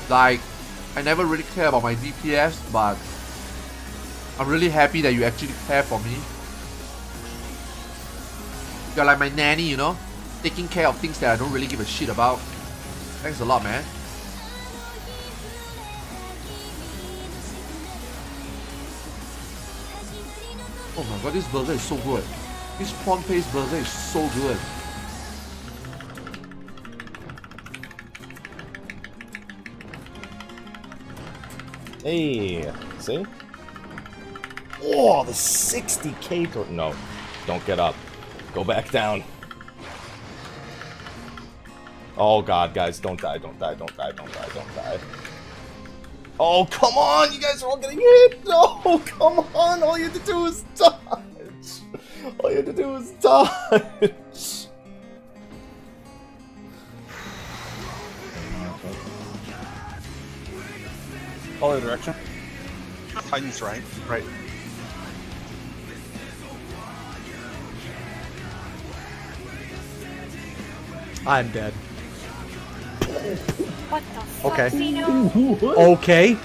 Like, I never really care about my DPS, but I'm really happy that you actually care for me. You're like my nanny, you know? Taking care of things that I don't really give a shit about. Thanks a lot, man. Oh my god, this burger is so good. This prawn paste burger is so good. Hey, see? Oh, the 60k throw. No, don't get up. Go back down. Oh god, guys, don't die, don't die, don't die, don't die, don't die. Oh, come on, you guys are all getting hit. No, come on, all you have to do is dodge. All you have to do is dodge. Follow the direction. Titan's right. Right. I'm dead. What the fuck, Okay. Xeno? Okay.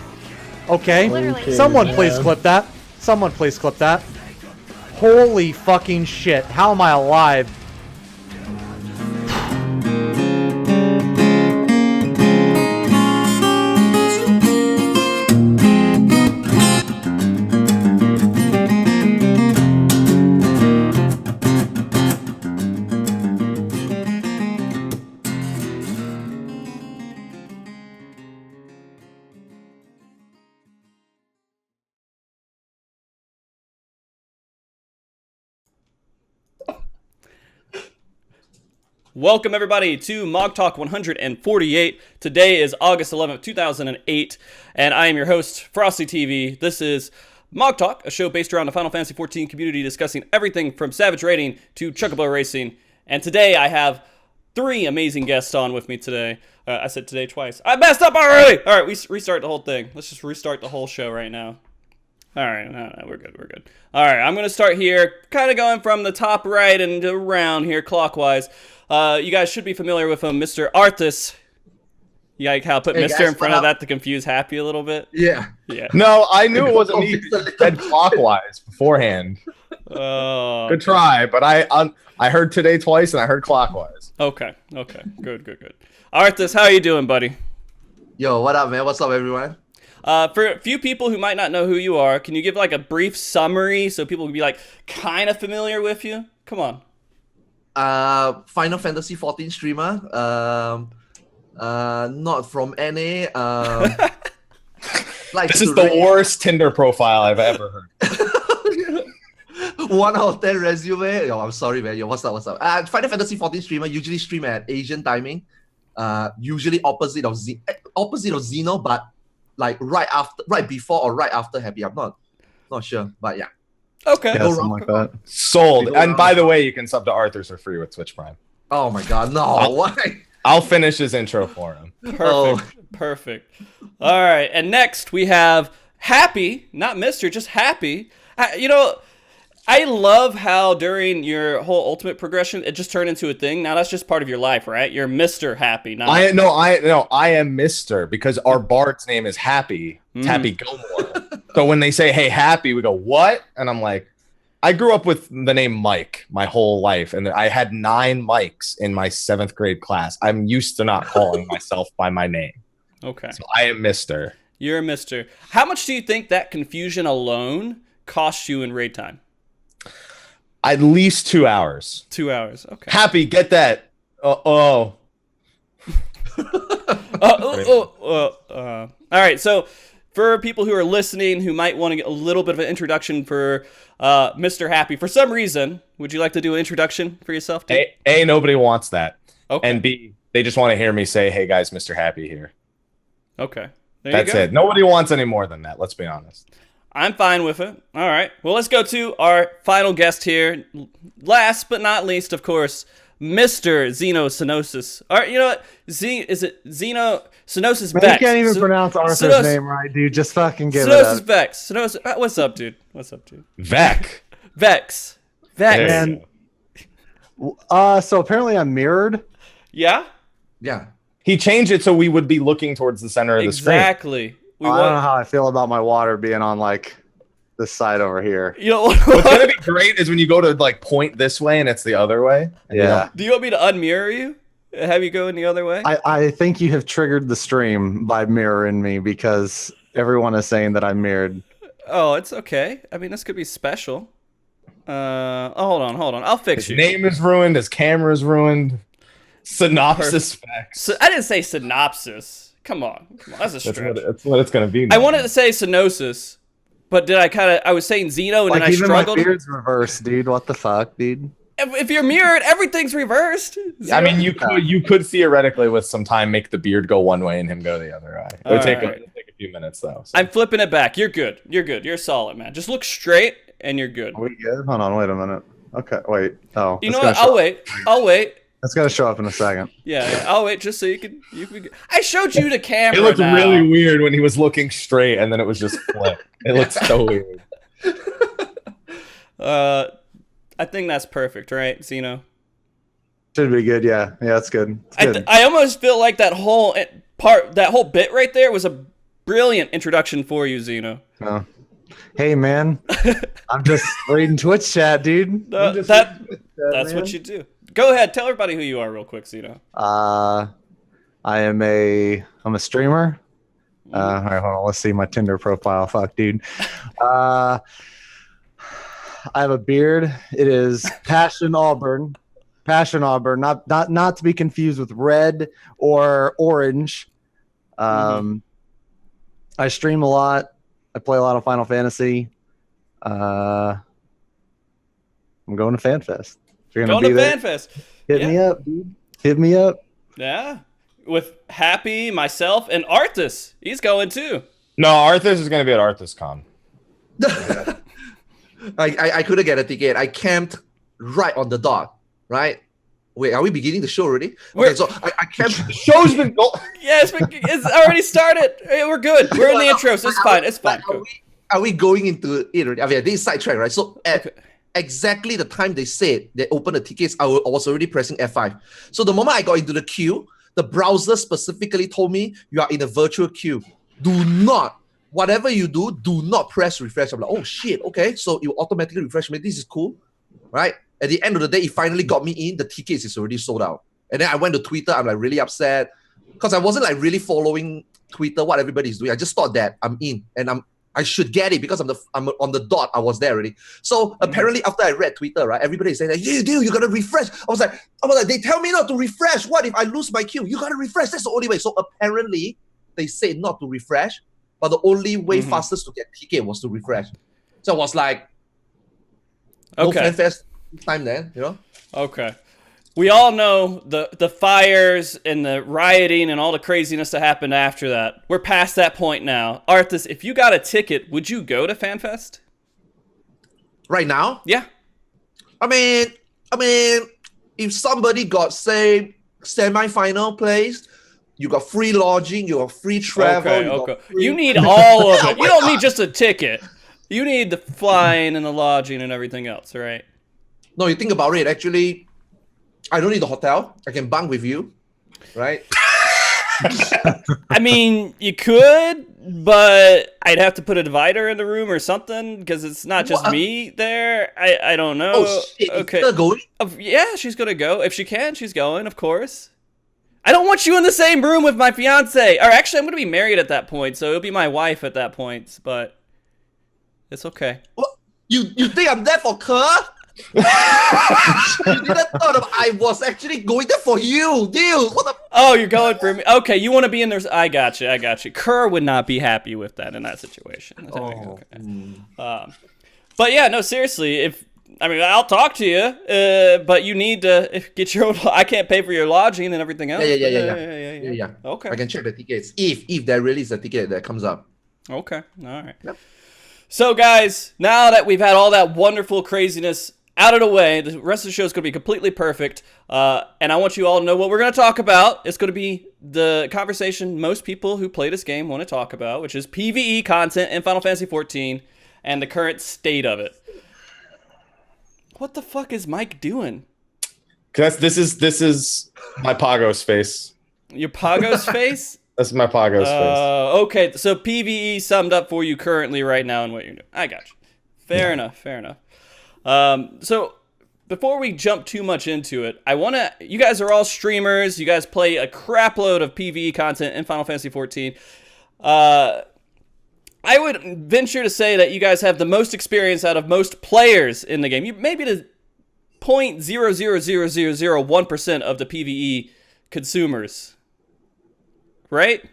Okay. Literally. Someone please clip that. Someone please clip that. Holy fucking shit. How am I alive? Welcome everybody to MogTalk 148. Today is August 11th, 2008, and I am your host, Frosty TV. This is MogTalk, a show based around the Final Fantasy XIV community discussing everything from Savage Raiding to Chocobo Racing. And today I have three amazing guests on with me today. I said today twice. I messed up already! Alright, we restart the whole thing. Let's just restart the whole show right now. Alright, no, we're good, we're good. Alright, I'm going to start here, kind of going from the top right and around here clockwise. You guys should be familiar with him, Mr. Arthars. You like how I put Hey, Mr. guys, in front of that to confuse Happy a little bit? Yeah. Yeah. No, I knew it wasn't me. Said clockwise beforehand. Good try, but I heard today twice and I heard clockwise. Okay, good. Arthars, how you doing, buddy? Yo, what up, man? What's up, everyone? For a few people who might not know who you are, can you give like a brief summary so people can be like kind of familiar with you? Come on. Final Fantasy XIV streamer. Not from NA. Like This is the worst Tinder profile I've ever heard. 1 out of 10 resume. Yo, I'm sorry, man. Yo, what's up? Final Fantasy XIV streamer. Usually stream at Asian timing. Usually opposite of Xeno, but like right before or right after Happy. I'm not sure, but yeah. Okay. Yeah, something like that. Sold. And by the way, you can sub to Arthars for free with Twitch Prime. Oh my god, no! Why? I'll finish his intro for him. Perfect. All right, and next we have Happy, not Mr., just Happy. You know, I love how during your whole ultimate progression, it just turned into a thing. Now that's just part of your life, right? You're Mr. Happy. Not I am Mr. because our bard's name is Happy. It's Happy Gilmore. So when they say, hey, Happy, we go, what? And I'm like, I grew up with the name Mike my whole life. And I had 9 Mikes in my 7th grade class. I'm used to not calling myself by my name. Okay. So I am Mr. You're a Mr. How much do you think that confusion alone costs you in raid time? At least 2 hours. 2 hours. Okay. Happy, get that. All right, so for people who are listening who might want to get a little bit of an introduction for Mr. Happy, for some reason, would you like to do an introduction for yourself, too? A, nobody wants that. Okay. And B, they just want to hear me say, hey, guys, Mr. Happy here. Okay. That's it. Nobody wants any more than that, let's be honest. I'm fine with it. All right. Well, let's go to our final guest here. Last but not least, of course, Mr. Xenosys. All right, you know what? Is it Xenosys Man, Vex? you can't even pronounce Arthur's name right, dude. Just fucking give it Xenosys up. Vex. Xenosys, what's up, dude? What's up, dude? Vec. Vex. There you Man, so apparently I'm mirrored. Yeah? Yeah. He changed it so we would be looking towards the center of the screen. Exactly. I don't know how I feel about my water being on like this side over here. You know What's what? gonna be great is when you go to like point this way and it's the other way. And you Yeah. Do you want me to unmirror you? Have you going the other way? I think you have triggered the stream by mirroring me because everyone is saying that I'm mirrored. Oh, it's okay. I mean, this could be special. Hold on. I'll fix His you. name is ruined. His camera is ruined. Synopsis specs. So, I didn't say synopsis. Come on. That's a stretch. That's what it's gonna be. I now. wanted to say Xenosis, but I was saying Xeno and Like then I even struggled. my beard's reversed, dude. What the fuck, dude? If you're mirrored, everything's reversed. I mean, you could theoretically with some time make the beard go one way and him go the other way. It would take a few minutes though. So. I'm flipping it back. You're good. You're solid, man. Just look straight and you're good. Are we good? Hold on, wait a minute. Okay, wait. Oh, You know what? I'll wait. It's gonna show up in a second. Yeah, I'll wait just so you can I showed you the camera. It looked now. really weird when he was looking straight and then it was just flipped. It looked so weird. I think that's perfect, right, Xeno? Should be good. Yeah, it's good. It's good. I almost feel like that whole bit right there was a brilliant introduction for you, Xeno. Oh. Hey man, I'm just reading Twitch chat, dude. That's what you do. Go ahead, tell everybody who you are real quick, Xeno. I'm a streamer. All right, hold on. Let's see my Tinder profile. Fuck, dude. I have a beard. It is Passion Auburn. Passion Auburn, not to be confused with red or orange. I stream a lot. I play a lot of Final Fantasy. I'm going to FanFest. If you're Going be to there, FanFest. hit me up, dude. Hit me up. Yeah. With Happy, myself, and Arthas. He's going too. No, Arthars is going to be at ArthasCon. I couldn't get a ticket. I camped right on the dot, right? Wait, are we beginning the show already? Okay, so I camped. The show's been going. Yeah, it's already started. Hey, we're good. We're in the intros. It's fine. It's fine. Cool. Are we going into it already? I mean, this is sidetrack, right? So at exactly the time they said they opened the tickets, I was already pressing F5. So the moment I got into the queue, the browser specifically told me you are in a virtual queue. Do not, whatever you do not press refresh. I'm like, oh shit, okay. So you automatically refresh me. This is cool, right? At the end of the day, it finally got me in. The tickets is already sold out. And then I went to Twitter. I'm like really upset because I wasn't like really following Twitter, what everybody's doing. I just thought that I'm in and I should get it because I'm on the dot. I was there already. So apparently after I read Twitter, right, everybody is saying like, yeah, dude, you gotta refresh. I was like, they tell me not to refresh. What if I lose my queue? You gotta refresh. That's the only way. So apparently they say not to refresh, but the only way fastest to get ticket was to refresh. So I was like, no FanFest time then, you know? Okay. We all know the fires and the rioting and all the craziness that happened after that. We're past that point now. Arthas, if you got a ticket, would you go to FanFest? Right now? Yeah. I mean, if somebody got, say, semi-final place, you got free lodging, you got free travel. You need all of it. You don't need just a ticket. You need the flying and the lodging and everything else, all right? No, you think about it, actually, I don't need the hotel. I can bunk with you, right? I mean, you could, but I'd have to put a divider in the room or something because it's not just me there. I don't know. Oh, shit. Okay. Is going? Yeah, she's going to go. If she can, she's going, of course. I don't want you in the same room with my fiance. Or actually, I'm going to be married at that point, so it'll be my wife at that point, but it's okay. What? You think I'm there for her? You didn't thought of I was actually going there for you, dude. What the? Oh, you're going for me. Okay, you want to be in there. I got you. Kerr would not be happy with that in that situation. But yeah, no, seriously. I'll talk to you, but you need to get your own. I can't pay for your lodging and everything else. Yeah. Okay. I can check the tickets if there really is a ticket that comes up. Okay. All right. Yep. So, guys, now that we've had all that wonderful craziness out of the way. The rest of the show is going to be completely perfect. And I want you all to know what we're going to talk about. It's going to be the conversation most people who play this game want to talk about, which is PvE content in Final Fantasy XIV and the current state of it. What the fuck is Mike doing? This is my Pagos face. Your Pagos face? That's my Pagos face. Okay, so PvE summed up for you currently right now and what you're doing. I got you. Fair enough. So before we jump too much into it, you guys are all streamers. You guys play a crap load of PvE content in Final Fantasy XIV. I would venture to say that you guys have the most experience out of most players in the game. You maybe the 0.00001% of the PvE consumers, right?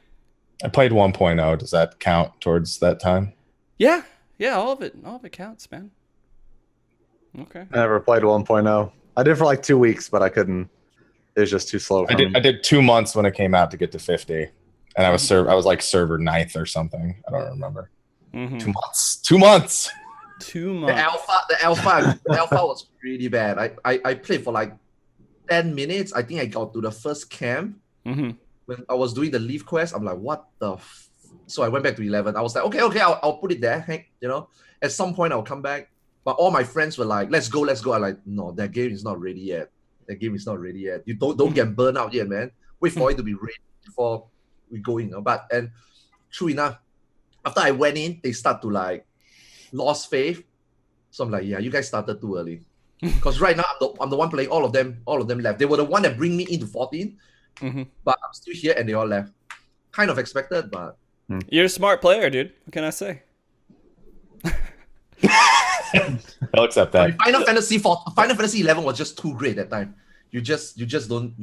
I played 1.0. Does that count towards that time? Yeah, all of it counts, man. Okay. I never played 1.0. I did for like 2 weeks, but I couldn't. It was just too slow. I did 2 months when it came out to get to 50, and I was like server 9th or something. I don't remember. 2 months. 2 months. 2 months. The alpha was really bad. I played for like 10 minutes. I think I got to the first camp. When I was doing the leaf quest, I'm like, what the so I went back to 11. I was like, okay, I'll put it there. Hey, at some point I'll come back. But all my friends were like, let's go. I'm like, no, that game is not ready yet. You don't get burned out yet, man. Wait for it to be ready before we go in. But true enough, after I went in, they start to like lost faith. So I'm like, yeah, you guys started too early. Because right now I'm the one playing. All of them left. They were the one that bring me into 14. But I'm still here and they all left. Kind of expected, but you're a smart player, dude. What can I say? I'll accept that. Final Fantasy 11 was just too great that time. You just don't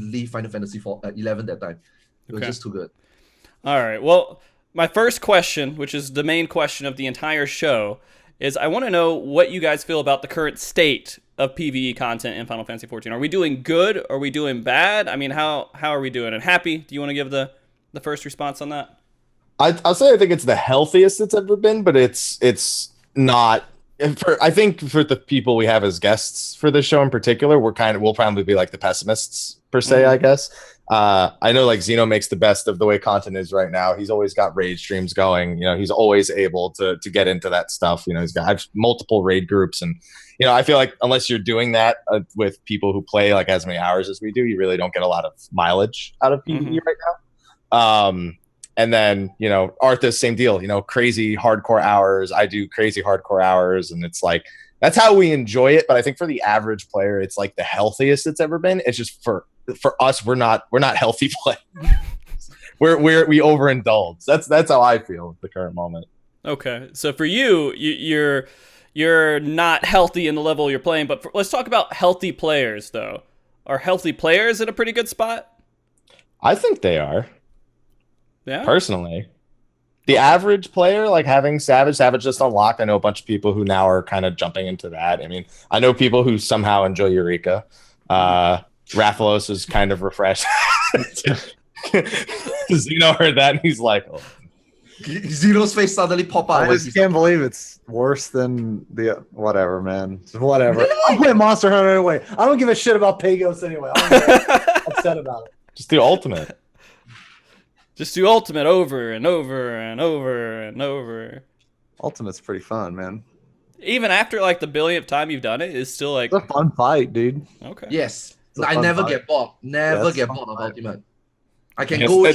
leave Final Fantasy 11 that time. It was just too good. All right. Well, my first question, which is the main question of the entire show, is I want to know what you guys feel about the current state of PvE content in Final Fantasy XIV. Are we doing good? Are we doing bad? I mean, how are we doing? And Happy, do you want to give the first response on that? I'll say I think it's the healthiest it's ever been, but it's not. I think for the people we have as guests for this show in particular, we'll probably be like the pessimists per se, I guess. I know like Xeno makes the best of the way content is right now. He's always got raid streams going. He's always able to get into that stuff. He's got multiple raid groups, and I feel like unless you're doing that with people who play like as many hours as we do, you really don't get a lot of mileage out of PvE right now. And then, Arthars, same deal, crazy hardcore hours. I do crazy hardcore hours, and it's like, that's how we enjoy it. But I think for the average player, it's like the healthiest it's ever been. It's just for us, we're not healthy players. we overindulge. That's how I feel at the current moment. Okay. So for you're not healthy in the level you're playing, but let's talk about healthy players though. Are healthy players in a pretty good spot? I think they are. Yeah. Personally, the average player, like having Savage just unlocked. I know a bunch of people who now are kind of jumping into that. I mean, I know people who somehow enjoy Eureka. Rathalos is kind of refreshed. Xeno heard that and he's like, oh. Xeno's face suddenly pop out. I just can't believe it's worse than the whatever, man. Whatever. I'm playing Monster Hunter anyway. I don't give a shit about Pagos anyway. I'm upset about it. Just the ultimate. Just do Ultimate over and over and over and over. Ultimate's pretty fun, man. Even after like the billionth time you've done it, it's still like it's a fun fight, dude. Okay. Yes. I never get bored. Never get bored of Ultimate. I can go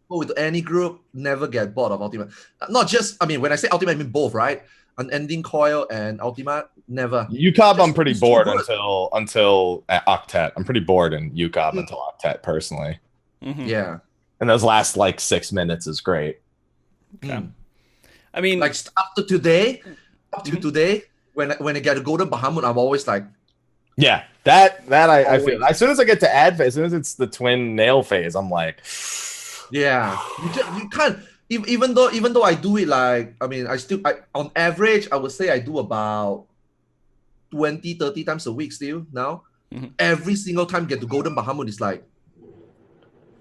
with any group, never get bored of Ultimate. Not just, when I say Ultimate, I mean both, right? Unending Coil and Ultimate, never. UCOB, I'm pretty bored until Octet. I'm pretty bored in UCOB until Octet, personally. Yeah. And those last like 6 minutes is great. Okay. I mean, like up to today, when I get a Golden Bahamut, I'm always like, yeah, that I feel. As soon as I get to ad phase, as soon as it's the twin nail phase, I'm like, yeah, you can't. Even though I do it like, I on average, I would say I do about 20-30 times a week still now. Every single time get to Golden Bahamut is like.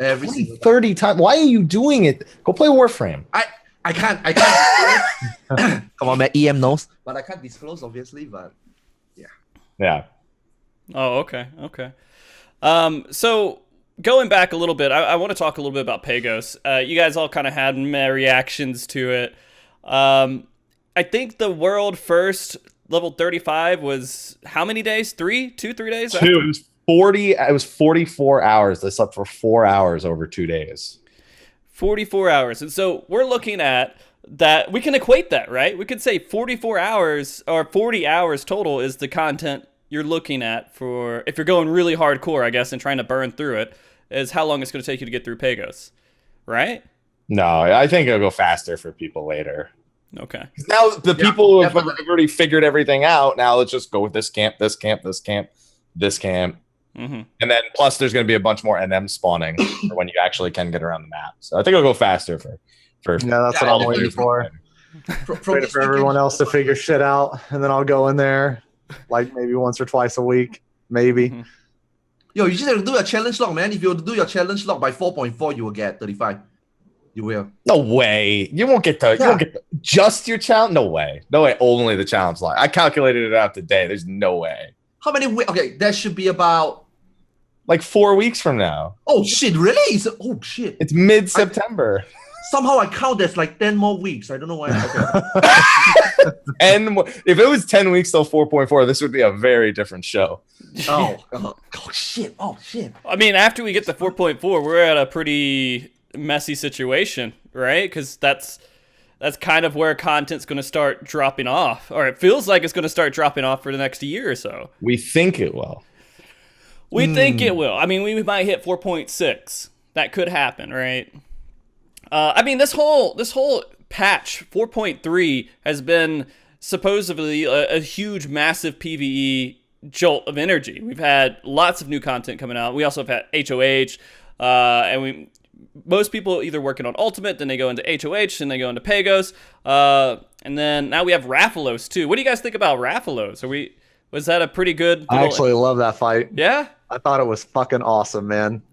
Every single 30 times. Why are you doing it? Go play Warframe. I can't. Come on, man. EM knows. But I can't disclose, obviously. But yeah. Yeah. Oh, okay. Okay. So going back a little bit, I want to talk a little bit about Pagos. You guys all kind of had meh reactions to it. I think the world first level 35 was how many days? 3 days? Two. It was 40. It was 44 hours. They slept for 4 hours over 2 days. 44 hours. And so we're looking at that. We can equate that, right? We could say 44 hours or 40 hours total is the content you're looking at for, if you're going really hardcore, I guess, and trying to burn through it, is how long it's going to take you to get through Pagos, right? No, I think it'll go faster for people later. Okay. Now the people who have already figured everything out, now let's just go with this camp, this camp, this camp, this camp. Mm-hmm. And then plus there's going to be a bunch more NM spawning for when you actually can get around the map. So I think it'll go faster for yeah, that's what I'm waiting for. Waiting for everyone else to figure shit out, and then I'll go in there like maybe once or twice a week, maybe. Mm-hmm. Yo, you just have to do a challenge log, man. If you do your challenge log by 4.4, you will get 35. You will. No way. You won't get you won't get just your challenge. No way. No way. Only the challenge log. I calculated it out today. There's no way. How many weeks? Okay, that should be about like 4 weeks from now. Oh shit! Really? Oh shit! It's mid-September. Somehow I count there's like 10 more weeks. I don't know why. Okay. And if it was 10 weeks till 4.4, this would be a very different show. Oh shit! Oh shit! I mean, after we get to 4.4, we're at a pretty messy situation, right? Because that's kind of where content's going to start dropping off, or it feels like it's going to start dropping off for the next year or so. We think it will. We think it will. I mean, we might hit 4.6. That could happen, right? I mean, this whole patch 4.3 has been supposedly a huge, massive PvE jolt of energy. We've had lots of new content coming out. We also have had HOH, and most people either working on Ultimate, then they go into HOH, and they go into Pagos, and then now we have Rathalos too. What do you guys think about Rathalos? Was that a pretty good? I actually love that fight. Yeah, I thought it was fucking awesome, man.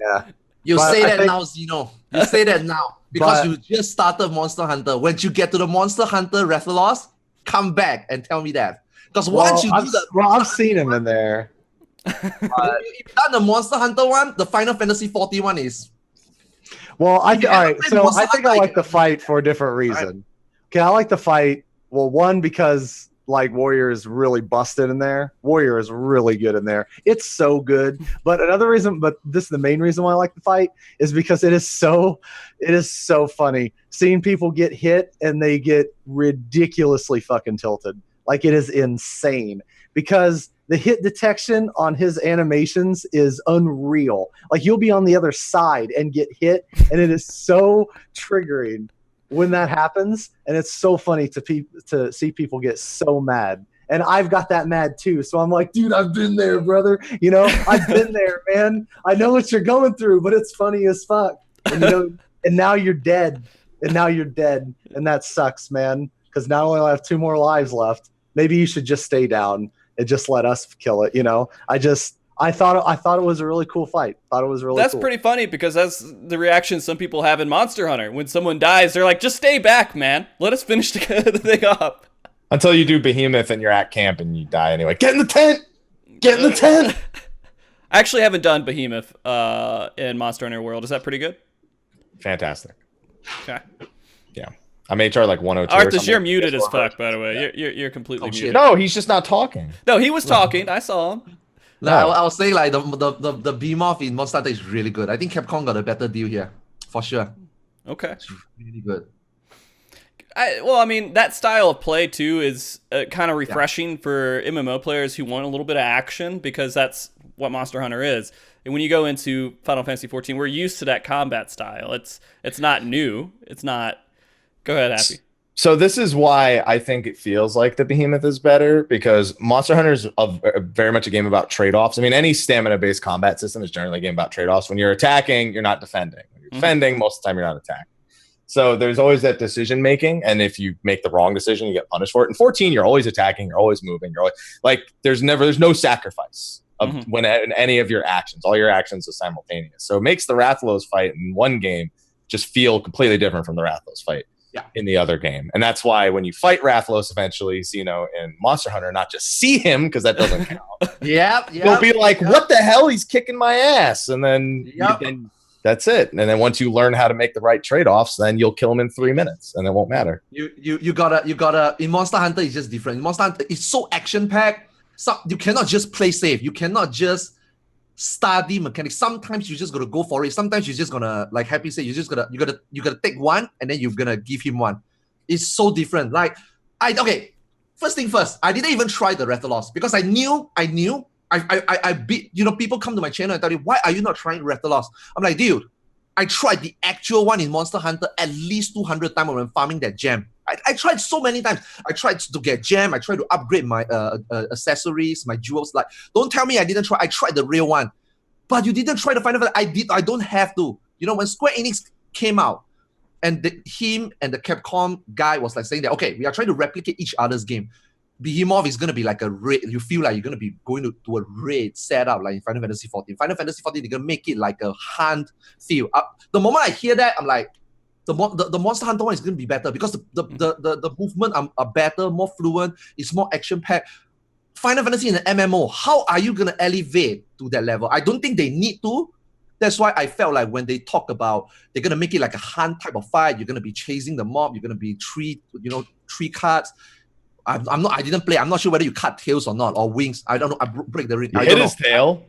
Yeah. You say that now, Zeno. You say that now because you just started Monster Hunter. When you get to the Monster Hunter Rathalos, come back and tell me that. Because once you do that, I've seen him in there. If you've done the Monster Hunter one, the Final Fantasy 14 one is. Well, all right. So I think I like the fight for a different reason. Right. Okay, I like the fight. Well, one, because like Warrior is really busted in there. Warrior is really good in there. It's so good. But another reason, but this is the main reason why I like the fight, is because it is so funny seeing people get hit and they get ridiculously fucking tilted. Like, it is insane because the hit detection on his animations is unreal. Like, you'll be on the other side and get hit, and it is so triggering when that happens, and it's so funny to see people get so mad. And I've got that mad too. So I'm like, dude, I've been there, brother. You know, I've been there, man. I know what you're going through, but it's funny as fuck. And, you know, and now you're dead. And that sucks, man. Because not only do I have 2 more lives left, maybe you should just stay down and just let us kill it. You know, I thought it was a really cool fight. That's pretty funny because that's the reaction some people have in Monster Hunter. When someone dies, they're like, just stay back, man. Let us finish the thing up. Until you do Behemoth and you're at camp and you die anyway. Get in the tent! Get in the tent! I actually haven't done Behemoth in Monster Hunter World. Is that pretty good? Fantastic. Okay. Yeah. I'm HR like 102. Arthars, you're muted as fuck, by the way. You're completely muted. No, he's just not talking. No, he was talking. I saw him. No, I was saying like the Behemoth in Monster Hunter is really good. I think Capcom got a better deal here, for sure. Okay. It's really good. I mean, that style of play too is kind of refreshing for MMO players who want a little bit of action, because that's what Monster Hunter is. And when you go into Final Fantasy 14, we're used to that combat style. It's not new. It's not. Go ahead, Happy. So this is why I think it feels like the Behemoth is better, because Monster Hunter is very much a game about trade-offs. I mean, any stamina-based combat system is generally a game about trade-offs. When you're attacking, you're not defending. When you're defending, most of the time you're not attacking. So there's always that decision-making, and if you make the wrong decision, you get punished for it. In 14, you're always attacking, you're always moving, you're always like there's no sacrifice of when in any of your actions. All your actions are simultaneous. So it makes the Rathalos fight in one game just feel completely different from the Rathalos fight in the other game. And that's why when you fight Rathalos eventually, Xeno in Monster Hunter, not just see him, because that doesn't count. You'll be like, what the hell? He's kicking my ass. And then, then that's it. And then once you learn how to make the right trade-offs, then you'll kill him in 3 minutes and it won't matter. You gotta in Monster Hunter it's just different. In Monster Hunter it's so action-packed. So you cannot just play safe. You cannot just study mechanics. Sometimes you just gotta go for it. Sometimes you're just gonna, like Happy said, you gotta take one and then you're gonna give him one. It's so different. Like first thing first, I didn't even try the Rathalos because I knew I beat, people come to my channel and tell me, why are you not trying Rathalos? I'm like, dude, I tried the actual one in Monster Hunter at least 200 times when I'm farming that gem. I tried so many times. I tried to get gem. I tried to upgrade my accessories, my jewels. Like, don't tell me I didn't try. I tried the real one. But you didn't try the Final Fantasy. I did. I don't have to. When Square Enix came out, and him and the Capcom guy was like saying that, okay, we are trying to replicate each other's game. Behemoth is going to be like a raid. You feel like you're going to be going to a raid setup like in Final Fantasy XIV. Final Fantasy XIV, they're going to make it like a hunt feel. The moment I hear that, I'm like, the Monster Hunter one is going to be better because the movement are better, more fluent, it's more action-packed. Final Fantasy in an MMO, how are you going to elevate to that level? I don't think they need to. That's why I felt like when they talk about they're going to make it like a hunt type of fight, you're going to be chasing the mob, you're going to be three cards. I didn't play. I'm not sure whether you cut tails or not, or wings. I don't know. I break the ring. Hit his tail.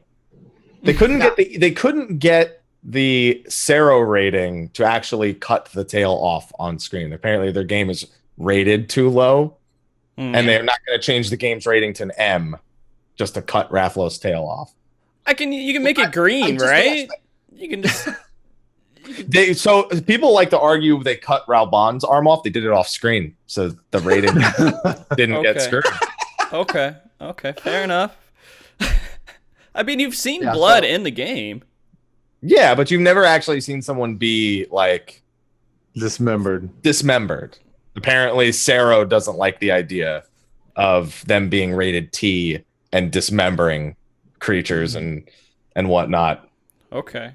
They couldn't get the Sero rating to actually cut the tail off on screen. Apparently, their game is rated too low, and they're not going to change the game's rating to an M just to cut Rathalos' tail off. You can make it green, right? You can just. So people like to argue they cut Raubon's arm off. They did it off screen, so the rating didn't get screwed. Okay, fair enough. I mean, you've seen blood in the game. Yeah, but you've never actually seen someone be like dismembered. Apparently, Sero doesn't like the idea of them being rated T and dismembering creatures and whatnot. Okay.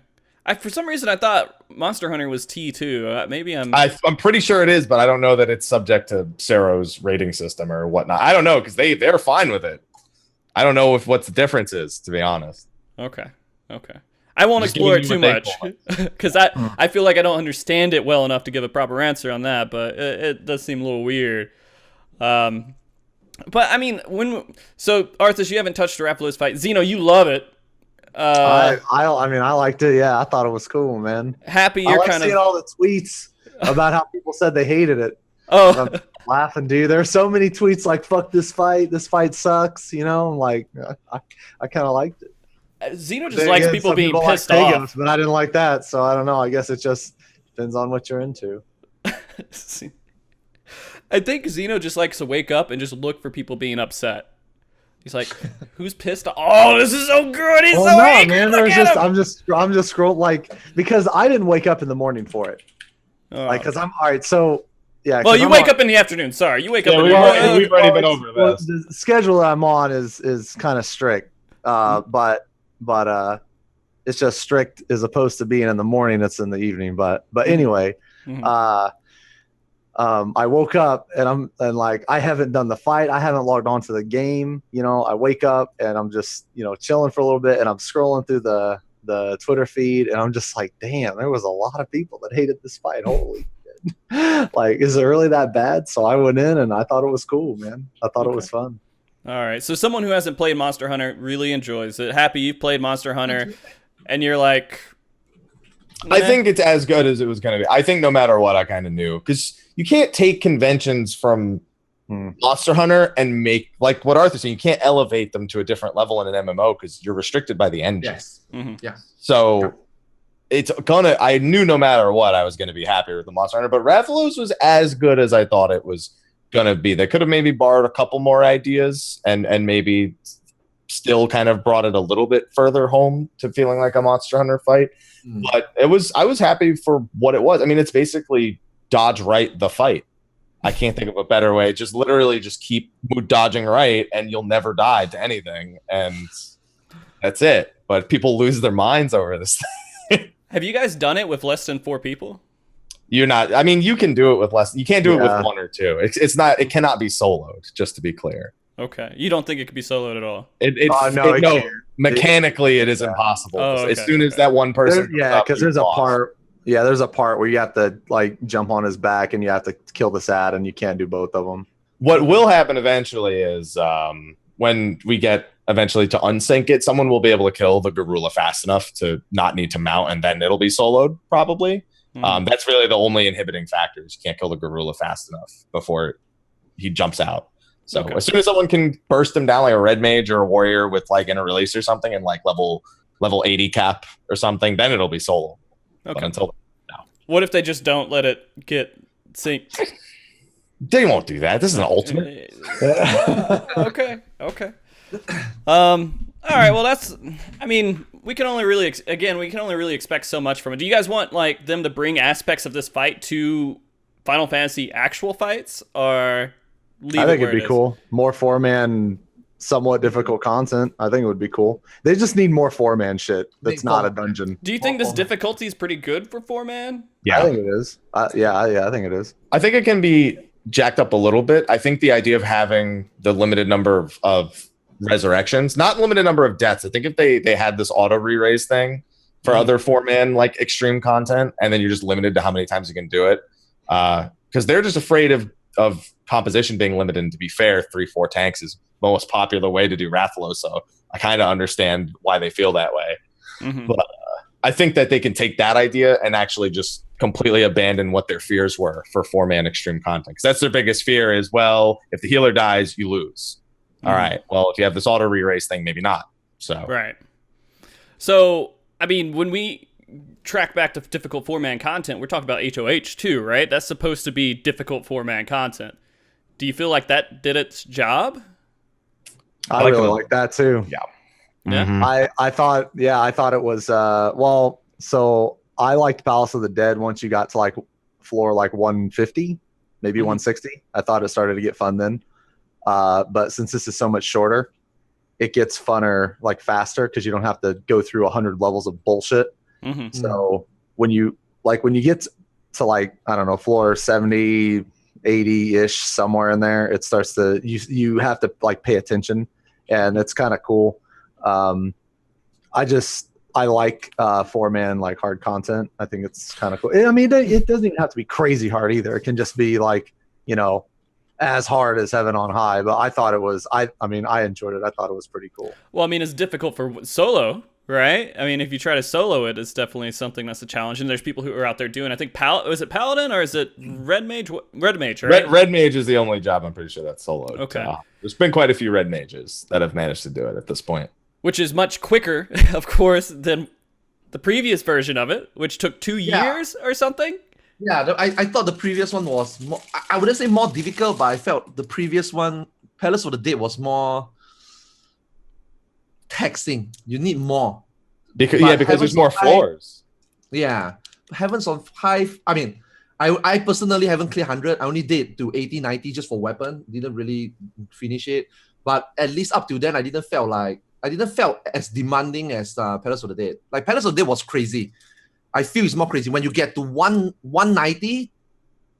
For some reason, I thought Monster Hunter was T too. Maybe I'm pretty sure it is, but I don't know that it's subject to Sero's rating system or whatnot. I don't know because they're fine with it. I don't know what the difference is, to be honest. Okay. I won't explore it too much because I feel like I don't understand it well enough to give a proper answer on that. But it does seem a little weird. But I mean, Arthars, you haven't touched the Rathalos fight. Xeno, you love it. I mean, I liked it. Yeah, I thought it was cool, man. Happy you're kind of seeing all the tweets about how people said they hated it. Oh, I'm laughing, dude. There's so many tweets like "fuck this fight. This fight sucks." I'm like, I kind of liked it. Xeno just likes people being pissed like off, Pagos, but I didn't like that. So I don't know. I guess it just depends on what you're into. I think Xeno just likes to wake up and just look for people being upset. He's like, who's pissed off? Oh, this is so good. He's so angry. Man, I'm just scrolling, like, because I didn't wake up in the morning for it. Like, because I'm all right. So yeah. Well, you wake up in the afternoon. Sorry, you wake up in the morning. We've already been over this. The schedule that I'm on is kind of strict. But it's just strict as opposed to being in the morning. It's in the evening. But anyway, I woke up and I haven't done the fight. I haven't logged on to the game. I wake up and I'm just, chilling for a little bit and I'm scrolling through the Twitter feed and I'm just like, damn, there was a lot of people that hated this fight. Holy shit. Like, is it really that bad? So I went in and I thought it was cool, man. I thought it was fun. All right. So someone who hasn't played Monster Hunter really enjoys it. Happy you've played Monster Hunter and you're like, I think it's as good as it was going to be. I think no matter what, I kind of knew because you can't take conventions from Monster Hunter and make, like what Arthur's saying, you can't elevate them to a different level in an MMO because you're restricted by the engine. Yes. Yeah. So I knew no matter what, I was going to be happy with the Monster Hunter, but Rathalos was as good as I thought it was going to be. They could have maybe borrowed a couple more ideas and maybe still kind of brought it a little bit further home to feeling like a Monster Hunter fight. But I was happy for what it was. I mean, it's basically dodge right the fight. I can't think of a better way. Just literally just keep dodging right and you'll never die to anything. And that's it. But people lose their minds over this thing. Have you guys done it with less than 4 people? You're not. I mean, you can do it with less. You can't do it Yeah. with 1 or 2. It's not. It cannot be soloed. Just to be clear. Okay. You don't think it could be soloed at all? No, it can't. Mechanically, it is impossible. Oh, As okay, soon as that one person, because there's a part. Yeah, there's a part where you have to like jump on his back and you have to kill the sad, and you can't do both of them. What will happen eventually is when we get eventually to unsync it, someone will be able to kill the Garula fast enough to not need to mount, and then it'll be soloed probably. That's really the only inhibiting factors. You can't kill the Garula fast enough before he jumps out. So as soon as someone can burst him down like a red mage or a warrior with like in a release or something and like level 80 cap or something, then it'll be solo. Okay. But until no. What if they just don't let it get synced? They won't do that. This is an ultimate. Okay. All right. Well, that's. I mean, we can only really expect so much from it. Do you guys want like them to bring aspects of this fight to Final Fantasy actual fights, or leave I think it where it'd be it is? cool. More 4-man, somewhat difficult content. I think it would be cool. They just need more 4-man shit. That's not a dungeon. Do you think this difficulty is pretty good for 4-man? Yeah, I think it is. Yeah, I think it is. I think it can be jacked up a little bit. I think the idea of having the limited number of resurrections, not limited number of deaths. I think if they had this auto re-raise thing for other 4-man like extreme content, and then you're just limited to how many times you can do it, because they're just afraid of composition being limited. And to be fair, 3-4 tanks is the most popular way to do Rathalos, so I kind of understand why they feel that way. But I think that they can take that idea and actually just completely abandon what their fears were for 4-man extreme content. Because that's their biggest fear is, well, if the healer dies, you lose. All right. Well, if you have this auto re-raise thing, maybe not. So Right. So, I mean, when we track back to difficult 4-man content, we're talking about HOH too, right? That's supposed to be difficult 4-man content. Do you feel like that did its job? I really like that too. Yeah. Yeah. I thought it was so I liked Palace of the Dead once you got to like floor like 150, maybe 160. I thought it started to get fun then. But since this is so much shorter, it gets funner like faster because you don't have to go through 100 levels of bullshit. So when you get to like, I don't know, floor 70, 80-ish, somewhere in there, it starts to you have to like pay attention, and it's kind of cool. I like 4-man like hard content. I think it's kind of cool. I mean, it doesn't even have to be crazy hard either. It can just be like, you know, as hard as Heaven on High. But I thought it was. I mean, I enjoyed it. I thought it was pretty cool. Well, I mean, it's difficult for solo, right? I mean, if you try to solo it, it's definitely something that's a challenge. And there's people who are out there doing. I think was it Paladin or is it Red Mage? Red Mage, right? Red Mage is the only job I'm pretty sure that's soloed. Okay. There's been quite a few Red Mages that have managed to do it at this point. Which is much quicker, of course, than the previous version of it, which took 2 years or something. Yeah, I thought the previous one was more, I wouldn't say more difficult, but I felt the previous one, Palace of the Dead, was more taxing. You need more. Because Heavens there's more on High- floors. Yeah. Heavens on High, I mean, I personally haven't cleared 100. I only did to 80, 90 just for weapon. Didn't really finish it. But at least up to then, I didn't felt as demanding as Palace of the Dead. Like Palace of the Dead was crazy. I feel it's more crazy. When you get to 190,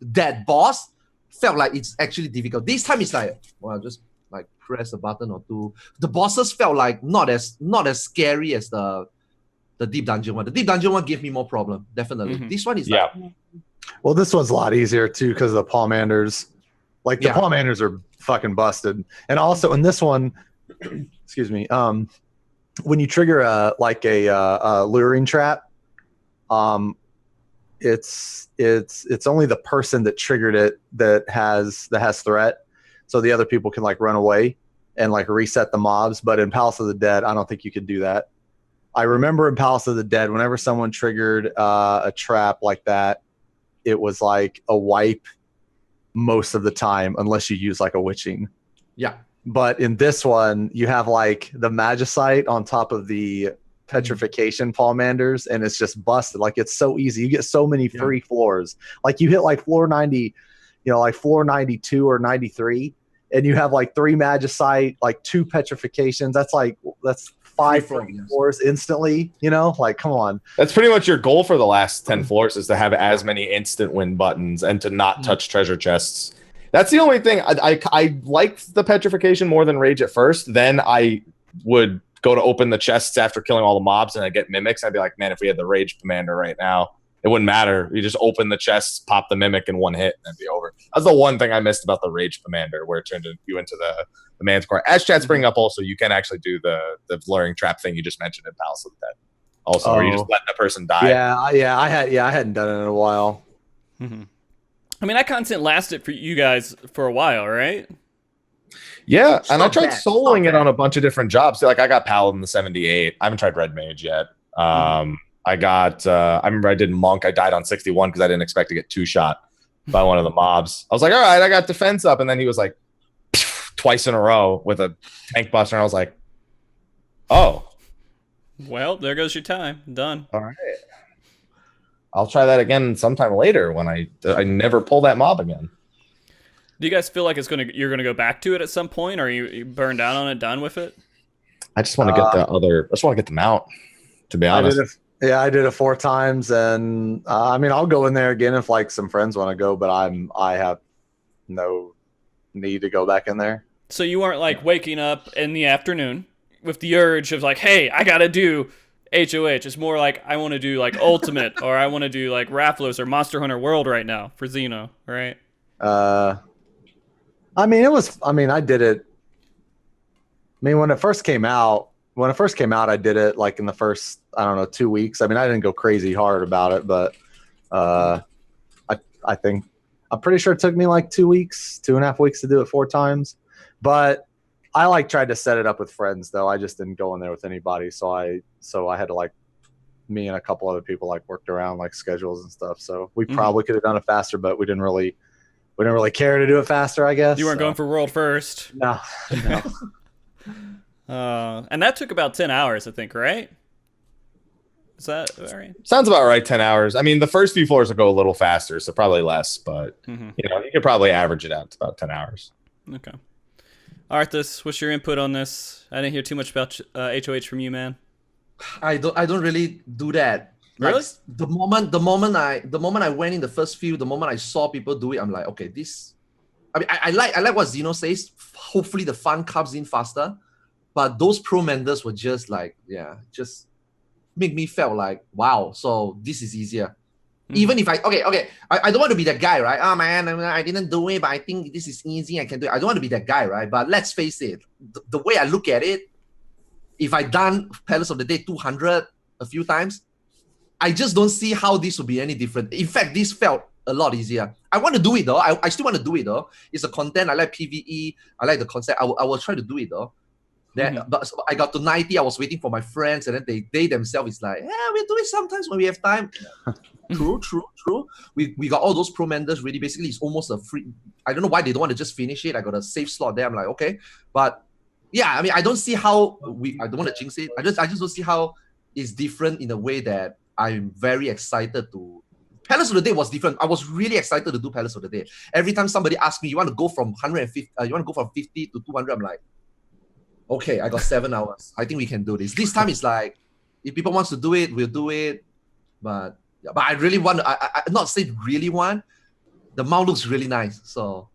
that boss felt like it's actually difficult. This time it's like, well, just like press a button or two. The bosses felt like not as scary as the Deep Dungeon one. The Deep Dungeon one gave me more problem, definitely. This one is like, Well, this one's a lot easier too because of the Palmanders. Like the Palmanders are fucking busted, and also in this one, excuse me, when you trigger a luring trap, it's only the person that triggered it that has threat, so the other people can like run away and like reset the mobs. But in Palace of the Dead, I don't think you could do that. I remember in Palace of the Dead, whenever someone triggered a trap like that, it was like a wipe most of the time, unless you use like a witching. yeah. But in this one, you have like the Magicite on top of the petrification Palmanders, and it's just busted. Like it's so easy. You get so many free floors. Like you hit like floor 90, like floor 92 or 93, and you have like 3 Magicite, like 2 petrifications. That's 5 Free flow, yes. floors instantly. You know, like come on. That's pretty much your goal for the last 10 floors is to have as many instant win buttons and to not touch treasure chests. That's the only thing. I liked the petrification more than rage at first. Then I would go to open the chests after killing all the mobs and I get mimics. I'd be like, man, if we had the rage commander right now, it wouldn't matter. You just open the chests, pop the mimic in one hit, and it'd be over. That's the one thing I missed about the rage commander, where it turned you into the manticore. As chat's bringing up, also you can actually do the blurring trap thing you just mentioned in Palace of the Dead. Also, where you just let the person die. I hadn't done it in a while. Mm-hmm. I mean, that content lasted for you guys for a while, right? Yeah, It's and I not tried bad. soloing it on a bunch of different jobs. Like I got Paladin the 78. I haven't tried Red Mage yet. I got. I remember I did Monk. I died on 61 because I didn't expect to get 2-shot by one of the mobs. I was like, all right, I got defense up, and then he was like twice in a row with a tank buster, and I was like, oh, Well, there goes your time. Done. all right. I'll try that again sometime later when I never pull that mob again. Do you guys feel like you're gonna go back to it at some point, or are you burned out on it, done with it? I just want to get I just want to get them out. To be honest, I did it 4 times, and I mean, I'll go in there again if like some friends want to go, but I have no need to go back in there. So you aren't like waking up in the afternoon with the urge of like, hey, I gotta do HOH. It's more like I want to do like Ultimate, or I want to do like Rathalos or Monster Hunter World right now for Xeno, right? I mean, I did it. I mean, when it first came out, I did it like in the first, I don't know, 2 weeks. I mean, I didn't go crazy hard about it, but I think I'm pretty sure it took me like 2 weeks, 2.5 weeks to do it 4 times. But I like tried to set it up with friends though. I just didn't go in there with anybody. So I had to like, me and a couple other people like worked around like schedules and stuff. So we probably could have done it faster, but we didn't really care to do it faster, I guess. You weren't going for World first. No. And that took about 10 hours, I think, right? Is that all right? sounds about right. 10 hours. I mean, the first few floors will go a little faster, so probably less. But you could probably average it out to about 10 hours. Okay. Arthas, what's your input on this? I didn't hear too much about HOH from you, man. I don't really do that. Really? Like, the moment I went in the first few, the moment I saw people do it, I'm like, okay, this. I mean, I like what Xeno says. Hopefully, the fun comes in faster. But those pro menders were just like, just make me felt like, wow. So this is easier. Even if I don't want to be that guy, right? Oh man, I didn't do it, but I think this is easy. I can do it. I don't want to be that guy, right? But let's face it, the way I look at it, if I done Palace of the Day 200 a few times, I just don't see how this would be any different. In fact, this felt a lot easier. I want to do it though. I still want to do it though. It's a content. I like PvE. I like the concept. I will try to do it though. But so I got to 90. I was waiting for my friends, and then they themselves is like, yeah, we do it sometimes when we have time. True. We got all those pro menders ready. Basically, it's almost a free. I don't know why they don't want to just finish it. I got a safe slot there. I'm like, okay, but yeah, I mean, I don't see how I don't want to jinx it. I just don't see how it's different in a way that I'm very excited to. Palace of the Day was different. I was really excited to do Palace of the Day. Every time somebody asked me, you want to go from 150, you want to go from 50 to 200, I'm like, okay, I got 7 hours. I think we can do this. This time it's like, if people wants to do it, we'll do it. But I really want to, I not say really want. The mount looks really nice. So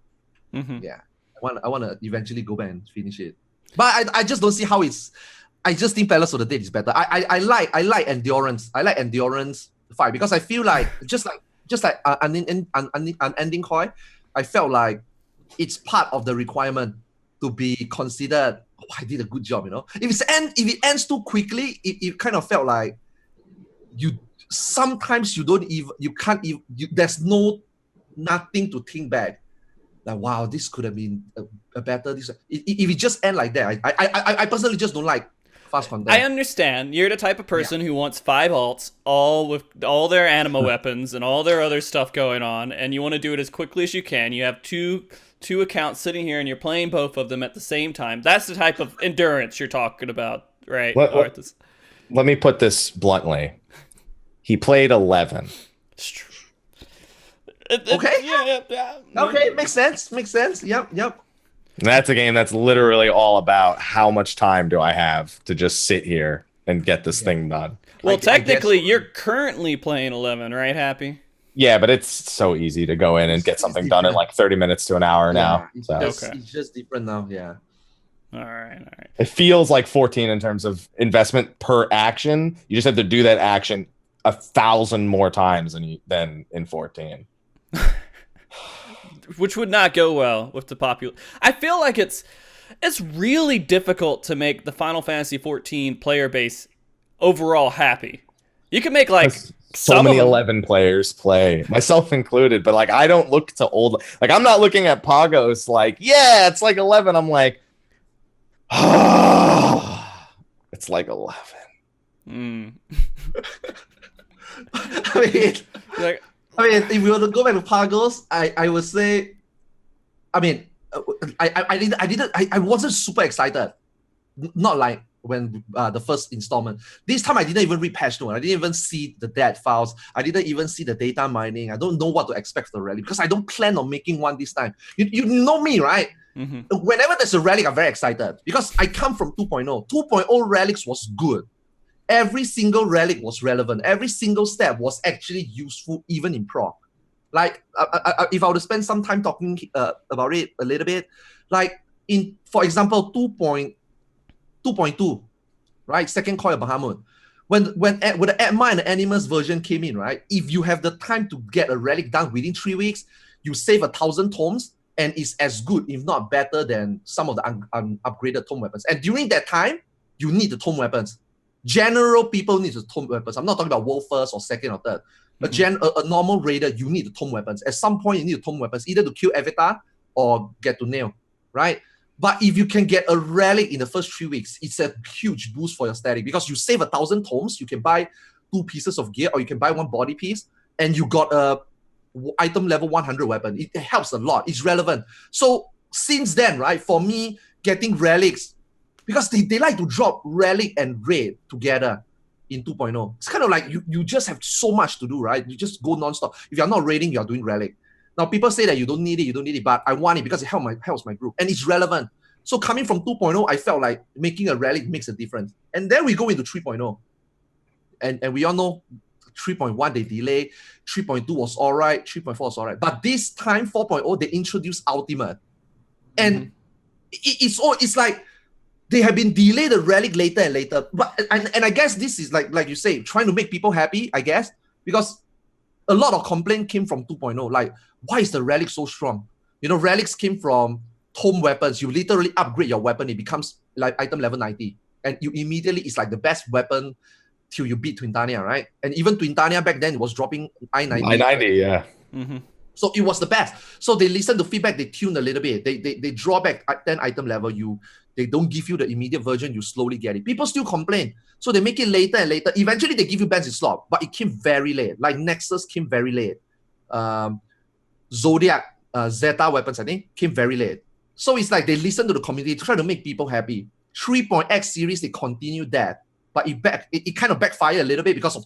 yeah, I want to eventually go back and finish it. But I just don't see how it's. I just think Palace of the Dead is better. I like endurance. I like endurance fight because I feel like just like unending coin, I felt like it's part of the requirement to be considered. Oh, I did a good job, you know. If it ends too quickly, it kind of felt like sometimes there's nothing to think back. Like, wow, this could have been a better. If it just end like that, I personally just don't like fast content. I understand. You're the type of person who wants 5 alts, all with all their anima weapons and all their other stuff going on, and you want to do it as quickly as you can. You have two accounts sitting here, and you're playing both of them at the same time. That's the type of endurance you're talking about, right? Let me put this bluntly. He played 11. Okay. Yeah. Okay, makes sense. Yep. That's a game that's literally all about how much time do I have to just sit here and get this thing done. Well, I technically, guess- you're currently playing 11, right, Happy? Yeah, but it's so easy to go in and get something done in like 30 minutes to an hour now. It's, So just, Okay. it's just different now. Yeah. All right. it feels like 14 in terms of investment per action. You just have to do that action 1,000 more times than in 14. Which would not go well with the popular. I feel like it's really difficult to make the Final Fantasy 14 player base overall happy. You can make like So some many of them- 11 players play, myself included, but like I don't look to old, like I'm not looking at Pagos like, yeah, it's like 11. I'm like, it's like 11. Mm. I mean, Like, if we were to go back to Pagos, I would say, I mean, I wasn't super excited. Not like when the first installment. This time I didn't even read patch note. I didn't even see the dead files. I didn't even see the data mining. I don't know what to expect for the rally because I don't plan on making one this time. You know me, right? mhm. Whenever there's a relic, I'm very excited because I come from 2.0. 2.0 relics was good. Every single relic was relevant. Every single step was actually useful, even in proc. Like, if I were to spend some time talking about it a little bit, like for example, 2.2, right? Second Coil of Bahamut. When the Atma and the Animus version came in, right? If you have the time to get a relic done within 3 weeks, you save 1,000 tomes, and it's as good, if not better, than some of the upgraded tome weapons. And during that time, you need the tome weapons. General people need the tome weapons. I'm not talking about world first or second or third. A normal raider, you need the tome weapons. At some point, you need the tome weapons, either to kill Avatar or get to nail, right? But if you can get a relic in the first 3 weeks, it's a huge boost for your static because you save 1,000 tomes, you can buy 2 pieces of gear or you can buy 1 body piece, and you got a item level 100 weapon. It helps a lot. It's relevant. So since then, right, for me, getting relics, because they like to drop relic and raid together in 2.0. It's kind of like you just have so much to do, right? You just go non-stop. If you're not raiding, you're doing relic. Now, people say that you don't need it, but I want it because it helps my group. And it's relevant. So coming from 2.0, I felt like making a relic makes a difference. And then we go into 3.0. And we all know 3.1, they delay. 3.2 was all right. 3.4 was all right. But this time, 4.0, they introduced Ultimate. And it's like they have been delayed the relic later and later. But and I guess this is like you say, trying to make people happy, I guess, because a lot of complaint came from 2.0. Like, why is the relic so strong? You know, relics came from tome weapons. You literally upgrade your weapon, it becomes like item level 90. And you immediately, it's like the best weapon till you beat Twintania, right? And even Twintania back then, it was dropping I-90. I-90, yeah. Mm-hmm. So it was the best. So they listen to feedback, they tune a little bit. They draw back 10 item level. They don't give you the immediate version, you slowly get it. People still complain. So they make it later and later. Eventually they give you bans in slot, but it came very late. Like Nexus came very late. Zodiac, Zeta weapons, I think, came very late. So it's like they listen to the community, try to make people happy. 3.X series, they continued that. But it kind of backfired a little bit because of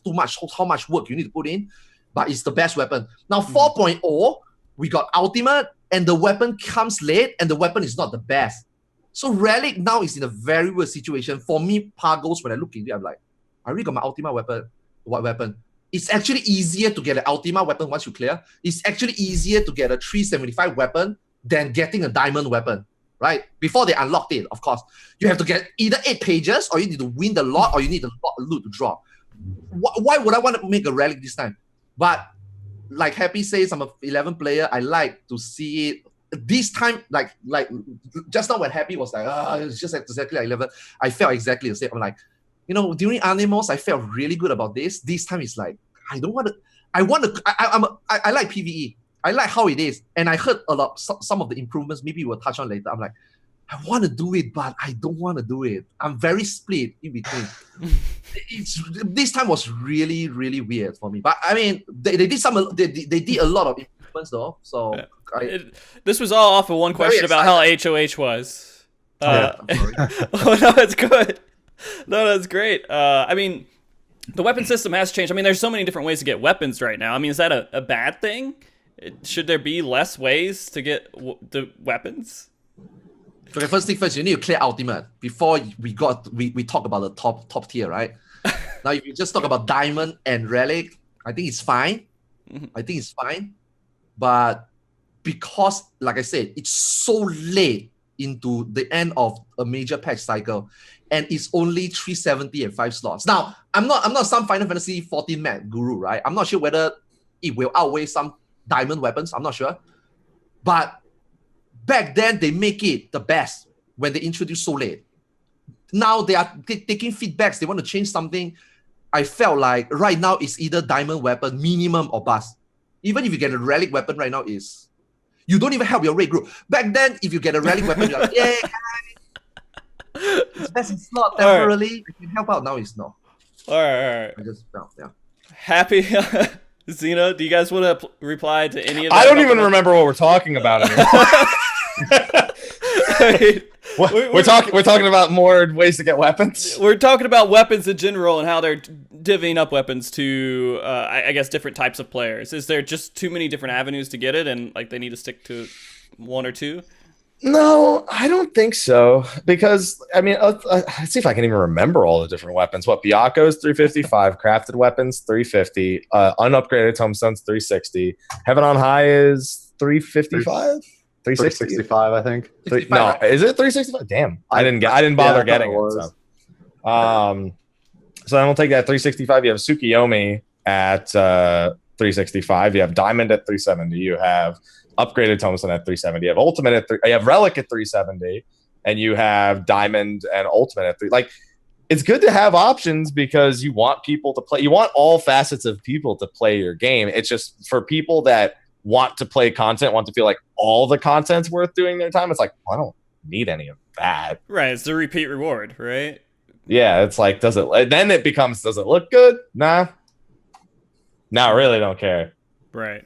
how much work you need to put in. But it's the best weapon. Now 4.0, we got Ultimate, and the weapon comes late, and the weapon is not the best. So Relic now is in a very weird situation. For me, Pagos, when I look into it, I'm like, I already got my Ultima weapon. What weapon? It's actually easier to get an Ultima weapon once you clear. It's actually easier to get a 375 weapon than getting a diamond weapon, right? Before they unlocked it, of course. You have to get either 8 pages, or you need to win the lot, or you need a lot of loot to drop. Why would I want to make a Relic this time? But like Happy says, I'm an 11 player. I like to see it. This time, like just now when Happy was like, it's just exactly like 11, I felt exactly the same. I'm like, you know, during Animals, I felt really good about this. This time it's like, I don't want to, I like PvE. I like how it is. And I heard a lot, some of the improvements, maybe we'll touch on later. I'm like, I want to do it, but I don't want to do it. I'm very split in between. This time was really, really weird for me. But I mean, they did did a lot of improvements though. So this was all off of one question about how HOH was. Oh, no, it's good. No, that's great. I mean, the weapon system has changed. I mean, there's so many different ways to get weapons right now. I mean, is that a bad thing? Should there be less ways to get the weapons? Okay, first thing first, you need to clear Ultimate before we talk about the top tier, right? Now, if you just talk about Diamond and Relic, I think it's fine. I think it's fine. But because, like I said, it's so late into the end of a major patch cycle, and it's only 370 and 5 slots. Now, I'm not some Final Fantasy 14 map guru, right? I'm not sure whether it will outweigh some diamond weapons. I'm not sure. But back then, they make it the best when they introduce so late. Now they are taking feedbacks. They want to change something. I felt like right now it's either diamond weapon, minimum or bust. Even if you get a relic weapon right now, you don't even help your raid group. Back then, if you get a relic weapon, you're like, yeah, it's best in slot temporarily. Right. It can help out. Now it's not. All right. I just felt, yeah. Happy. Xeno, do you guys want to reply to any of that? I don't even remember what we're talking about anymore. We're talking about more ways to get weapons. We're talking about weapons in general and how they're divvying up weapons to, I guess, different types of players. Is there just too many different avenues to get it, and like they need to stick to one or two? No, I don't think so. Because I mean, let's see if I can even remember all the different weapons. What Byaku's 355, crafted weapons 350, unupgraded tombstones 360. Heaven on High is 355. 365, I think. No, is it 365? Damn, I didn't bother getting it. So then we'll take that 365. You have Tsukiyomi at 365. You have Diamond at 370. You have upgraded Tombstone at 370. You have Ultimate at you have Relic at 370, and you have Diamond and Ultimate at 3. Like, it's good to have options because you want people to play. You want all facets of people to play your game. It's just for people that want to play content, want to feel like all the content's worth doing their time. It's like, well, I don't need any of that. Right. It's the repeat reward, right? Yeah. It's like, does it look good? Nah. No, I really don't care. Right.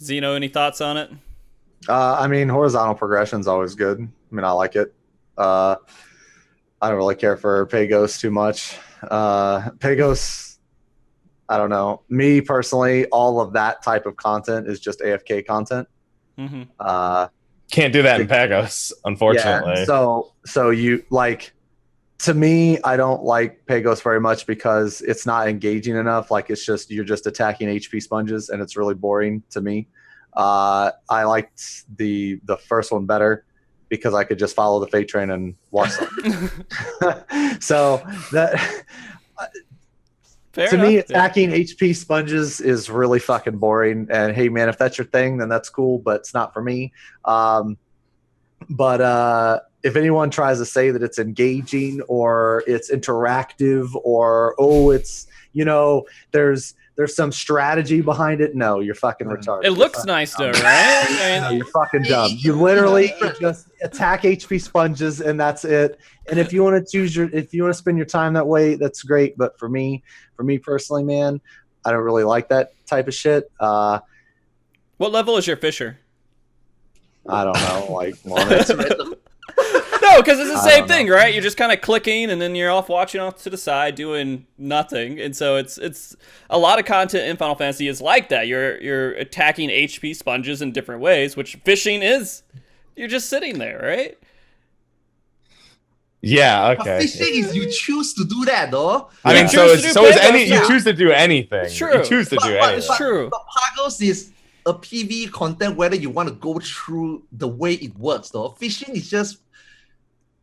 Xeno, any thoughts on it? I mean, horizontal progression is always good. I mean, I like it. I don't really care for Pagos too much. Pagos, I don't know. Me personally, all of that type of content is just AFK content. Mm-hmm. Can't do that in Pagos, unfortunately. Yeah, so you like, to me, I don't like Pagos very much because it's not engaging enough. Like, it's just, you're just attacking HP sponges, and it's really boring to me. I liked the first one better because I could just follow the Fate Train and watch them. So that. Fair to enough. me, attacking HP sponges is really fucking boring. And hey, man, if that's your thing, then that's cool, but it's not for me. But if anyone tries to say that it's engaging or it's interactive or, oh, it's, you know, there's some strategy behind it, no, you're fucking retarded. It looks nice though, right? No, you're fucking dumb. You literally just attack HP sponges and that's it. And if you want to spend your time that way, that's great. But for me personally, man, I don't really like that type of shit. What level is your Fisher? I don't know, like No, because it's the same thing, right? You're just kind of clicking, and then you're off watching off to the side, doing nothing. And so it's a lot of content in Final Fantasy is like that. You're attacking HP sponges in different ways, which fishing is. You're just sitting there, right? Yeah. Okay. But fishing is you choose to do that, though. I mean, so is any. You choose to do anything. It's true. You choose to do anything. It's true. But Pagos is a PvE content, whether you want to go through the way it works, though. Fishing is just.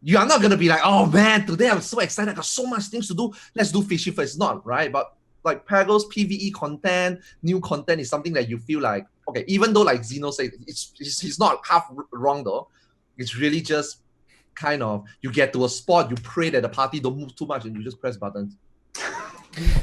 You are not going to be like, oh man, today I'm so excited. I got so much things to do. Let's do fishing first. It's not, right? But like Pagos PvE content, new content is something that you feel like, okay, even though like Xeno said, he's not half wrong though. It's really just kind of, you get to a spot, you pray that the party don't move too much and you just press buttons.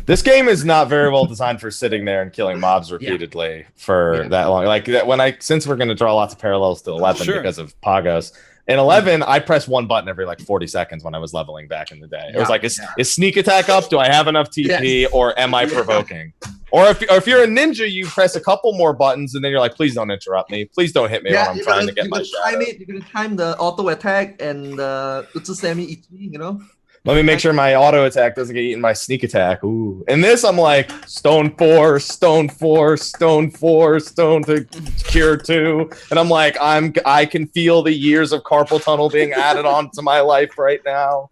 This game is not very well designed for sitting there and killing mobs repeatedly for that long. Like that, since we're going to draw lots of parallels to 11 because of Pagos. In 11, I pressed one button every like 40 seconds when I was leveling back in the day. It was like, is sneak attack up? Do I have enough TP or am I provoking? Or if you're a ninja, you press a couple more buttons and then you're like, please don't interrupt me. Please don't hit me when I'm trying to get my shot. You're going to time the auto attack and Utsusemi Ichi, you know? Let me make sure my auto attack doesn't get eaten by sneak attack. Ooh. In this, I'm like stone 4, stone 4, stone 4, stone to cure 2. And I'm like, I can feel the years of carpal tunnel being added on to my life right now.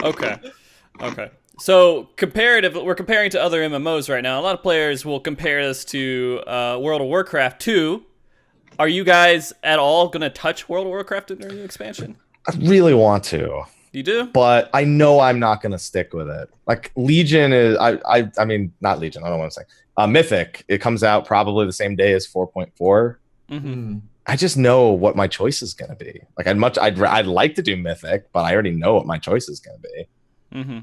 Okay. So we're comparing to other MMOs right now. A lot of players will compare this to World of Warcraft 2. Are you guys at all going to touch World of Warcraft in their new expansion? I really want to. You do? But I know I'm not going to stick with it. Like Legion is, I mean, not Legion. I don't want to say Mythic. It comes out probably the same day as 4.4. Mm-hmm. I just know what my choice is going to be. Like I'd like to do Mythic, but I already know what my choice is going to be. Mm-hmm.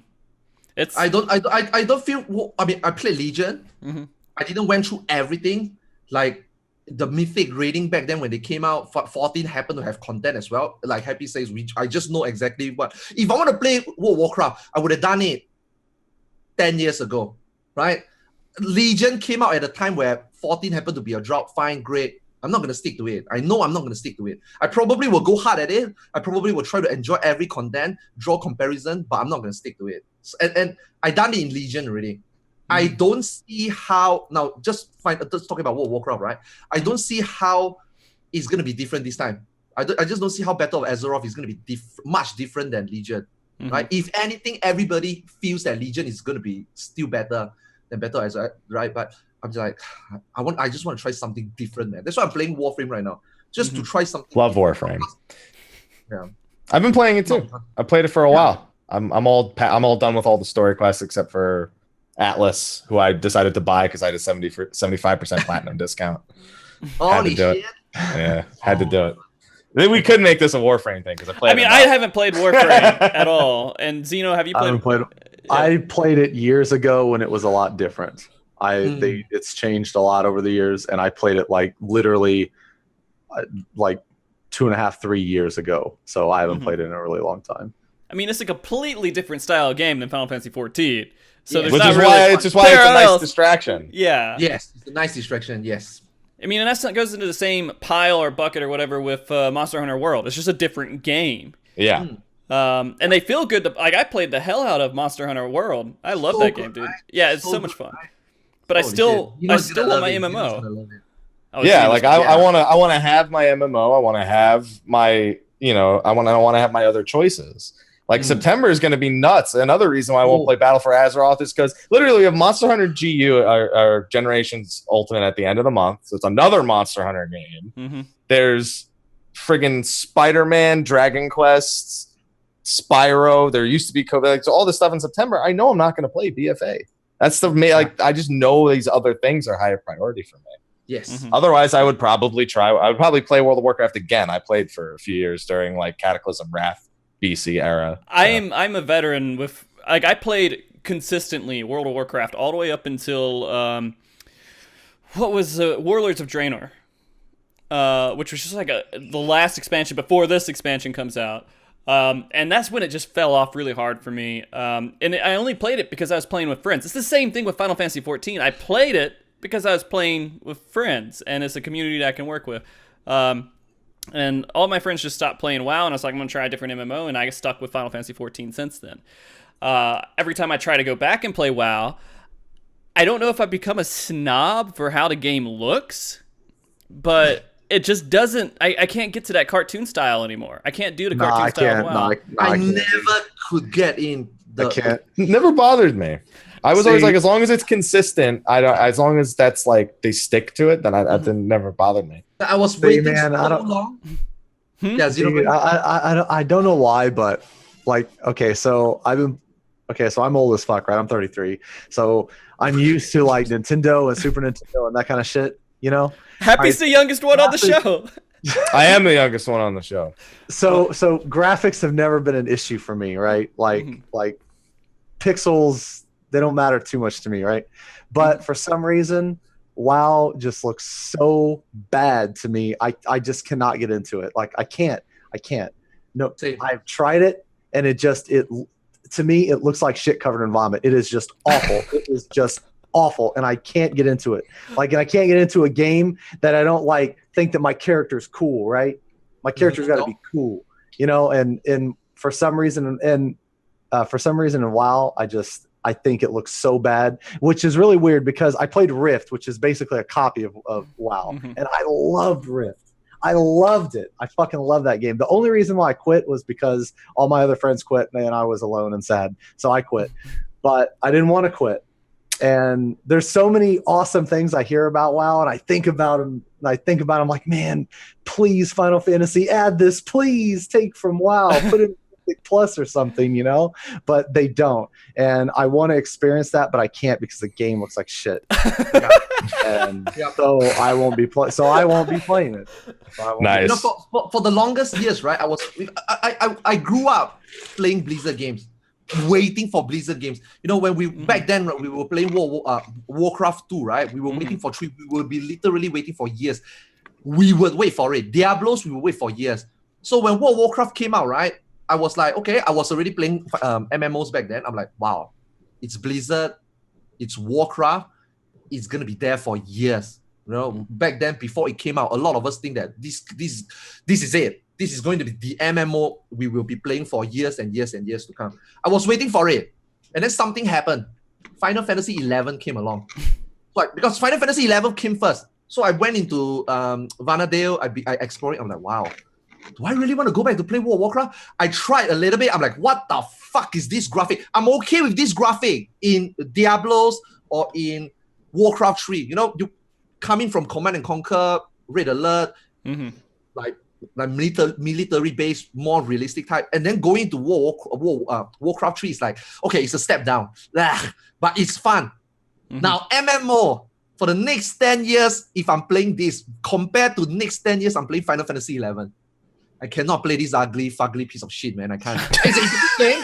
I don't feel. I mean, I played Legion. Mm-hmm. I didn't went through everything. Like the Mythic rating back then when they came out, 14 happened to have content as well. Like Happy says, I just know exactly what. If I want to play World of Warcraft, I would have done it 10 years ago, right? Legion came out at a time where 14 happened to be a drop. Fine, great. I'm not going to stick to it. I know I'm not going to stick to it. I probably will go hard at it. I probably will try to enjoy every content, draw comparison, but I'm not going to stick to it. And I done it in Legion already. I don't see how, now just talking about World of Warcraft, right? I don't see how it's going to be different this time. I just don't see how Battle of Azeroth is going to be much different than Legion, right? If anything, everybody feels that Legion is going to be still better than Battle of Azeroth, right? But I'm just like, I just want to try something different, man. That's why I'm playing Warframe right now, just to try something. Love Warframe. Yeah, I've been playing it too. I played it for a while. I'm all done with all the story quests except for Atlas, who I decided to buy because I had a 75% platinum discount. Holy shit! Yeah, had to do it. Then we could make this a Warframe thing because I played. I mean, I haven't played Warframe at all. And Xeno, have you played? I haven't played. I played it years ago when it was a lot different. It's changed a lot over the years, and I played it like literally like 2.5, 3 years ago. So I haven't played it in a really long time. I mean, it's a completely different style of game than Final Fantasy 14. So there's which not is really why it's a nice distraction. Yeah. Yes, it's a nice distraction. Yes. I mean, and that goes into the same pile or bucket or whatever with Monster Hunter World. It's just a different game. Yeah. And they feel good. Like I played the hell out of Monster Hunter World. I love that game, dude. Yeah, it's so much fun. But I still want my MMO. Yeah, like I want to have my MMO. I want to have my, I want to have my other choices. Like September is going to be nuts. Another reason why I won't play Battle for Azeroth is because literally we have Monster Hunter GU, our Generations Ultimate at the end of the month. So it's another Monster Hunter game. There's friggin' Spider-Man, Dragon Quest, Spyro. There used to be COVID. So all this stuff in September. I know I'm not going to play BFA. That's I just know these other things are higher priority for me. Yes. Otherwise, I would probably play World of Warcraft again. I played for a few years during like Cataclysm Wrath BC era. I'm a veteran with I played consistently World of Warcraft all the way up until what was Warlords of Draenor, which was just like the last expansion before this expansion comes out. And that's when it just fell off really hard for me. And I only played it because I was playing with friends. It's the same thing with Final Fantasy 14. I played it because I was playing with friends, and it's a community that I can work with. And all my friends just stopped playing WoW, and I was like, I'm going to try a different MMO, and I got stuck with Final Fantasy 14 since then. Every time I try to go back and play WoW, I don't know if I've become a snob for how the game looks, but it just doesn't. I can't get to that cartoon style anymore. I can't do the cartoon style of WoW. I never could get in. I can't. It never bothered me. I was always like, as long as it's consistent, as long as that's like they stick to it, then that never bothered me. I was waiting so long. Yeah, I don't know why, but like, so I'm old as fuck, right? I'm 33, so I'm used to like Nintendo and Super Nintendo and that kind of shit, Happy's the youngest one on the show. I am the youngest one on the show. So graphics have never been an issue for me, right? Like pixels, they don't matter too much to me, right? But for some reason, WoW just looks so bad to me. I just cannot get into it. Like I can't. No, I've tried it, and it to me it looks like shit covered in vomit. It is just awful. It is just awful, and I can't get into it. Like, and I can't get into a game that I don't like. Think that my character's cool, right? My character's got to be cool, and for some reason, and for some reason in WoW, I think it looks so bad, which is really weird because I played Rift, which is basically a copy of WoW, and I loved Rift. I loved it. I fucking love that game. The only reason why I quit was because all my other friends quit and I was alone and sad. So I quit. But I didn't want to quit. And there's so many awesome things I hear about WoW, and I think about them. I'm like, man, please, Final Fantasy, add this. Please take from WoW, put it Plus or something, you know, but they don't, and I want to experience that, but I can't because the game looks like shit. And so I won't be playing it. Nice. You know, for the longest years, right? I grew up playing Blizzard games, waiting for Blizzard games. You know, when we back then we were playing Warcraft 2, right? We were waiting for 3. We would be literally waiting for years. We would wait for it. Diablos, we would wait for years. So when World of Warcraft came out, right? I was like, okay, I was already playing MMOs back then. I'm like, wow, it's Blizzard, it's Warcraft, it's gonna be there for years. You know, back then before it came out, a lot of us think that this is it. This is going to be the MMO we will be playing for years and years and years to come. I was waiting for it, and then something happened. Final Fantasy XI came along, because Final Fantasy XI came first. So I went into Vanadale. I explored it. I'm like, wow. Do I really want to go back to play World of Warcraft? I tried a little bit. I'm like, what the fuck is this graphic? I'm okay with this graphic in Diablos or in Warcraft 3. You know, you coming from Command and Conquer, Red Alert, like military based, more realistic type, and then going to Warcraft 3 is like, okay, it's a step down, but it's fun. Now MMO for the next 10 years, if I'm playing this, compared to next 10 years, I'm playing Final Fantasy 11. I cannot play this ugly, fugly piece of shit, man. I can't. It's a thing.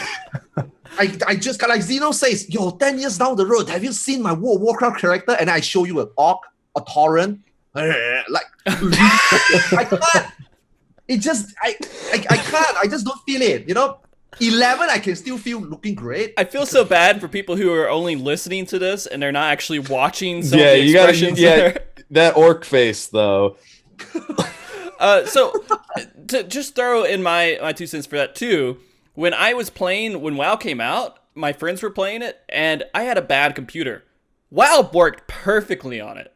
I just got, like Xeno says, yo, 10 years down the road, have you seen my World of Warcraft character? And I show you an orc, a tauren, like, I can't. It just, I can't. I just don't feel it, you know? 11, I can still feel looking great. I feel so bad for people who are only listening to this and they're not actually watching some of the expressions. That orc face, though. So, to just throw in my 2 cents for that too, when WoW came out, my friends were playing it, and I had a bad computer. WoW worked perfectly on it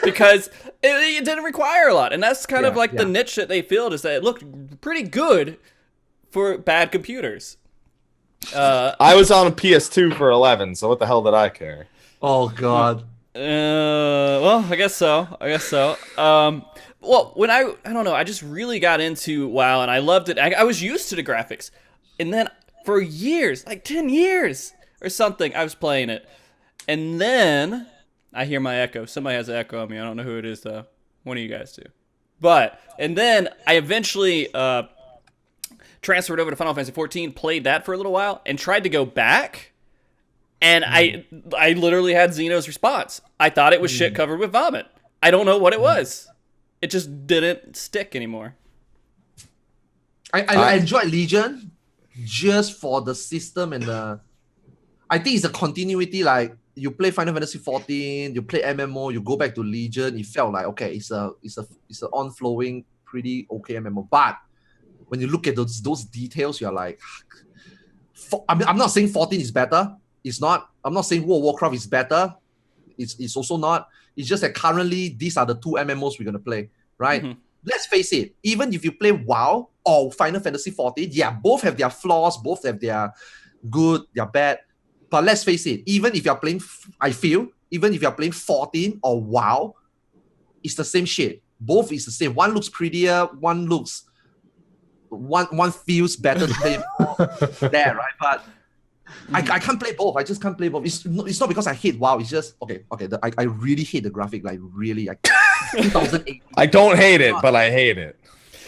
because it didn't require a lot, and that's kind of like the niche that they filled, is that it looked pretty good for bad computers. I was on a PS2 for 11, so what the hell did I care? Oh God. Well, I guess so. Well, when I don't know, I just really got into WoW and I loved it. I was used to the graphics, and then for years, like 10 years or something, I was playing it, and then I hear my echo. Somebody has an echo on me. I don't know who it is though. One of you guys do. And then I eventually transferred over to Final Fantasy XIV, played that for a little while, and tried to go back. And I literally had Xeno's response. I thought it was shit covered with vomit. I don't know what it was. It just didn't stick anymore. I enjoyed Legion just for the system and the. I think it's a continuity. Like you play Final Fantasy XIV, you play MMO, you go back to Legion. It felt like okay, it's an on-flowing, pretty okay MMO. But when you look at those details, you're like, I'm not saying 14 is better. It's not. I'm not saying World of Warcraft is better. It's also not. It's just that currently these are the 2 MMOs we're gonna play, right? Let's face it. Even if you play WoW or Final Fantasy XIV, both have their flaws, both have their good, their bad. But let's face it. Even if you're playing, even if you're playing 14 or WoW, it's the same shit. Both is the same. One looks prettier. One feels better to play there, right? But I can't play both. I just can't play both. It's not because I hate WoW. It's just okay. I really hate the graphic. Like really, 2008. I don't hate it, but I hate it.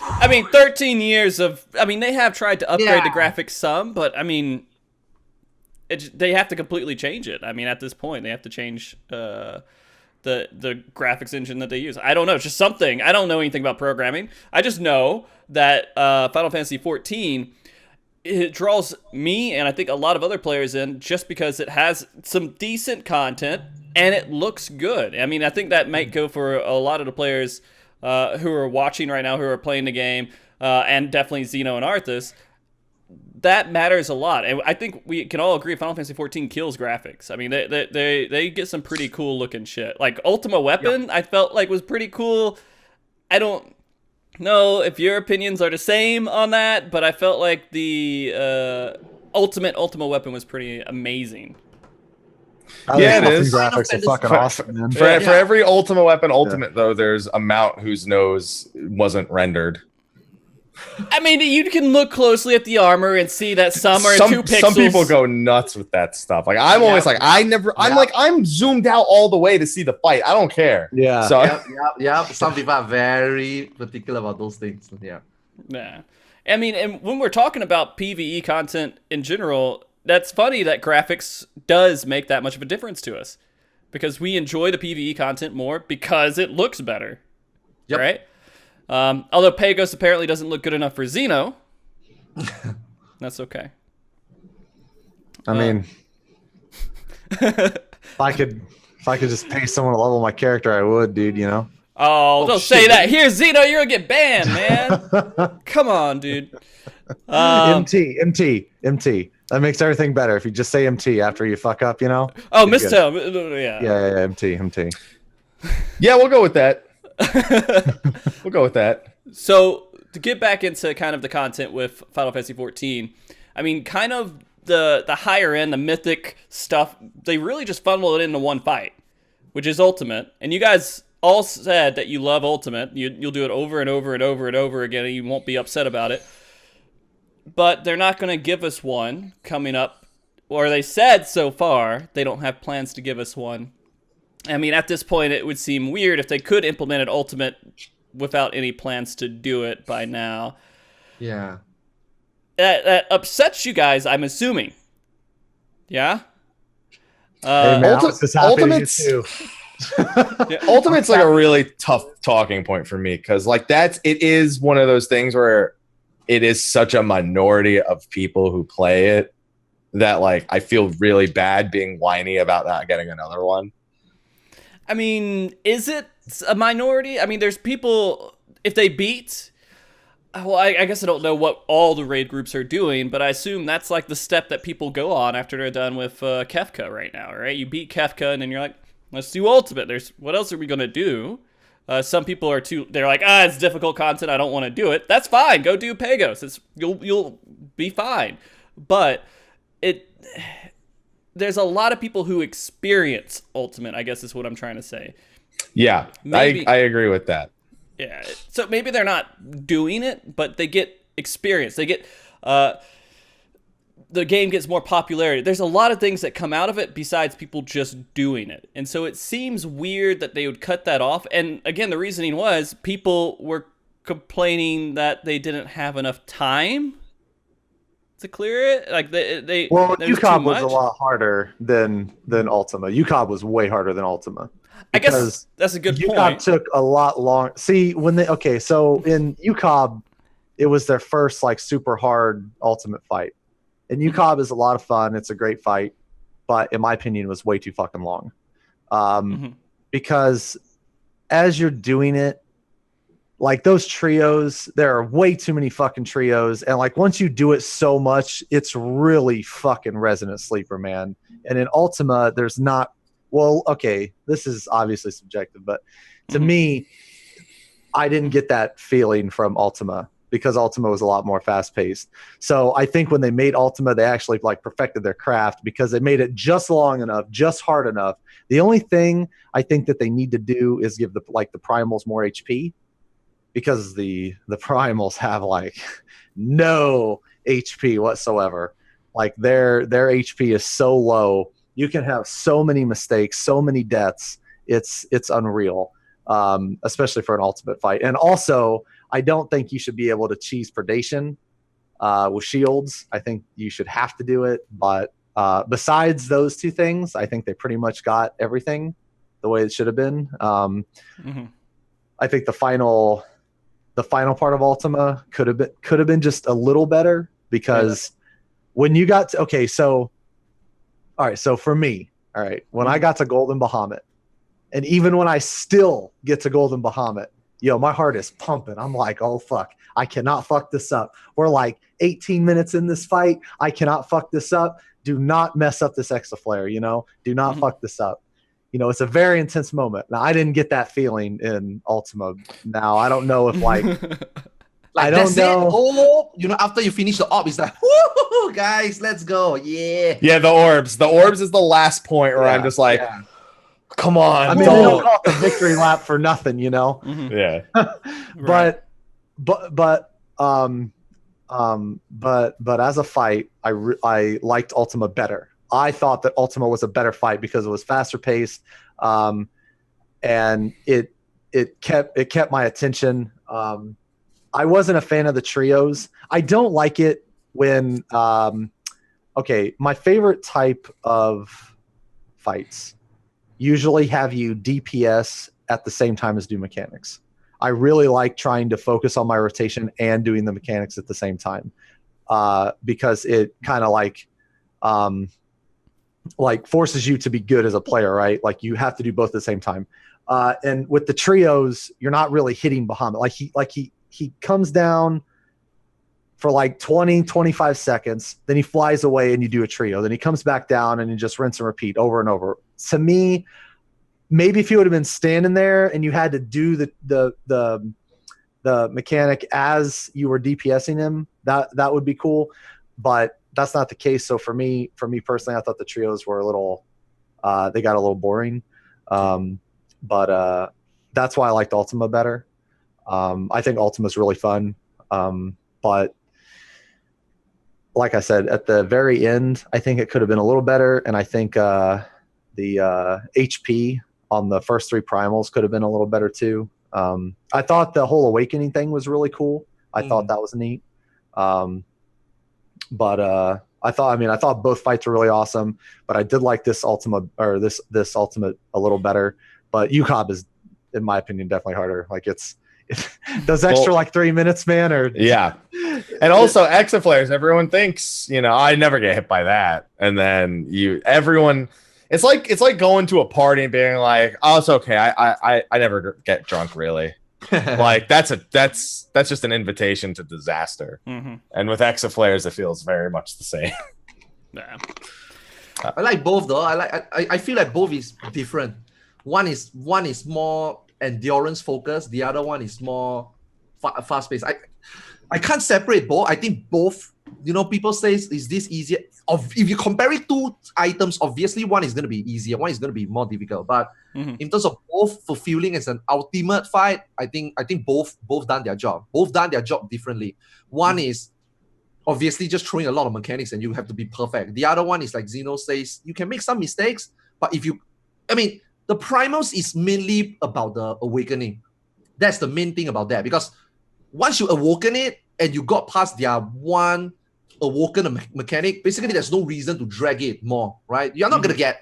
I mean, 13 years of. I mean, they have tried to upgrade the graphics some, but I mean, they have to completely change it. I mean, at this point, they have to change the graphics engine that they use. I don't know. It's just something. I don't know anything about programming. I just know that Final Fantasy XIV. It draws me and I think a lot of other players in just because it has some decent content and it looks good. I mean, I think that might go for a lot of the players who are watching right now, who are playing the game, and definitely Xeno and Arthas. that matters a lot, and I think we can all agree Final Fantasy 14 kills graphics. I mean, they get some pretty cool looking shit. Like Ultima weapon, I felt like was pretty cool. I don't know if your opinions are the same on that, but I felt like the Ultima weapon was pretty amazing. Yeah, it is. Graphics are fucking awesome, man. For every Ultima weapon ultimate, though, there's a mount whose nose wasn't rendered. I mean, you can look closely at the armor and see that some are 2 pixels. Some people go nuts with that stuff. Like I'm always like, I'm zoomed out all the way to see the fight. I don't care. Yeah. So Yeah. Some people are very particular about those things. Yeah. Yeah. I mean, and when we're talking about PvE content in general, that's funny that graphics does make that much of a difference to us, because we enjoy the PvE content more because it looks better. Yep. Right? Although Pagos apparently doesn't look good enough for Xeno. That's okay. I mean, if I could just pay someone to level my character, I would, dude. You know. Oh, don't say that. Here, Xeno, you're gonna get banned, man. Come on, dude. MT. That makes everything better if you just say MT after you fuck up, you know. Oh, mistel. Yeah. MT. yeah, we'll go with that. We'll go with that. So to get back into kind of the content with Final Fantasy 14, I mean, kind of the higher end, the mythic stuff, they really just funnel it into one fight, which is Ultimate. And you guys all said that you love Ultimate. You'll do it over and over and over and over again, and you won't be upset about it. But they're not going to give us one coming up, or they said so far they don't have plans to give us one. I mean, at this point, it would seem weird if they could implement an Ultimate without any plans to do it by now. Yeah. That upsets you guys, I'm assuming. Yeah? Hey, man, Ultimate's like a really tough talking point for me, because like it is one of those things where it is such a minority of people who play it that like I feel really bad being whiny about not getting another one. I mean, is it a minority? I mean, there's people, if they beat, well, I guess I don't know what all the raid groups are doing, but I assume that's like the step that people go on after they're done with Kefka right now, right? You beat Kefka, and then you're like, let's do Ultimate. What else are we going to do? Some people they're like, it's difficult content, I don't want to do it. That's fine, go do Pagos. You'll be fine. But there's a lot of people who experience Ultimate, I guess is what I'm trying to say. Yeah, I agree with that. Yeah, so maybe they're not doing it, but they get experience. They get the game gets more popularity. There's a lot of things that come out of it besides people just doing it. And so it seems weird that they would cut that off. And again, the reasoning was people were complaining that they didn't have enough time to clear it. Like UCOB was a lot harder than Ultima. UCOB was way harder than Ultima. I guess that's a good UCOB point. took a lot long. See, so in UCOB, it was their first like super hard Ultimate fight. And UCOB is a lot of fun. It's a great fight, but in my opinion, it was way too fucking long. Because as you're doing it, like those trios, there are way too many fucking trios. And like once you do it so much, it's really fucking Resonant Sleeper, man. And in Ultima, there's not, well, okay, this is obviously subjective, but to me, I didn't get that feeling from Ultima, because Ultima was a lot more fast-paced. So I think when they made Ultima, they actually like perfected their craft, because they made it just long enough, just hard enough. The only thing I think that they need to do is give the primals more HP, because the primals have like no HP whatsoever. Like their HP is so low. You can have so many mistakes, so many deaths. It's unreal, especially for an Ultimate fight. And also, I don't think you should be able to cheese predation with shields. I think you should have to do it. But besides those two things, I think they pretty much got everything the way it should have been. I think the final part of Ultima could have been just a little better, because when you got to, so for me, when I got to Golden Bahamut, and even when I still get to Golden Bahamut, my heart is pumping. I'm like, oh fuck, I cannot fuck this up. We're like 18 minutes in this fight. I cannot fuck this up. Do not mess up this Exaflare, do not fuck this up. It's a very intense moment. Now, I didn't get that feeling in Ultima. Now, I don't know if I don't know. Oh, after you finish the orb, it's like, woo, guys, let's go. Yeah. Yeah, the orbs. The orbs is the last point where I'm just like, come on. I mean, they don't call it the victory lap for nothing, Yeah. But as a fight, I liked Ultima better. I thought that Ultima was a better fight because it was faster paced, and it kept my attention. I wasn't a fan of the trios. I don't like it when my favorite type of fights usually have you DPS at the same time as do mechanics. I really like trying to focus on my rotation and doing the mechanics at the same time, because it kind of like forces you to be good as a player, right? Like you have to do both at the same time. And with the trios, you're not really hitting Bahamut. He comes down for like 20, 25 seconds, then he flies away and you do a trio. Then he comes back down and you just rinse and repeat over and over. To me, maybe if you would have been standing there and you had to do the mechanic as you were DPSing him, that would be cool. But that's not the case. So for me personally, I thought the trios were a little, they got a little boring. But that's why I liked Ultima better. I think Ultima is really fun. But like I said, at the very end, I think it could have been a little better. And I think the HP on the first 3 primals could have been a little better too. I thought the whole awakening thing was really cool. I thought that was neat. But I thought both fights were really awesome, but I did like this Ultima or this Ultimate a little better. But UCOB is, in my opinion, definitely harder. Like those extra 3 minutes, man. Or yeah, and also Exaflares. Everyone thinks I never get hit by that, and then everyone. It's like going to a party and being like, oh, it's okay. I never get drunk really. Like that's just an invitation to disaster. And with Exaflares, it feels very much the same. Yeah. I like both though. I feel like both is different. One is more endurance focused. The other one is more fast paced. I can't separate both. I think both. People say, is this easier? If you compare it to items, obviously one is going to be easier, one is going to be more difficult. But in terms of both fulfilling as an ultimate fight, I think both done their job. Both done their job differently. One is obviously just throwing a lot of mechanics and you have to be perfect. The other one is like Zeno says, you can make some mistakes, but the primals is mainly about the awakening. That's the main thing about that, because once you awoken it and you got past their one awoken mechanic, basically there's no reason to drag it more, right? You're not going to get,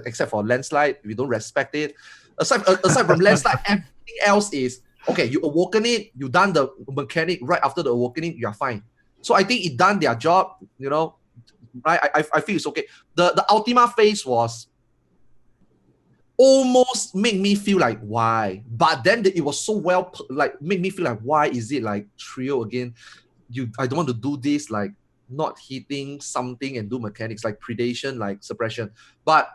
except for landslide, if you don't respect it. Aside from landslide, everything else is, you awoken it, you done the mechanic right after the awakening, you're fine. So I think it done their job, right? I feel it's okay. The Ultima phase was almost make me feel like, why? But then it was so well, make me feel like, why is it like trio again? I don't want to do this, like not hitting something and do mechanics like predation, like suppression. But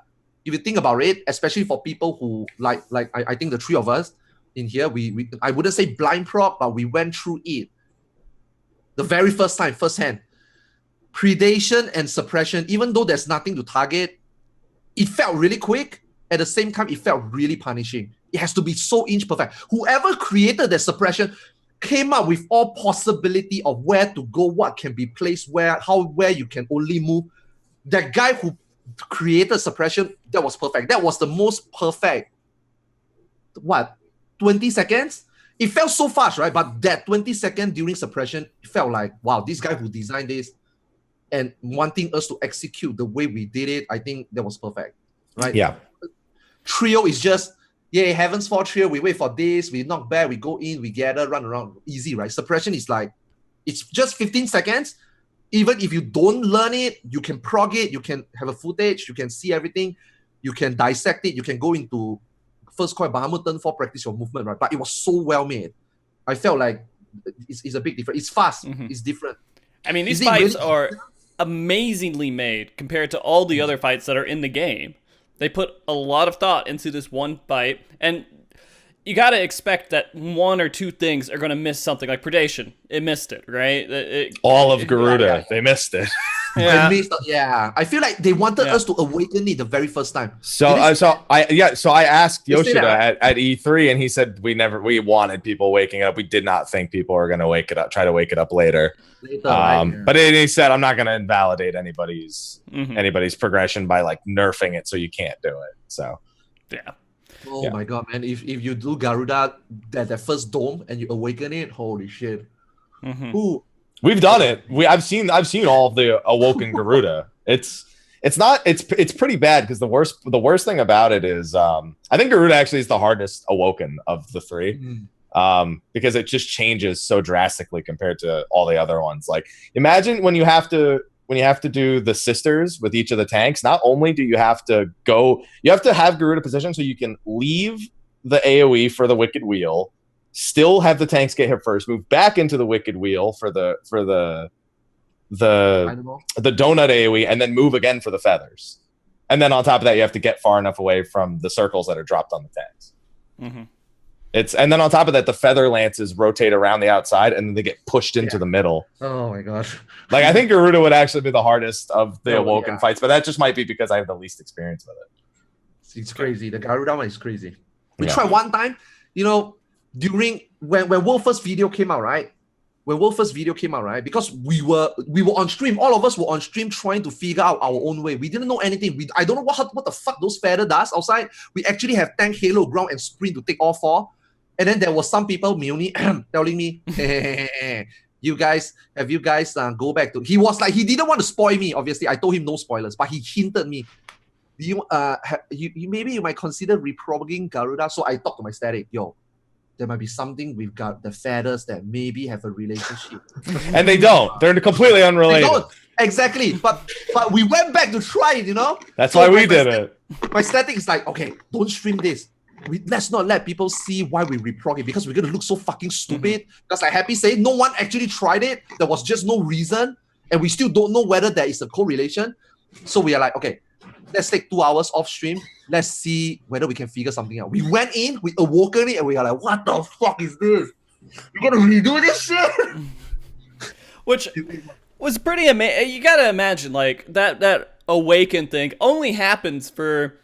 if you think about it, especially for people who like I think the 3 of us in here, we I wouldn't say blind prop, but we went through it the very first time, firsthand. Predation and suppression, even though there's nothing to target, it felt really quick. At the same time, it felt really punishing. It has to be so inch perfect. Whoever created the suppression came up with all possibility of where to go, what can be placed where you can only move. That guy who created suppression, that was perfect. That was the most perfect, 20 seconds? It felt so fast, right? But that 20 seconds during suppression, it felt like, wow, this guy who designed this and wanting us to execute the way we did it, I think that was perfect, right? Yeah. Trio is just, Heaven's Fall trio, we wait for this, we knock back, we go in, we gather, run around, easy, right? Suppression is like, it's just 15 seconds. Even if you don't learn it, you can prog it, you can have a footage, you can see everything, you can dissect it, you can go into first coin, Bahamut turn 4 practice your movement, right? But it was so well made. I felt like it's a big difference. It's fast. It's different. I mean, these fights are amazingly made compared to all the other fights that are in the game. They put a lot of thought into this one fight, and you got to expect that one or two things are going to miss something, like Predation. It missed it, right? All of Garuda, they missed it. Yeah. I feel like they wanted us to awaken it the very first time. So I asked Yoshida at E3, and he said we wanted people waking up. We did not think people were going to try to wake it up later. But he said, I'm not going to invalidate anybody's progression by like nerfing it so you can't do it. So yeah. Oh my god, man! If you do Garuda that first dome and you awaken it, holy shit! Ooh. We've done it. I've seen all of the awoken Garuda. It's pretty bad because the worst thing about it is I think Garuda actually is the hardest awoken of the three. Because it just changes so drastically compared to all the other ones. Like imagine when you have to do the sisters with each of the tanks, not only do you have to have Garuda position so you can leave the AoE for the Wicked Wheel, still have the tanks get hit first, move back into the Wicked Wheel for the donut AoE, and then move again for the feathers. And then on top of that, you have to get far enough away from the circles that are dropped on the tanks. And then on top of that, the feather lances rotate around the outside and then they get pushed into the middle. Oh my gosh. Like I think Garuda would actually be the hardest of the awoken fights, but that just might be because I have the least experience with it. It's crazy. The Garuda one is crazy. We tried one time, during when World First video came out, right? Because we were on stream, all of us were on stream trying to figure out our own way. We didn't know anything. I don't know what the fuck those feather does outside. We actually have tank, halo, ground, and sprint to take all 4. And then there was some people, Muni, telling me, have you guys go back to... He was like, he didn't want to spoil me, obviously. I told him no spoilers, but he hinted me. Maybe you might consider reprogramming Garuda. So I talked to my static, there might be something with the feathers that maybe have a relationship. And they don't. They're completely unrelated. They don't. Exactly. But we went back to try it, That's why we did it. My static is like, okay, don't stream this. Let's not let people see why we reprog it because we're going to look so fucking stupid. Because like Happy said, no one actually tried it. There was just no reason. And we still don't know whether there is a correlation. So we are like, okay, let's take 2 hours off stream. Let's see whether we can figure something out. We went in, we awoken it, and we are like, what the fuck is this? You're going to redo this shit? Which was pretty amazing. You got to imagine, like, that awaken thing only happens for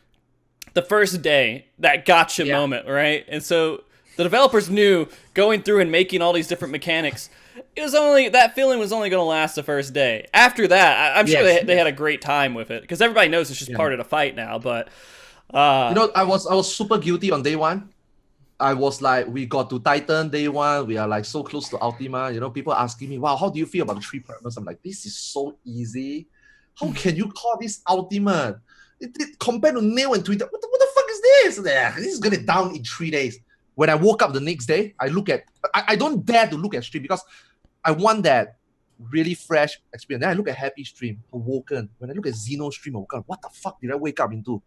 the first day, that gotcha moment, right? And so the developers knew going through and making all these different mechanics, that feeling was only going to last the first day. After that, I'm sure they had a great time with it because everybody knows it's just part of the fight now. But I was super guilty on day 1. I was like, we got to Titan day 1. We are like so close to Ultima. People asking me, wow, how do you feel about the 3 primers? I'm like, this is so easy. How can you call this Ultimate? Compared to Nail and Twitter, what the fuck is this? This is gonna down in 3 days. When I woke up the next day, I don't dare to look at stream because I want that really fresh experience. Then I look at Happy stream, awoken. When I look at Xeno stream, awoken, what the fuck did I wake up into?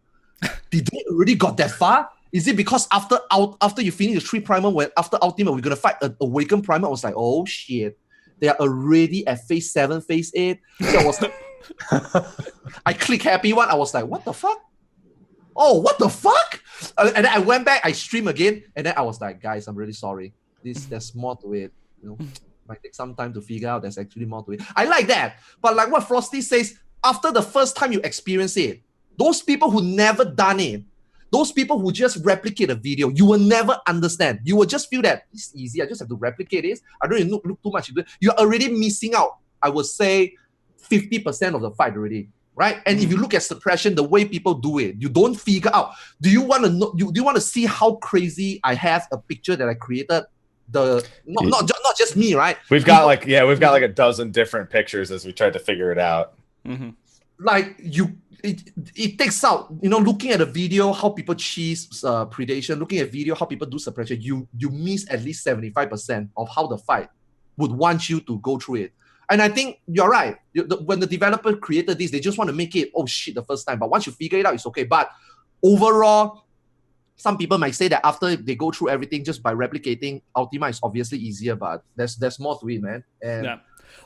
Did they already got that far? Is it because after you finish the 3 primer, after Ultima we're gonna fight an awakened primer? I was like, oh shit, they are already at phase 7, phase 8. So I was I click Happy one. I was like, what the fuck? Oh, what the fuck? And then I went back, I stream again, and then I was like, guys, I'm really sorry. There's more to it. Might take some time to figure out there's actually more to it. I like that. But like what Frosty says, after the first time you experience it, those people who never done it, those people who just replicate a video, you will never understand. You will just feel that it's easy. I just have to replicate this. I don't even look too much into it. You're already missing out, I would say, 50% of the fight already, right? And if you look at suppression, the way people do it, you don't figure out. Do you want to know? Do you want to see how crazy I have a picture that I created? Not just me, right? We've got like a dozen different pictures as we tried to figure it out. Like it takes out, looking at a video how people cheese predation, looking at video how people do suppression. You miss at least 75% of how the fight would want you to go through it. And I think you're right. When the developer created this, they just want to make it, oh shit, the first time. But once you figure it out, it's okay. But overall, some people might say that after they go through everything just by replicating, Ultima is obviously easier, but there's more to it, man. And Yeah.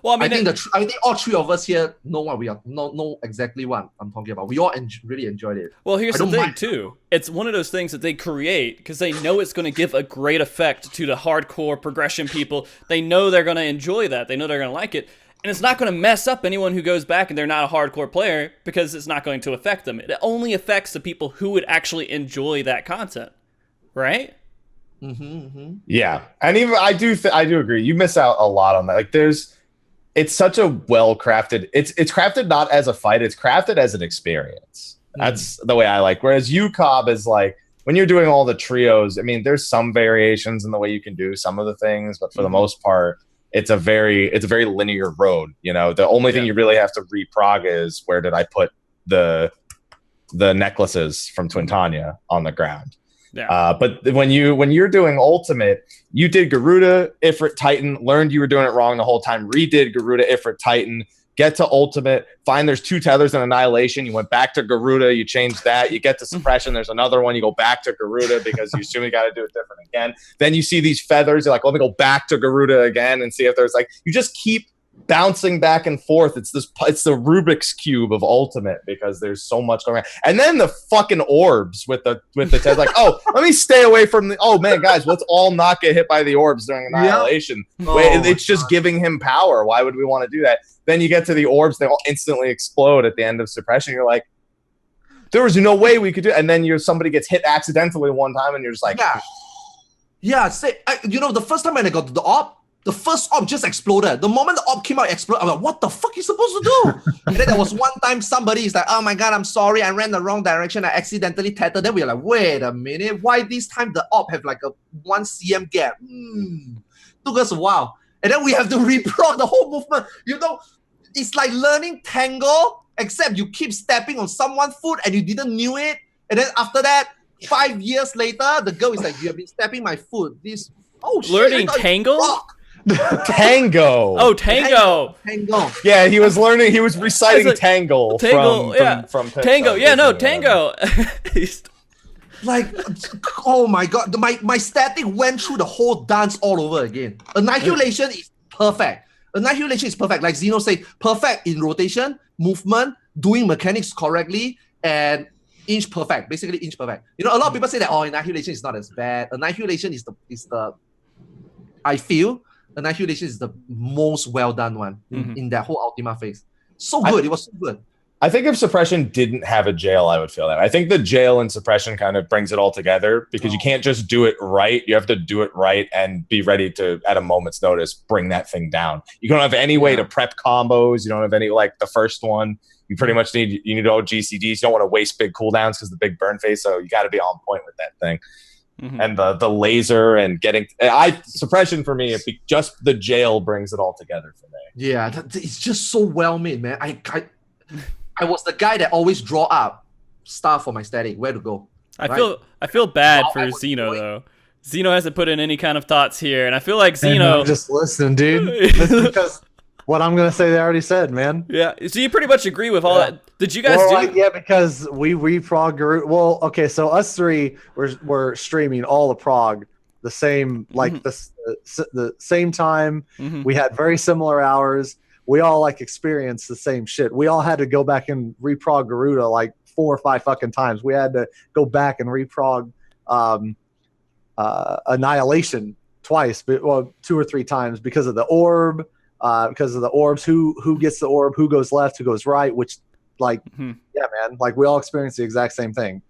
Well, I mean, I think all three of us here know what we are, know exactly what I'm talking about. We all really enjoyed it. well, here's the thing too. It's one of those things that they create because they know it's going to give a great effect to the hardcore progression people. They know they're going to enjoy that. They know they're going to like it. And it's not going to mess up anyone who goes back and they're not a hardcore player because it's not going to affect them. It only affects the people who would actually enjoy that content, right? Yeah, and even I do agree. You miss out a lot on that. Like it's such a well-crafted. It's crafted not as a fight. It's crafted as an experience. That's the way I like. Whereas UCOB is like when you're doing all the trios. I mean, there's some variations in the way you can do some of the things, but for the most part, it's a very linear road. You know, the only thing you really have to reprog is where did I put the necklaces from Twintanya on the ground. Yeah. But when you're doing Ultimate, you did Garuda, Ifrit, Titan, learned you were doing it wrong the whole time, redid Garuda, Ifrit, Titan, get to Ultimate, find there's 2 tethers and Annihilation, you went back to Garuda, you changed that, you get to Suppression, there's another one, you go back to Garuda because you assume you got to do it different again. Then you see these feathers, you're like, let me go back to Garuda again and see if there's like, you just keep bouncing back and forth. It's the Rubik's Cube of Ultimate because there's so much going on. And then the fucking orbs with the Ted, like, oh, let me stay away from the. Oh man, guys, let's all not get hit by the orbs during Annihilation. It's just giving him power. Why would we want to do that? Then you get to the orbs, they all instantly explode at the end of Suppression. You're like, there was no way we could do it. And then somebody gets hit accidentally one time, and you're just like, yeah. The first time when I got to the orb. The first orb just exploded. The moment the orb came out, it exploded. I'm like, what the fuck are you supposed to do? And then there was one time somebody is like, oh my god, I'm sorry, I ran the wrong direction. I accidentally tethered. Then we're like, wait a minute. Why this time the orb have like a 1 cm gap? Took us a while. And then we have to reprog the whole movement. You know, it's like learning Tango, except you keep stepping on someone's foot and you didn't knew it. And then after that, 5 years later, the girl is like, you have been stepping my foot. Learning Tango? Tango. Oh, Tango. Yeah, he was reciting like, Tango from Tango. Yeah, no, Tango. Like, oh my god, my static went through the whole dance all over again. Annihilation is perfect. Like Xeno said, perfect in rotation, movement, doing mechanics correctly, and inch perfect. Basically, inch perfect. You know, a lot of people say that Annihilation is not as bad. Annihilation is the I feel Annihilation is the most well done one in that whole Ultima phase. So good. It was so good. I think if Suppression didn't have a jail, I would feel that. I think the jail and Suppression kind of brings it all together because you can't just do it right. You have to do it right and be ready to, at a moment's notice, bring that thing down. You don't have any way to prep combos. You don't have any, like the first one. You pretty much need all GCDs. You don't want to waste big cooldowns because the big burn phase. So you got to be on point with that thing. And the laser and getting Suppression for me, just the jail brings it all together for me. Yeah, it's just so well made, man. I was the guy that always draw up stuff for my static, where to go. I feel bad for Xeno though. Xeno hasn't put in any kind of thoughts here, and I feel like Xeno. Just listen, dude. Listen, because what I'm gonna say, they already said, man. Yeah. So you pretty much agree with all that. Did you guys do? Yeah, because we reprog Garuda. Well, okay, so us three were streaming all the prog the same, like the same time. We had very similar hours. We all like experienced the same shit. We all had to go back and reprog Garuda like 4 or 5 fucking times. We had to go back and reprog Annihilation twice, but 2 or 3 times because of the orb. Because of the orbs, who gets the orb, who goes left, who goes right, which, like, yeah, man, like we all experience the exact same thing.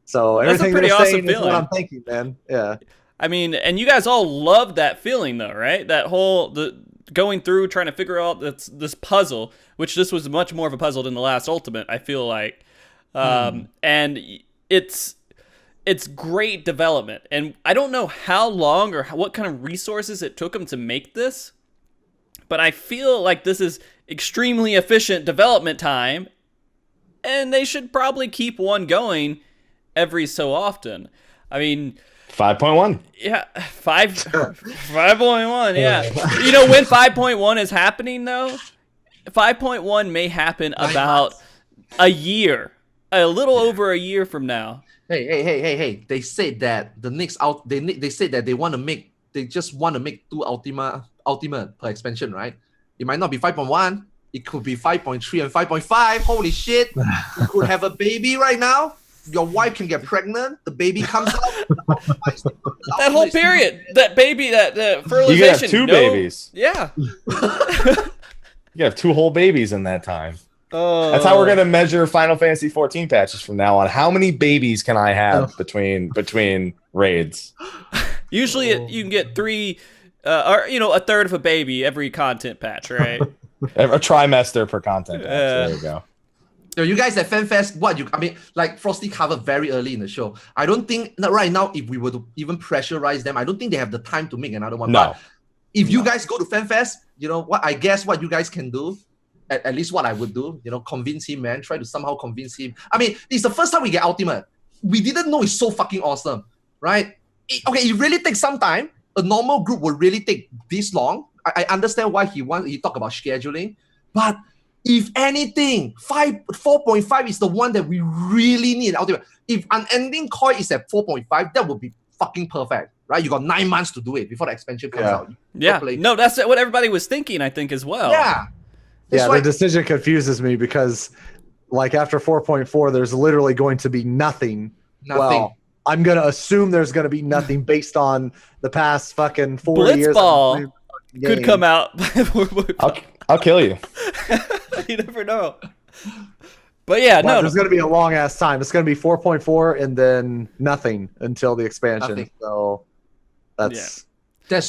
So everything they're saying is what I'm thinking, man. Yeah. I mean, and you guys all loved that feeling, though, right? That whole going through trying to figure out this puzzle, which this was much more of a puzzle than the last Ultimate, I feel like, and it's great development, and I don't know how long or what kind of resources it took them to make this. But I feel like this is extremely efficient development time, and they should probably keep one going every so often. I mean, 5.1. Yeah, 5.1. Yeah, you know when 5.1 is happening though. 5.1 may happen about a year a little over a year from now. Hey! They said that the next out. They said that they just want to make 2 ultimate per expansion, right? It might not be 5.1. It could be 5.3 and 5.5. Holy shit! You could have a baby right now. Your wife can get pregnant. The baby comes out. That whole period, that baby, that fertilization. You could have 2 babies. Yeah. You have 2 whole babies in that time. Oh. That's how we're gonna measure Final Fantasy 14 patches from now on. How many babies can I have between raids? Usually, you can get 3, or a third of a baby every content patch, right? A trimester per content patch. There you go. So you guys at FanFest, like Frosty covered very early in the show. I don't think right now, if we were to even pressurize them, I don't think they have the time to make another one. No. But if you guys go to FanFest, I guess what you guys can do, at least what I would do, convince him, man. Try to somehow convince him. I mean, it's the first time we get Ultimate. We didn't know it's so fucking awesome, right? It really takes some time. A normal group would really take this long. I understand why he talk about scheduling, but if anything, 4.5 is the one that we really need. Ultimate. If Unending Coil is at 4.5, that would be fucking perfect, right? You got 9 months to do it before the expansion comes out. Yeah, no, that's what everybody was thinking, I think, as well. Yeah. The decision confuses me because, like, after 4.4, there's literally going to be nothing. Well, I'm going to assume there's going to be nothing based on the past fucking 4 years. Blitzball could come out. I'll kill you. You never know. But yeah, no. There's going to be a long ass time. It's going to be 4.4 and then nothing until the expansion. Nothing. So that's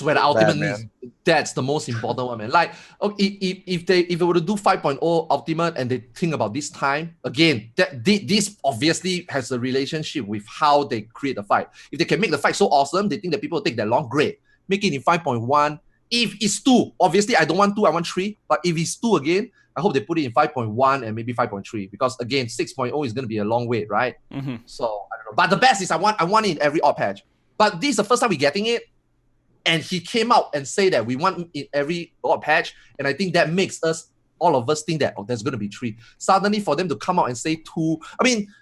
where the ultimate needs. That's the most important one, man. Like, if they were to do 5.0 ultimate and they think about this time again, this obviously has a relationship with how they create the fight. If they can make the fight so awesome, they think that people will take that long. Great, make it in 5.1. If it's 2, obviously I don't want 2, I want 3. But if it's 2 again, I hope they put it in 5.1 and maybe 5.3 because again, 6.0 is going to be a long wait, right? Mm-hmm. So I don't know. But the best is I want it in every odd patch. But this is the first time we're getting it, and he came out and say that we want it in every odd patch, and I think that makes all of us think that there's going to be 3. Suddenly, for them to come out and say 2, I mean,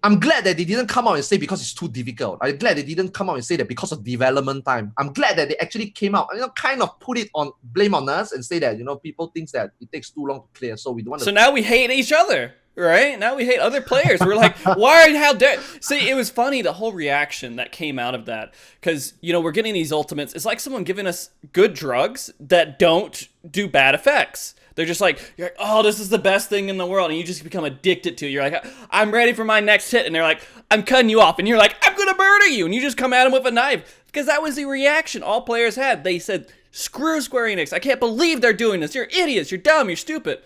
I'm glad that they didn't come out and say because it's too difficult. I'm glad they didn't come out and say that because of development time. I'm glad that they actually came out and kind of put it on blame on us and say that people think that it takes too long to clear, so we don't want to. So now we hate each other, right? Now we hate other players. We're like, how dare? See, it was funny the whole reaction that came out of that because we're getting these ultimates. It's like someone giving us good drugs that don't do bad effects. They're just like, you're like, oh, this is the best thing in the world. And you just become addicted to it. You're like, I'm ready for my next hit. And they're like, I'm cutting you off. And you're like, I'm going to murder you. And you just come at them with a knife. Because that was the reaction all players had. They said, screw Square Enix. I can't believe they're doing this. You're idiots. You're dumb. You're stupid.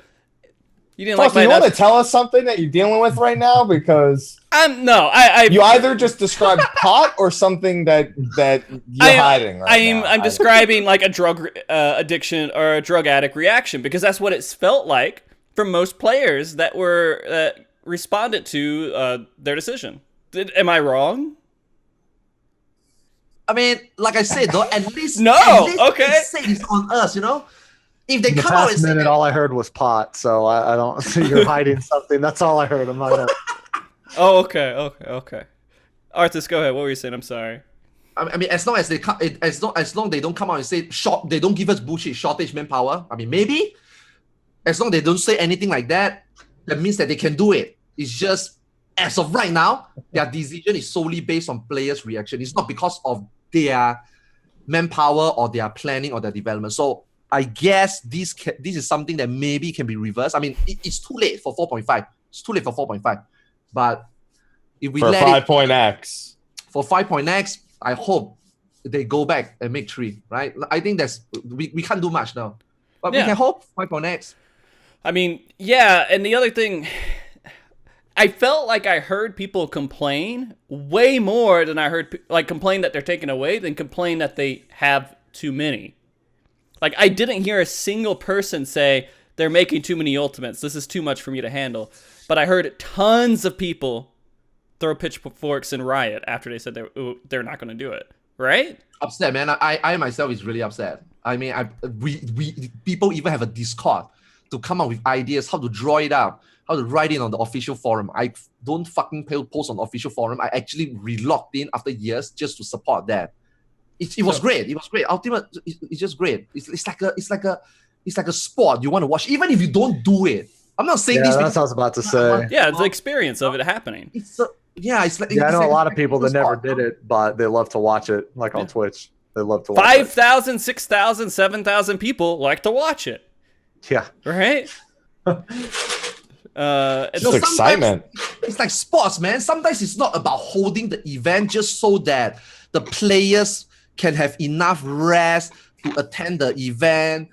You didn't like my you want to tell us something that you're dealing with right now? Because you either just described pot or something that you're hiding right now. I'm describing like a drug addiction or a drug addict reaction because that's what it's felt like from most players that were responded to their decision. Am I wrong? I mean, like I said, though, at least okay. It's on us, If they the come out past minute, all I heard was pot, so I don't see you're hiding something. That's all I heard. I'm not gonna... Oh, okay. Arthars, go ahead. What were you saying? I'm sorry. I mean, as long as they they don't come out and say they don't give us bullshit shortage manpower. I mean, maybe as long as they don't say anything like that, that means that they can do it. It's just as of right now, their decision is solely based on players' reaction. It's not because of their manpower or their planning or their development. So I guess this is something that maybe can be reversed. I mean, it's too late for 4.5. It's too late for 4.5. But if we for let 5.x. For 5.x, I hope they go back and make 3, right? I think we can't do much now. But we can hope 5.x. I mean, yeah, and the other thing, I felt like I heard people complain way more than I heard complain that they're taken away than complain that they have too many. Like, I didn't hear a single person say, they're making too many ultimates. This is too much for me to handle. But I heard tons of people throw pitchforks and riot after they said they're not going to do it. Right? Upset, man. I myself is really upset. I mean, we people even have a Discord to come up with ideas how to draw it up, how to write in on the official forum. I don't fucking post on the official forum. I actually re-logged in after years just to support that. It was great. It was great. Ultima, it's just great. It's like a sport you want to watch, even if you don't do it. I'm not saying this. That's what I was about to say. Yeah, it's the experience of it happening. It's like I know a lot of people that never did it, but they love to watch it, like on Twitch. They love to watch 5,000, 6,000, 7,000 people like to watch it. Yeah. Right? It's just excitement. It's like sports, man. Sometimes it's not about holding the event just so that the players can have enough rest to attend the event.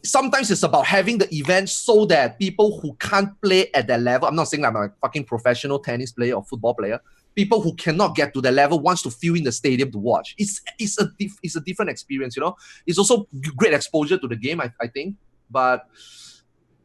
Sometimes it's about having the event so that people who can't play at that level, I'm not saying I'm a fucking professional tennis player or football player, people who cannot get to the level wants to fill in the stadium to watch. It's a different experience, you know. It's also great exposure to the game, I think. But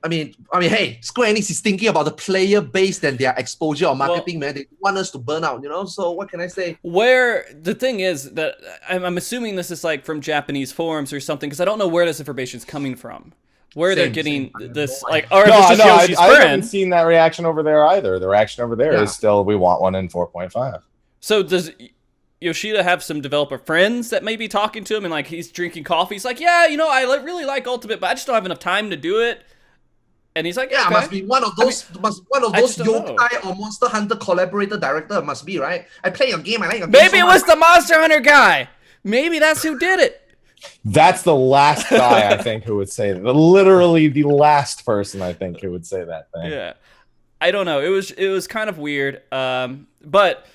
I mean, hey, Square Enix is thinking about the player base than their exposure or marketing, man. They want us to burn out, you know. So what can I say? Where the thing is that I'm assuming this is like from Japanese forums or something, because I don't know where this information is coming from. Where they're getting this, like, or No, this is Yoshi's I friend. haven't seen that reaction over there either. The reaction over there is still, we want one in 4.5. So does Yoshida have some developer friends that may be talking to him, and like he's drinking coffee? He's like, yeah, you know, I really like Ultimate, but I just don't have enough time to do it. And he's like, yeah, okay. must be one of those, Yokai or Monster Hunter collaborator director. Must be, right? I play your game. I like your game. Maybe it was the Monster Hunter guy. Maybe that's who did it. That's the last guy I think who would say that. Literally the last person I think who would say that thing. Yeah, I don't know. It was kind of weird. But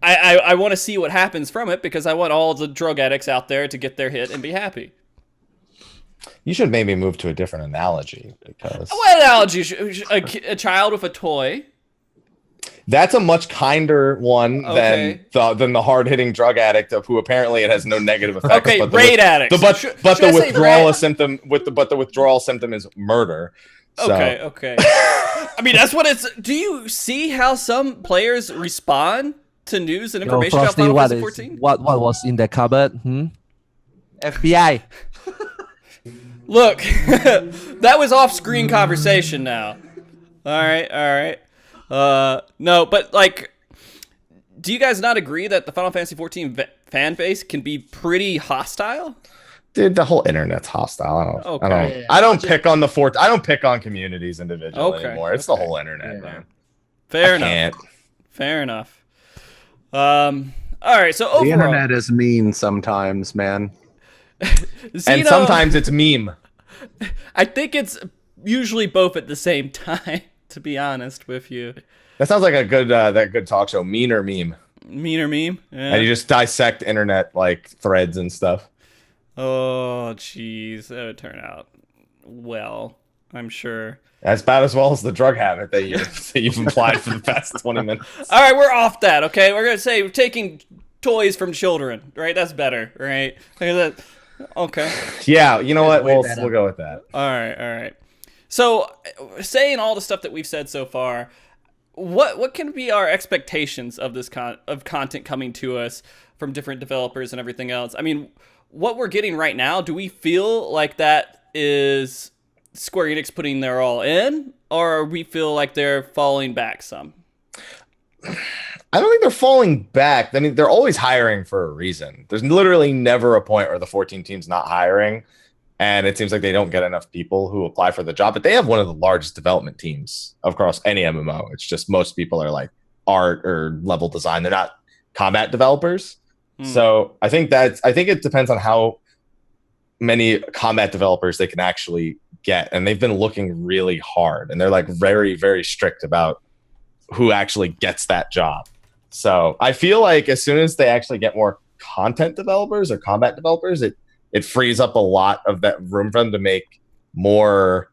I want to see what happens from it, because I want all the drug addicts out there to get their hit and be happy. You should maybe move to a different analogy, because What analogy? A child with a toy. that's a much kinder one Okay. than the hard-hitting drug addict of who apparently it has no negative effects. Okay, but the raid addicts. But Should the I say withdrawal raid? symptom the withdrawal symptom is murder. So. Okay. I mean, that's what it's. Do you see how some players respond to news and information about Final Fantasy 14? What was in the cupboard? FBI. Look, that was off-screen conversation now. All right. No, but like, do you guys not agree that the Final Fantasy 14 fan base can be pretty hostile? Dude, the whole internet's hostile. I don't pick on I don't pick on communities individually anymore. It's the whole internet, man. Fair enough. All right, so overall, The internet is mean sometimes, man. And sometimes it's meme. I think it's usually both at the same time, to be honest with you. That sounds like a good that good talk show. Mean or meme? Mean or meme? Yeah. And you just dissect internet like threads and stuff. Oh, jeez, that would turn out well, I'm sure. As bad as well as the drug habit that you've implied for the past 20 minutes. All right, we're off that, okay? We're going to say we're taking toys from children, right? That's better, right? Okay. Yeah, you know what? We'll go with that. All right. So, saying all the stuff that we've said so far, what can be our expectations of this of content coming to us from different developers and everything else? I mean, what we're getting right now, do we feel like that is Square Enix putting their all in, or we feel like they're falling back some? I don't think they're falling back. I mean, they're always hiring for a reason. There's literally never a point where the 14 team's not hiring, and it seems like they don't get enough people who apply for the job. But they have one of the largest development teams across any MMO. It's just most people are like art or level design. They're not combat developers. So I think it depends on how many combat developers they can actually get, and they've been looking really hard, and they're like very, very strict about who actually gets that job. So I feel like as soon as they actually get more content developers or combat developers, it frees up a lot of that room for them to make more,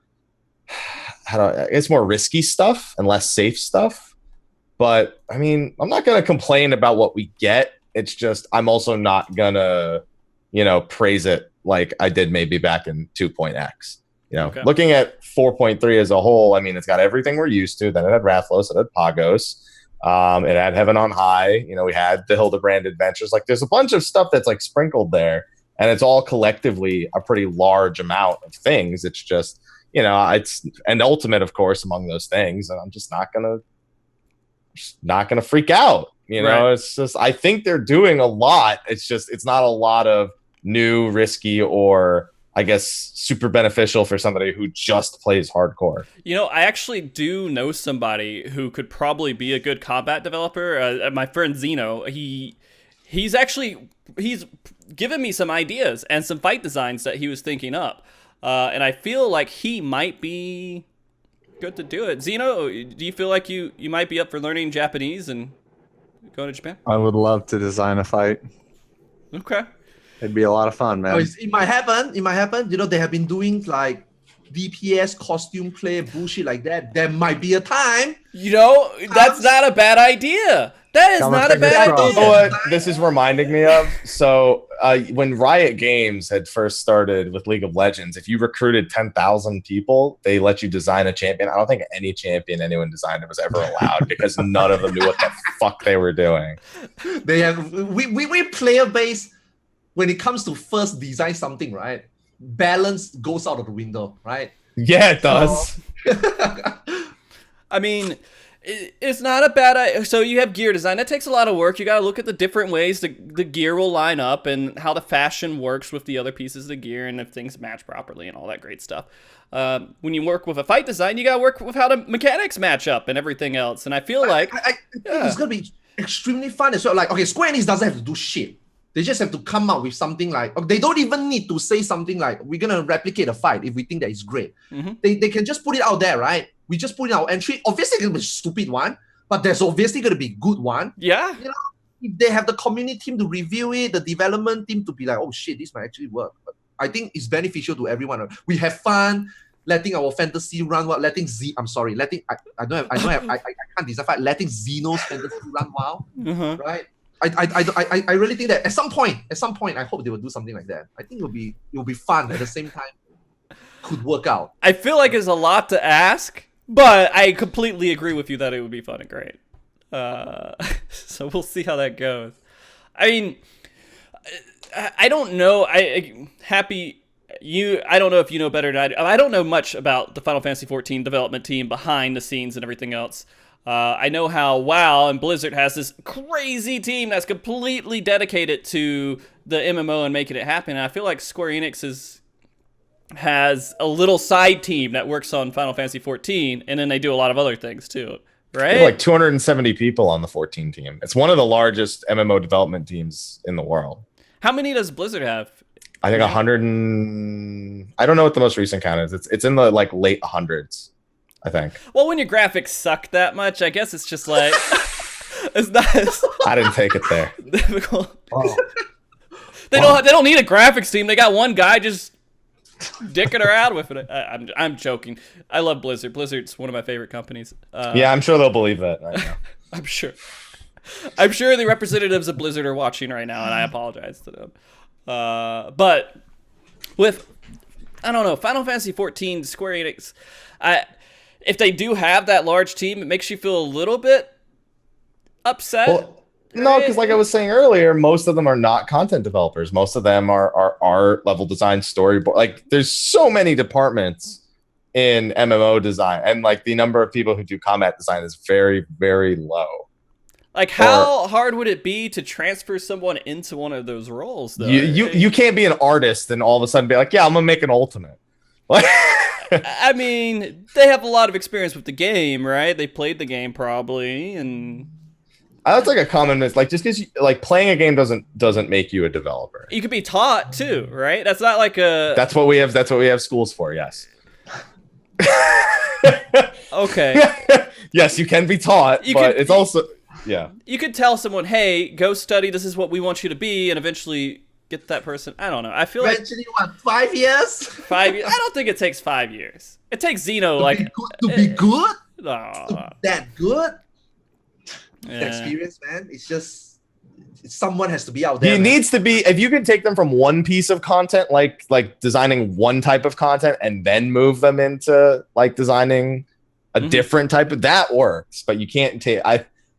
more risky stuff and less safe stuff. But I mean, I'm not going to complain about what we get. It's just, I'm also not going to, praise it like I did maybe back in 2.x. Looking at 4.3 as a whole, I mean, it's got everything we're used to. Then it had Rathalos, it had Pagos, it had Heaven on High. We had the Hildebrand Adventures. Like, there's a bunch of stuff that's like sprinkled there, and it's all collectively a pretty large amount of things. It's just, you know, it's and ultimate, of course, among those things, and I'm just not gonna freak out. You know, It's just I think they're doing a lot. It's just it's not a lot of new, risky, or I guess super beneficial for somebody who just plays hardcore. You know, I actually do know somebody who could probably be a good combat developer. My friend Zeno, he's given me some ideas and some fight designs that he was thinking up. And I feel like he might be good to do it. Zeno, do you feel like you might be up for learning Japanese and going to Japan? I would love to design a fight. Okay. It'd be a lot of fun, man. It might happen. It might happen. You know, they have been doing like DPS costume play bullshit like that. There might be a time. You know, that's not a bad idea. That is not a bad idea. You know what this is reminding me of? So when Riot Games had first started with League of Legends, if you recruited 10,000 people, they let you design a champion. I don't think any champion anyone designed was ever allowed because none of them knew what the fuck they were doing. They have we player base. When it comes to first design something, right? Balance goes out of the window, right? Yeah, it does. I mean, it's not a bad idea. So you have gear design. That takes a lot of work. You got to look at the different ways the gear will line up and how the fashion works with the other pieces of the gear and if things match properly and all that great stuff. When you work with a fight design, you got to work with how the mechanics match up and everything else. And I feel like I think it's going to be extremely fun as well. Like, okay, Square Enix doesn't have to do shit. They just have to come up with something like, they don't even need to say something like, we're going to replicate a fight if we think that it's great. Mm-hmm. They can just put it out there, right? We just put in our entry. Obviously, it's going to be a stupid one, but there's obviously going to be a good one. Yeah. You know, if they have the community team to review it, the development team to be like, oh shit, this might actually work. But I think it's beneficial to everyone. We have fun letting our fantasy run wild, letting I can't design fight, letting Xeno's fantasy run wild, right? I really think that at some point, I hope they will do something like that. I think it will be fun at the same time. Could work out. I feel like it's a lot to ask, but I completely agree with you that it would be fun and great. So we'll see how that goes. I mean, I don't know. I don't know if you know better than I do. I don't know much about the Final Fantasy XIV development team behind the scenes and everything else. I know how WoW and Blizzard has this crazy team that's completely dedicated to the MMO and making it happen. And I feel like Square Enix has a little side team that works on Final Fantasy XIV, and then they do a lot of other things too, right? Like 270 people on the 14 team. It's one of the largest MMO development teams in the world. How many does Blizzard have? I think 100 and I don't know what the most recent count is. It's in the like late hundreds, I think. Well, when your graphics suck that much, I guess it's just like it's not I didn't take it there. Difficult. Oh. They don't need a graphics team. They got one guy just dicking around with it. I'm joking. I love Blizzard. Blizzard's one of my favorite companies. Yeah, I'm sure they'll believe that right now. I'm sure the representatives of Blizzard are watching right now, and I apologize to them. But with, I don't know, Final Fantasy XIV, Square Enix, if they do have that large team, it makes you feel a little bit upset. Well, no, because like I was saying earlier, most of them are not content developers. Most of them are art, level design, storyboard. Like, there's so many departments in MMO design, and like the number of people who do combat design is very, very low. Like, how hard would it be to transfer someone into one of those roles, though? You can't be an artist and all of a sudden be like, yeah, I'm gonna make an ultimate. I mean, they have a lot of experience with the game, right? They played the game probably, and that's like a common myth. Like, just because like playing a game doesn't make you a developer. You could be taught too, right? That's not like a. That's what we have. That's what we have schools for. Yes. Okay. Yes, you can be taught, but it's also. Yeah. You could tell someone, hey, go study, this is what we want you to be, and eventually get that person. I don't know. I feel eventually, like... Eventually, what, 5 years? 5 years? I don't think it takes 5 years. It takes Xeno, to be good? Oh. That good? Yeah. The experience, man. It's just... Someone has to be out there. It needs to be... If you can take them from one piece of content, like designing one type of content, and then move them into, like, designing a different type of... That works, but you can't take...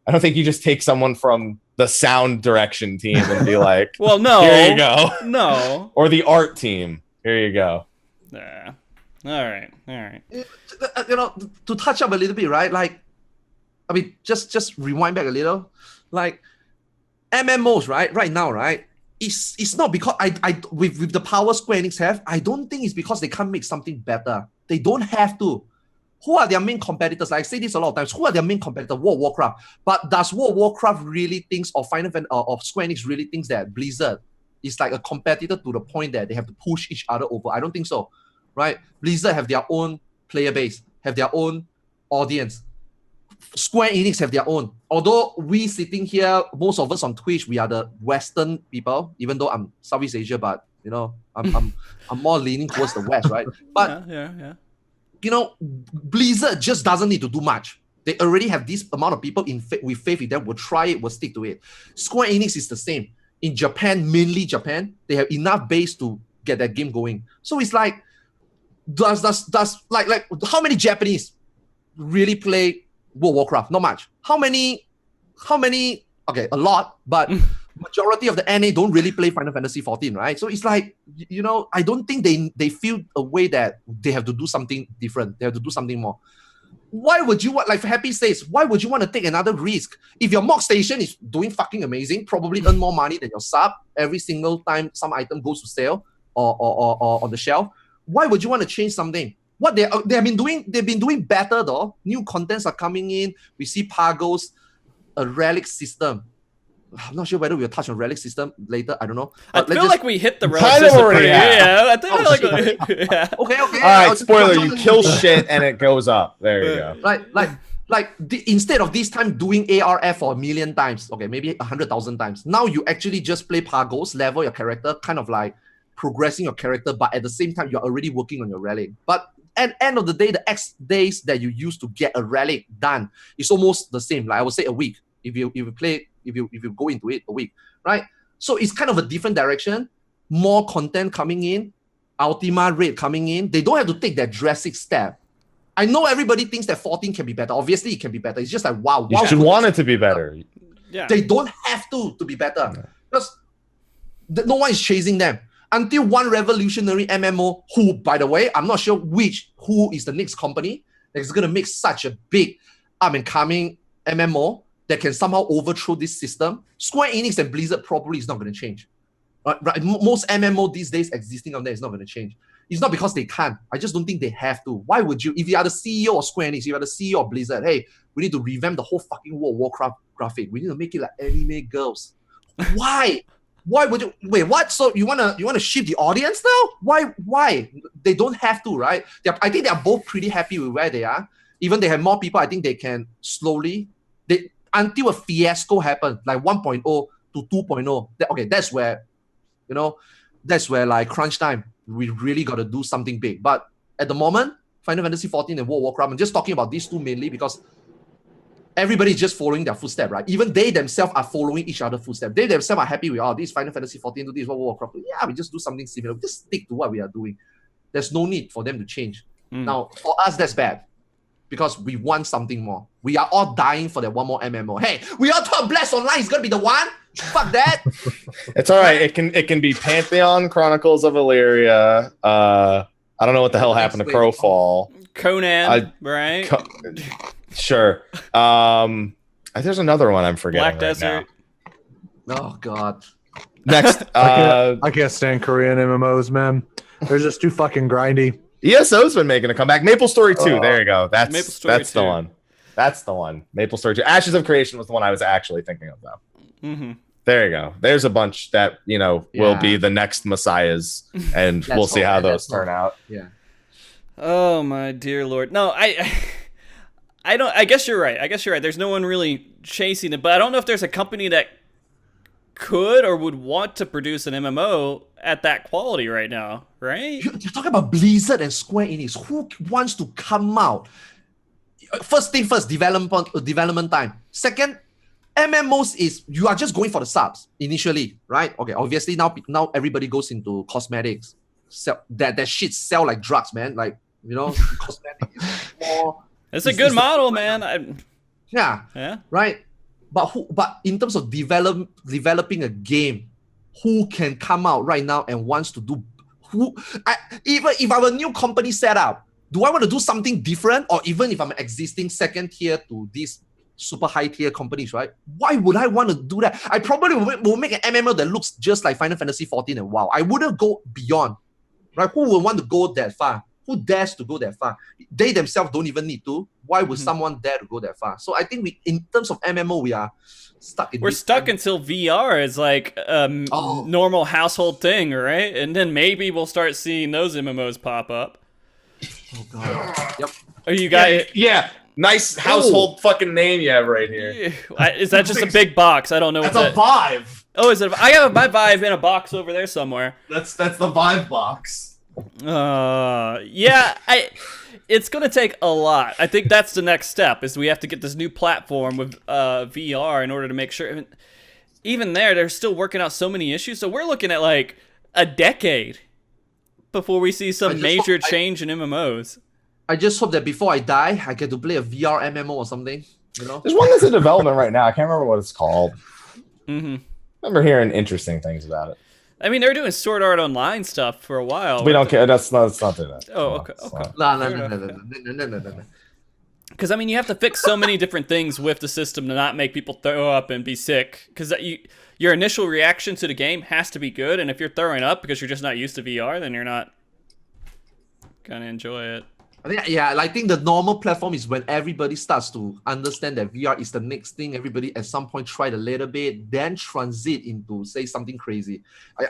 I don't think you just take someone from the sound direction team and be like, well, no, here you go. No. Or the art team. Here you go. Yeah. All right. You know, to touch up a little bit, right? Like, I mean, just rewind back a little. Like, MMOs, right now, right? It's not because with the power Square Enix have, I don't think it's because they can't make something better. They don't have to. Who are their main competitors? Like, I say this a lot of times. Who are their main competitors? World of Warcraft. But does World of Warcraft really thinks, or Final Fantasy, or Square Enix really thinks that Blizzard is like a competitor to the point that they have to push each other over? I don't think so, right? Blizzard have their own player base, have their own audience. Square Enix have their own. Although we sitting here, most of us on Twitch, we are the Western people, even though I'm Southeast Asia, but you know, I'm more leaning towards the West, right? But yeah. You know, Blizzard just doesn't need to do much. They already have this amount of people with faith in them, will try it, will stick to it. Square Enix is the same. In Japan, mainly Japan, they have enough base to get that game going. So it's like, does like how many Japanese really play World of Warcraft? Not much. How many? Okay, a lot, but majority of the NA don't really play Final Fantasy 14, right? So it's like, you know, I don't think they feel a way that they have to do something different. They have to do something more. Why would you want, like Happy says, why would you want to take another risk? If your mock station is doing fucking amazing, probably earn more money than your sub every single time some item goes to sale or on the shelf, why would you want to change something? What they've been doing better though. New contents are coming in. We see Pagos, a relic system. I'm not sure whether we'll touch on relic system later. I don't know. I But feel like we hit the relic Kind of system already pretty. have. Yeah, I think Okay. okay. All right, spoiler, you kill shit and it goes up. There you go. Instead of this time doing ARF for 1,000,000 times, okay, maybe 100,000 times. Now you actually just play Pagos, level your character, kind of like progressing your character, but at the same time you're already working on your relic. But at the end of the day, the X days that you use to get a relic done is almost the same. Like I would say a week. If you go into it, a week, right? So it's kind of a different direction. More content coming in, Ultima rate coming in. They don't have to take that drastic step. I know everybody thinks that 14 can be better. Obviously, it can be better. It's just like, wow. You should want it to be better. Yeah. They don't have to be better. Because no one is chasing them. Until one revolutionary MMO, who, by the way, I'm not sure who is the next company that's going to make such a big up-and-coming MMO that can somehow overthrow this system. Square Enix and Blizzard probably is not going to change. Right? Most MMO these days existing on there is not going to change. It's not because they can't. I just don't think they have to. Why would you? If you are the CEO of Square Enix, if you are the CEO of Blizzard, hey, we need to revamp the whole fucking World of Warcraft graphic. We need to make it like anime girls. Why? Why would you? Wait, what? So you wanna shift the audience now? Why? They don't have to, right? I think they are both pretty happy with where they are. Even they have more people, I think they can slowly. Until a fiasco happens, like 1.0 to 2.0. Okay, that's where like crunch time. We really got to do something big. But at the moment, Final Fantasy 14 and World of Warcraft, I'm just talking about these two mainly because everybody's just following their footsteps, right? Even they themselves are following each other's footsteps. They themselves are happy with, this Final Fantasy 14 to this World of Warcraft. Yeah, we just do something similar. We just stick to what we are doing. There's no need for them to change. Now, for us, that's bad. Because we want something more. We are all dying for that one more MMO. Hey, we all thought Blast Online is gonna be the one. Fuck that. It's all right. It can be Pantheon, Chronicles of Illyria. I don't know what the hell happened to Crowfall. Conan, right? Sure. There's another one I'm forgetting. Black Desert. Now. Oh God. Next, I can't stand Korean MMOs, man. They're just too fucking grindy. ESO's been making a comeback. Maple Story 2. There you go. That's the 2. one. That's the one. Maple Story 2. Ashes of Creation was the one I was actually thinking of, though. Mm-hmm. There you go. There's a bunch that will be the next messiahs, and we'll see how those turn out. Yeah. Oh my dear Lord. No, I don't. I guess you're right. There's no one really chasing it, but I don't know if there's a company that could or would want to produce an MMO at that quality right now, right? You're talking about Blizzard and Square Enix. Who wants to come out? First thing first, development time. Second, MMOs is you are just going for the subs initially, right? Okay, obviously now everybody goes into cosmetics. That shit sell like drugs, man. Like, cosmetics is more. It's a good model, man. Yeah. Right. But in terms of developing a game, who can come out right now and wants to do? Even if I'm a new company setup, do I want to do something different? Or even if I'm an existing second tier to these super high tier companies, right? Why would I want to do that? I probably will make an MMO that looks just like Final Fantasy XIV and WoW. I wouldn't go beyond, right? Who would want to go that far? Who dares to go that far? They themselves don't even need to. Why would someone dare to go that far? So I think we, in terms of MMO, we are stuck in. We're stuck until VR is like a normal household thing, right? And then maybe we'll start seeing those MMOs pop up. Oh god. Yep. Are you guys? Yeah. Nice household fucking name you have right here. Is that just a big box? I don't know. That's a Vive. Oh, is it? I have my Vive in a box over there somewhere. That's the Vive box. Yeah, it's gonna take a lot. I think that's the next step, is we have to get this new platform with VR in order to make sure. I mean, even there, they're still working out so many issues. So we're looking at like a decade before we see some major change in MMOs. I just hope that before I die, I get to play a VR MMO or something. You know, there's one that's in development right now. I can't remember what it's called. I remember hearing interesting things about it. I mean, they were doing Sword Art Online stuff for a while. We don't care. That's not that. Oh, okay. No. Because, I mean, you have to fix so many different things with the system to not make people throw up and be sick. Because your initial reaction to the game has to be good. And if you're throwing up because you're just not used to VR, then you're not going to enjoy it. I think the normal platform is when everybody starts to understand that VR is the next thing. Everybody at some point tried a little bit, then transit into say something crazy.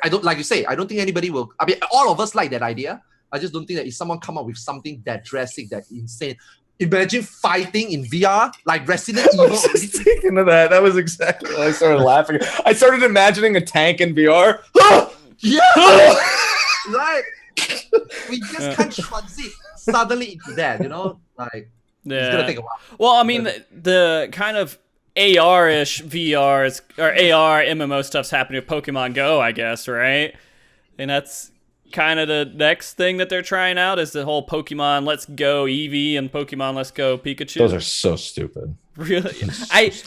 I don't, like you say, I don't think anybody will. I mean, all of us like that idea. I just don't think that if someone come up with something that drastic, that insane. Imagine fighting in VR like Resident Evil. I was just thinking of that. That was exactly what I started laughing. I started imagining a tank in VR. Yeah, right. We just can't transit suddenly into that, you know, like it's gonna take a while. Well, I mean, the kind of AR-ish VRs or AR MMO stuff's happening with Pokemon Go, I guess, right? And that's kind of the next thing that they're trying out, is the whole Pokemon Let's Go Eevee and Pokemon Let's Go Pikachu. Those are so stupid. Really?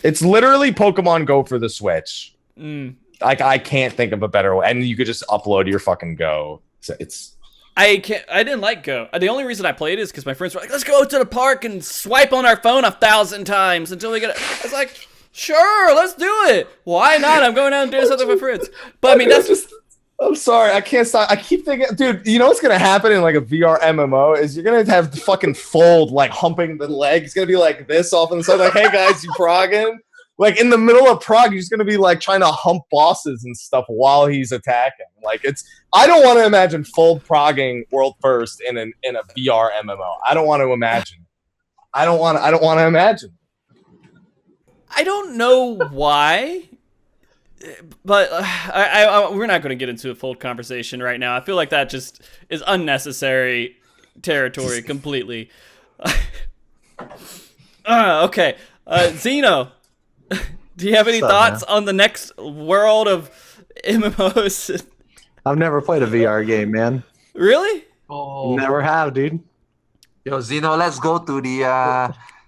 It's literally Pokemon Go for the Switch. Like, I can't think of a better way, and you could just upload your fucking Go. So I didn't like Go. The only reason I played it is because my friends were like, let's go to the park and swipe on our phone 1,000 times until we get it. I was like, sure, let's do it. Why not? I'm going out and doing something with my friends. But I mean, that's just... I'm sorry, I can't stop. I keep thinking, dude, you know what's going to happen in like a VR MMO is you're going to have the fucking Fold, like humping the leg. It's going to be like this off on the side, like, hey guys, you progging? Like in the middle of prog, he's going to be like trying to hump bosses and stuff while he's attacking. Like I don't want to imagine Fold progging world first in a VR MMO. I don't want to imagine. I don't want to imagine. I don't know why, but we're not going to get into a Fold conversation right now. I feel like that just is unnecessary territory completely. Okay, Xeno. Do you have any thoughts on the next world of MMOs? I've never played a VR game, man. Really? Oh, never have, dude. Yo, Xeno, let's go to the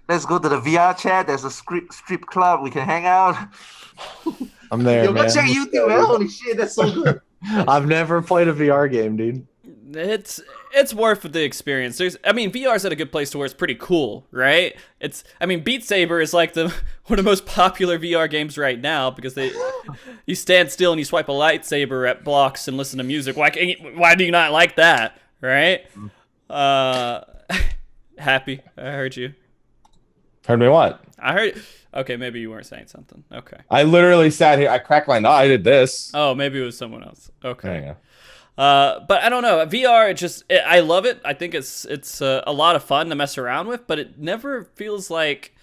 VR chat. There's a strip club. We can hang out. I'm there, Yo, man. go check YouTube, man. Holy shit, that's so good. I've never played a VR game, dude. It's worth the experience. VR's at a good place to where it's pretty cool, right? Beat Saber is like one of the most popular VR games right now because you stand still and you swipe a lightsaber at blocks and listen to music. Why do you not like that, right? Happy, I heard you. Heard me what? I heard. Okay, maybe you weren't saying something. Okay. I literally sat here. I cracked my nose. I did this. Oh, maybe it was someone else. Okay. Yeah. But I don't know. VR, I love it. I think it's a lot of fun to mess around with, but it never feels like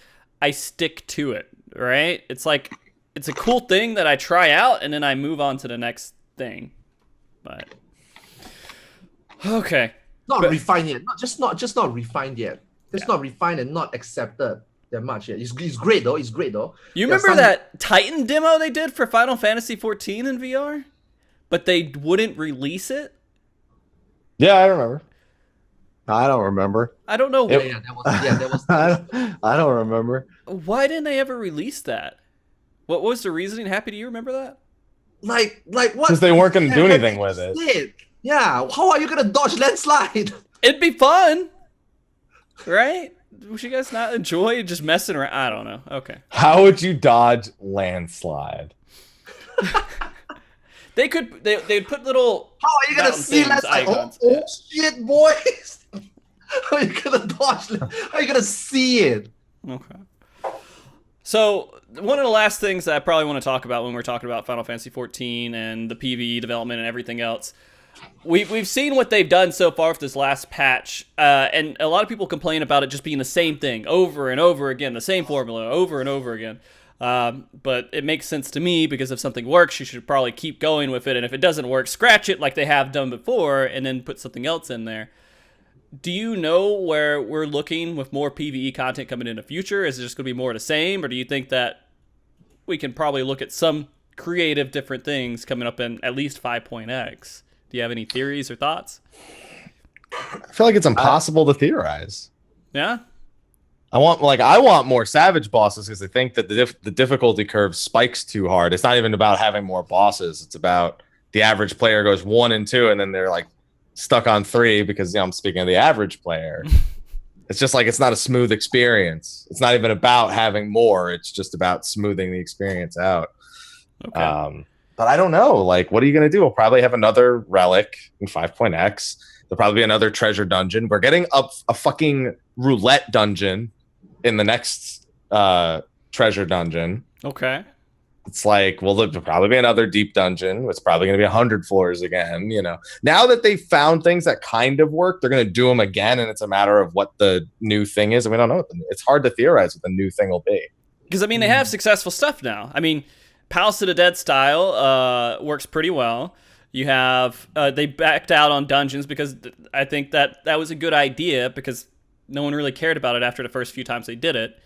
I stick to it, right? It's like it's a cool thing that I try out and then I move on to the next thing. But okay, not refined yet. Not refined yet. It's not refined and not accepted that much yet. It's great though. You remember that Titan demo they did for Final Fantasy XIV in VR? But they wouldn't release it? Yeah, I remember. I don't remember. I don't know. That was I don't remember. Why didn't they ever release that? What was the reasoning? Happy, do you remember that? Like what? Because they weren't going to do anything with it. Yeah, how are you gonna dodge landslide? It'd be fun, right? Would you guys not enjoy just messing around? I don't know. Okay. How would you dodge landslide? They'd put little. How are you gonna mountain see things, landslide? icons. Oh shit, boys! How are you gonna dodge? How are you gonna see it? Okay. So one of the last things that I probably want to talk about when we're talking about Final Fantasy XIV and the PvE development and everything else, we've seen what they've done so far with this last patch, and a lot of people complain about it just being the same thing over and over again, the same formula over and over again. But it makes sense to me because if something works, you should probably keep going with it, and if it doesn't work, scratch it like they have done before, and then put something else in there. Do you know where we're looking with more PvE content coming in the future? Is it just going to be more of the same, or do you think that we can probably look at some creative different things coming up in at least 5.x? Do you have any theories or thoughts? I feel like it's impossible to theorize. Yeah? I want more savage bosses because I think that the difficulty curve spikes too hard. It's not even about having more bosses. It's about the average player goes 1 and 2, and then they're like stuck on 3 because I'm speaking of the average player. It's just like it's not a smooth experience. It's not even about having more. It's just about smoothing the experience out. Okay. But I don't know. Like, what are you going to do? We'll probably have another Relic in 5.x. There'll probably be another treasure dungeon. We're getting a fucking roulette dungeon in the next treasure dungeon. Okay. It's like, well, there'll probably be another deep dungeon. It's probably going to be 100 floors again. You know, now that they've found things that kind of work, they're going to do them again, and it's a matter of what the new thing is. And we don't know. It's hard to theorize what the new thing will be. Because, I mean, they have successful stuff now. I mean, Palace of the Dead style works pretty well. You have, they backed out on dungeons because I think that was a good idea because no one really cared about it after the first few times they did it.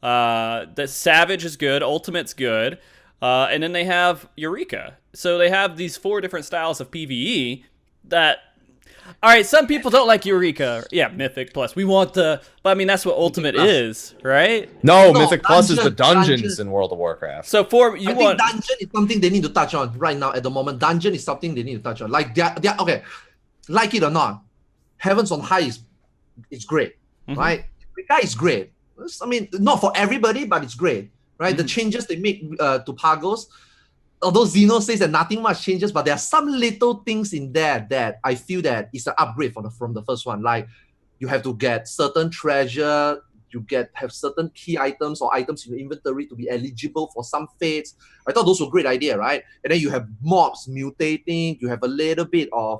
The Savage is good. Ultimate's good. And then they have Eureka. So they have these 4 different styles of PvE that... All right, some people don't like Eureka. Yeah, Mythic Plus. We want the... But, I mean, that's what Ultimate is, right? No, Mythic Plus is the dungeons in World of Warcraft. So for... I think dungeon is something they need to touch on right now at the moment. Dungeon is something they need to touch on. Like, they're okay, like it or not, Heavens on High is great, right? Eureka is great. I mean, not for everybody, but it's great. Right, the changes they make to Pagos, although Xeno says that nothing much changes, but there are some little things in there that I feel that is an upgrade from the first one. Like you have to get certain treasure, have certain key items or items in your inventory to be eligible for some fates. I thought those were a great idea, right? And then you have mobs mutating. You have a little bit of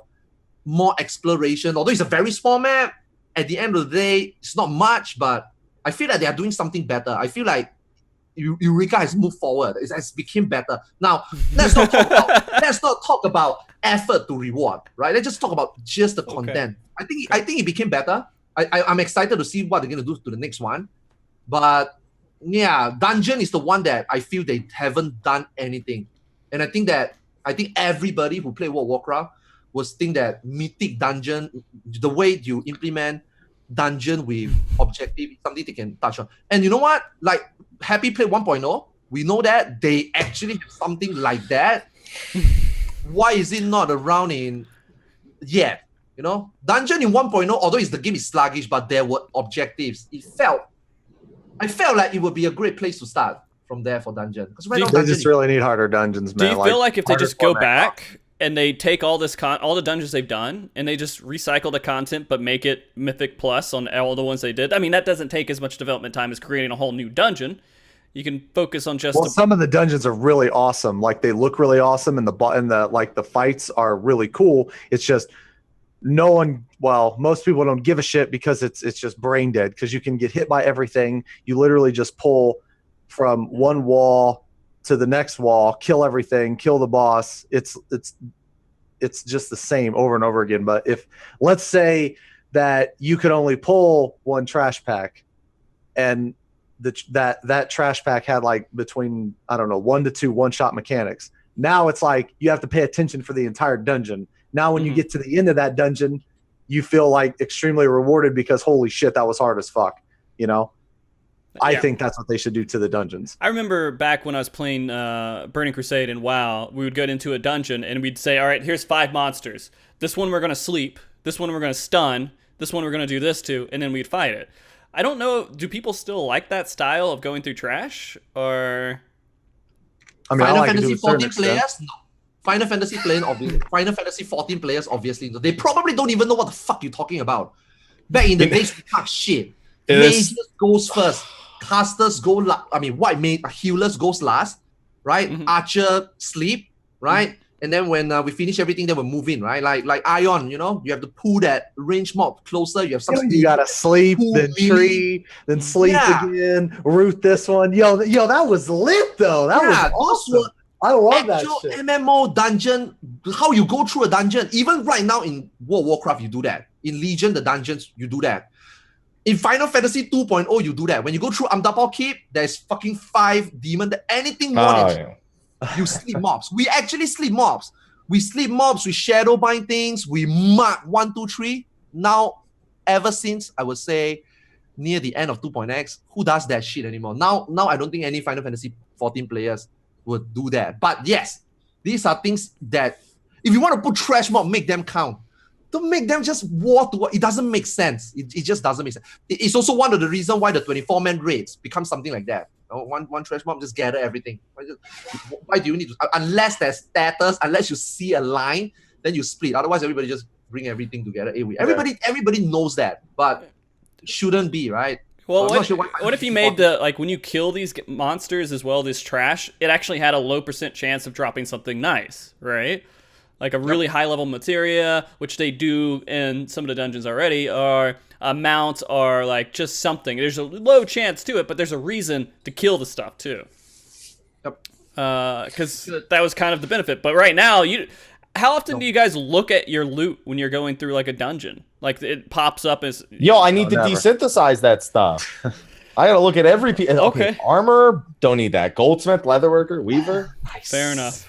more exploration. Although it's a very small map, at the end of the day, it's not much, but I feel like they are doing something better. I feel like Eureka has moved forward. It has become better. Now, let's not talk about effort to reward, right? Let's just talk about just the content. I think it became better. I'm excited to see what they're going to do to the next one. But yeah, Dungeon is the one that I feel they haven't done anything. And I think everybody who played World of Warcraft was think that Mythic Dungeon, the way you implement dungeon with objective, something they can touch on. And you know what? Like Happy Play 1.0, we know that they actually have something like that. Why is it not around in yet? You know, Dungeon in 1.0, although the game is sluggish, but there were objectives. I felt like it would be a great place to start from there for Dungeon. Because right now, they just really need harder dungeons, man. Do you feel like if they just go back and they take all the dungeons they've done and they just recycle the content but make it Mythic Plus on all the ones they did? I mean, that doesn't take as much development time as creating a whole new dungeon. You can focus on just some of the dungeons are really awesome. Like they look really awesome and the fights are really cool. It's just most people don't give a shit because it's just brain dead because you can get hit by everything. You literally just pull from one wall to the next wall, kill everything, kill the boss. It's just the same over and over again. But if let's say that you could only pull one trash pack, and that trash pack had like between 1 to 2 one-shot mechanics. Now it's like you have to pay attention for the entire dungeon. Now when you get to the end of that dungeon, you feel like extremely rewarded because holy shit, that was hard as fuck, you know? I think that's what they should do to the dungeons. I remember back when I was playing Burning Crusade and WoW, we would get into a dungeon and we'd say, all right, here's 5 monsters. This one we're going to sleep. This one we're going to stun. This one we're going to do this to. And then we'd fight it. I don't know. Do people still like that style of going through trash? Or... I mean, Final I like Fantasy it to a certain 14 extent. players? No. Final Fantasy playing, obviously. Final Fantasy 14 players, obviously. They probably don't even know what the fuck you're talking about. Back in the days, we talk shit. Mages goes first. Casters go last. I mean, healers goes last, right? Archer sleep, right? And then when we finish everything, then we move in, right? Like Ion, you know, you have to pull that range mob closer. You have some. You gotta sleep, then tree, then sleep again. Root this one. Yo, that was lit though. That was awesome. I love that shit. MMO dungeon. How you go through a dungeon? Even right now in World of Warcraft, you do that. In Legion, the dungeons, you do that. In Final Fantasy 2.0, you do that. When you go through Amdapor Keep, there's fucking 5 demons. Anything more than you sleep mobs. We actually sleep mobs. We sleep mobs. We shadow bind things. We mark 1, 2, 3. Now, ever since I would say near the end of 2.x, who does that shit anymore? Now I don't think any Final Fantasy 14 players would do that. But yes, these are things that if you want to put trash mob, make them count. Don't make them just war to war. It doesn't make sense. It just doesn't make sense. It's also one of the reasons why the 24-man raids become something like that. One trash mob just gather everything. Why do you need to? Unless there's status, unless you see a line, then you split. Otherwise, everybody just bring everything together. Everybody knows that, but it shouldn't be, right? Well, what if you made when you kill these monsters as well, this trash, it actually had a low % chance of dropping something nice, right? Like a really high-level materia, which they do in some of the dungeons already, or a mount, or like just something. There's a low chance to it, but there's a reason to kill the stuff too. Yep. Because that was kind of the benefit. But right now, how often do you guys look at your loot when you're going through like a dungeon? Like it pops up as... Yo, I need to desynthesize that stuff. I gotta look at every piece. Okay. Armor, don't need that. Goldsmith, leatherworker, weaver. Nice. Fair enough.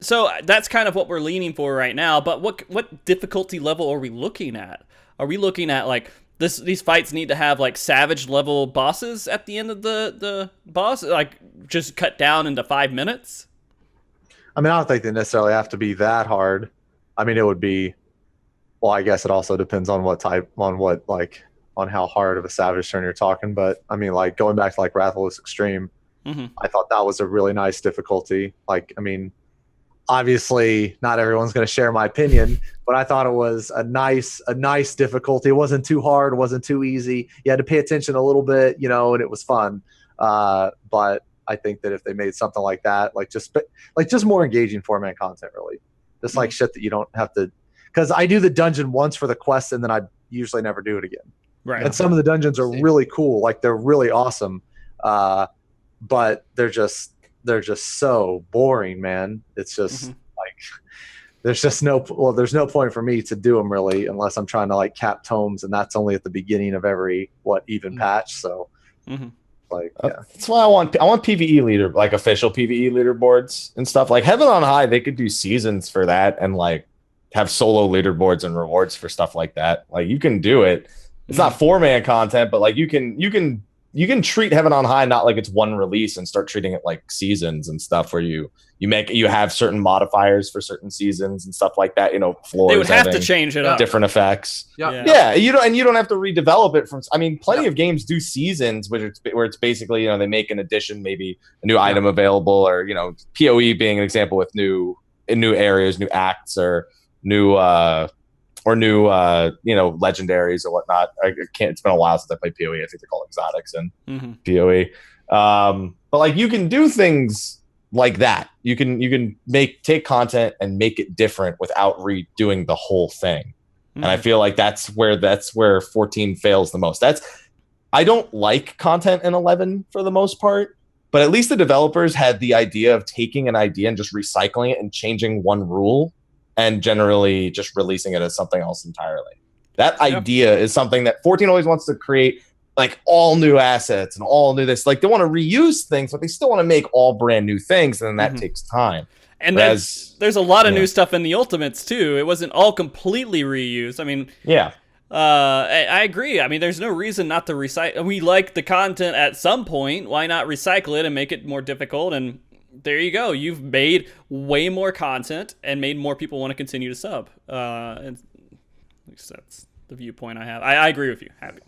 So that's kind of what we're leaning for right now. But what difficulty level are we looking at? Are we looking at like these fights need to have like savage level bosses at the end of the boss, like just cut down into 5 minutes? I mean, I don't think they necessarily have to be that hard. I mean, it would be. Well, I guess it also depends on on how hard of a savage turn you're talking. But I mean, like going back to like Rathalos Extreme. I thought that was a really nice difficulty. Like, I mean, obviously not everyone's going to share my opinion, but I thought it was a nice difficulty. It wasn't too hard. It wasn't too easy. You had to pay attention a little bit, you know, and it was fun. But I think that if they made something like that, just more engaging format content, really, just like shit that you don't have to, because I do the dungeon once for the quest and then I usually never do it again. Right. And some of the dungeons are really cool. Like they're really awesome. But they're just so boring, man. It's just like there's no point for me to do them really unless I'm trying to like cap tomes, and that's only at the beginning of every even patch. So that's why I want PvE leader, like official PvE leaderboards and stuff. Like Heaven on High, they could do seasons for that and like have solo leaderboards and rewards for stuff like that. Like you can do it. It's not 4-man content, but like you can treat Heaven on High not like it's one release and start treating it like seasons and stuff where you have certain modifiers for certain seasons and stuff like that. You know, floors. They would have to change it up. Different effects. Yeah. You don't have to redevelop it from. I mean, plenty of games do seasons, where it's basically they make an addition, maybe a new item available, or PoE being an example with new areas, new acts, or new legendaries or whatnot. It's been a while since I played PoE. I think they're called exotics in PoE. But like you can do things like that. You can take content and make it different without redoing the whole thing. And I feel like that's where 14 fails the most. I don't like content in 11 for the most part, but at least the developers had the idea of taking an idea and just recycling it and changing one rule and generally just releasing it as something else entirely. That idea is something that 14 always wants to create, like all new assets and all new this. Like they want to reuse things, but they still want to make all brand new things, and then that takes time. And there's a lot of new stuff in the Ultimates too. It wasn't all completely reused. I mean, I agree. I mean, there's no reason not to recycle. We like the content at some point. Why not recycle it and make it more difficult? And there you go. You've made way more content and made more people want to continue to sub. And at least that's the viewpoint I have. I agree with you. Happy.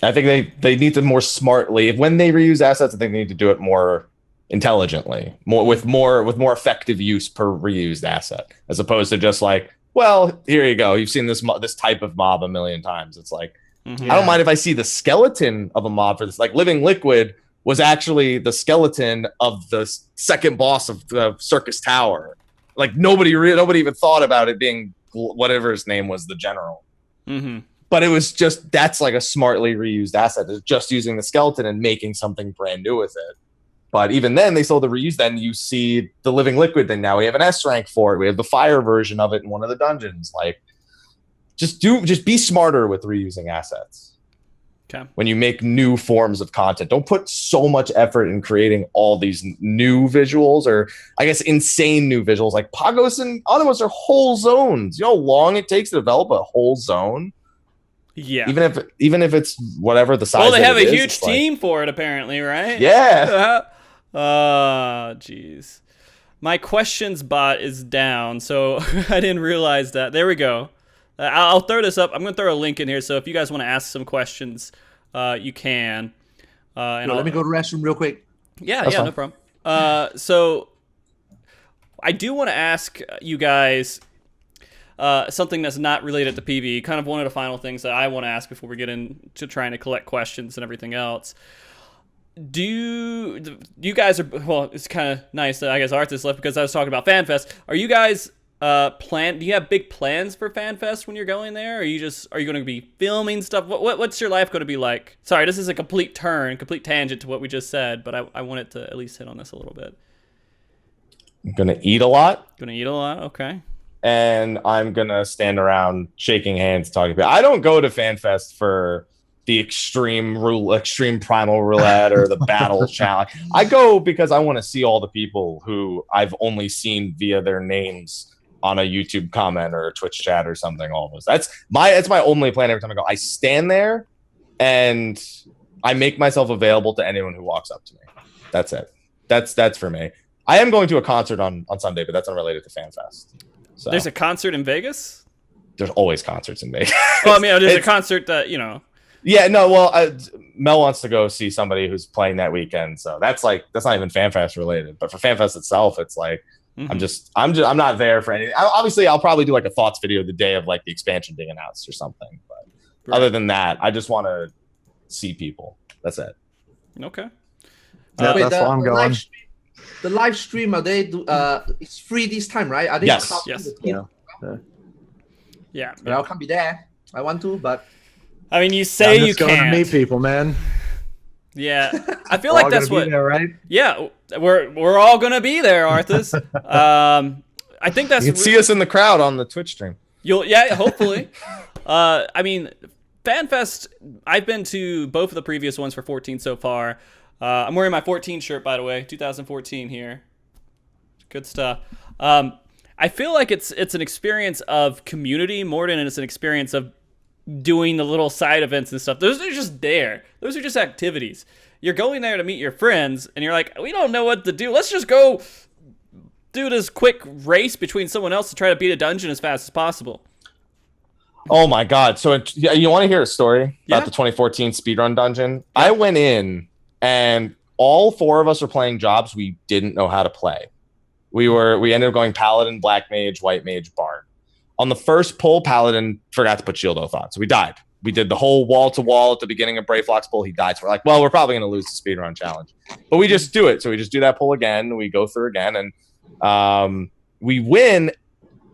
I think they need to more smartly. When they reuse assets, I think they need to do it more intelligently, with more effective use per reused asset, as opposed to just like, well, here you go. You've seen this type of mob a million times. It's like, I don't mind if I see the skeleton of a mob for this. Like Living Liquid was actually the skeleton of the second boss of the Circus Tower. Like nobody even thought about it being whatever his name was, the general. Mm-hmm. But it was just, that's like a smartly reused asset. It's just using the skeleton and making something brand new with it. But even then, they sold the reuse. Then you see the Living Liquid thing. Now we have an S rank for it. We have the fire version of it in one of the dungeons. Like, just be smarter with reusing assets. Okay. When you make new forms of content, don't put so much effort in creating all these new visuals, or I guess insane new visuals. Like Pagos and Ultimas are whole zones. You know how long it takes to develop a whole zone? Yeah. Even if it's whatever the size. Well, they have a huge team for it, apparently, right? Yeah. Jeez. My questions bot is down, so I didn't realize that. There we go. I'll throw this up. I'm going to throw a link in here, so if you guys want to ask some questions, you can. Let me go to the restroom real quick. Yeah, no problem. So I do want to ask you guys something that's not related to PvE, kind of one of the final things that I want to ask before we get into trying to collect questions and everything else. Do you guys are, well, it's kind of nice that I guess Arthars left because I was talking about FanFest. Are you guys do you have big plans for FanFest when you're going there? Or are you going to be filming stuff? What's your life going to be like? Sorry, this is a complete tangent to what we just said, but I wanted to at least hit on this a little bit. I'm going to eat a lot. Okay. And I'm going to stand around shaking hands, talking about. I don't go to FanFest for the extreme primal roulette or the battle challenge. I go because I want to see all the people who I've only seen via their names on a YouTube comment or a Twitch chat or something. Almost that's my only plan every time I go. I stand there and I make myself available to anyone who walks up to me. That's it. That's for me. I am going to a concert on Sunday, but that's unrelated to FanFest. So there's a concert in Vegas? There's always concerts in Vegas. Well, I mean, there's a concert that, you know. Yeah, no, well, Mel wants to go see somebody who's playing that weekend, so that's not even FanFest related. But for FanFest itself, it's like I'm not there for anything. Obviously, I'll probably do like a thoughts video the day of like the expansion being announced or something. But other than that, I just want to see people. That's it. Okay. That's why I'm going. The live stream, are they? It's free this time, right? Are they? Yes. Yeah. But I can't be there. I want to, but. I mean, you say you can't. can't. To meet people, man. Yeah, I feel like that's what. There, right? Yeah, we're all gonna be there, Arthars. I think that's. You can see us in the crowd on the Twitch stream. Hopefully. I mean, FanFest. I've been to both of the previous ones for 14 so far. I'm wearing my 14 shirt, by the way, 2014 here. Good stuff. I feel like it's an experience of community more than it's an experience of doing the little side events and stuff. Those are just there. Those are just activities. You're going there to meet your friends, and you're like, we don't know what to do. Let's just go do this quick race between someone else to try to beat a dungeon as fast as possible. Oh my God. So you want to hear a story about the 2014 speedrun dungeon? Yeah. I went in, and all four of us were playing jobs we didn't know how to play. We ended up going Paladin, Black Mage, White Mage, Bard. On the first pull, Paladin forgot to put Shield Oath on, so we died. We did the whole wall-to-wall at the beginning of Brayflock's pull. He died, so we're like, well, we're probably going to lose the speedrun challenge. But we just do it. So we just do that pull again. We go through again, and we win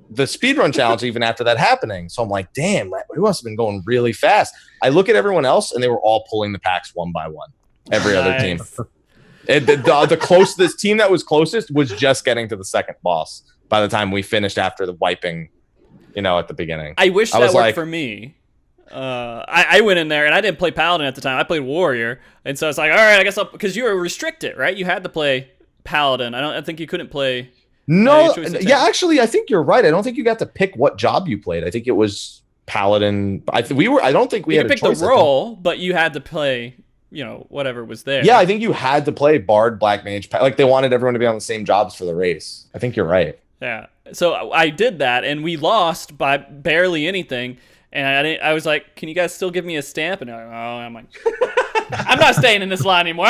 the speedrun challenge even after that happening. So I'm like, damn, we must have been going really fast. I look at everyone else, and they were all pulling the packs one by one. Every other team. The team that was closest was just getting to the second boss by the time we finished after the wiping, at the beginning. I wish that worked for me. I went in there, and I didn't play Paladin at the time. I played Warrior. And so it's like, all right, I guess because you were restricted, right? You had to play Paladin. I think you couldn't play. No, actually, I think you're right. I don't think you got to pick what job you played. I think it was paladin. I don't think we You had could a pick the choice, I think. role, but you had to play, whatever was there. Yeah, I think you had to play bard, black mage. Like they wanted everyone to be on the same jobs for the race. I think you're right. Yeah. So I did that, and we lost by barely anything. And I was like, "Can you guys still give me a stamp?" And they're like, "Oh," I'm like, "I'm not staying in this line anymore.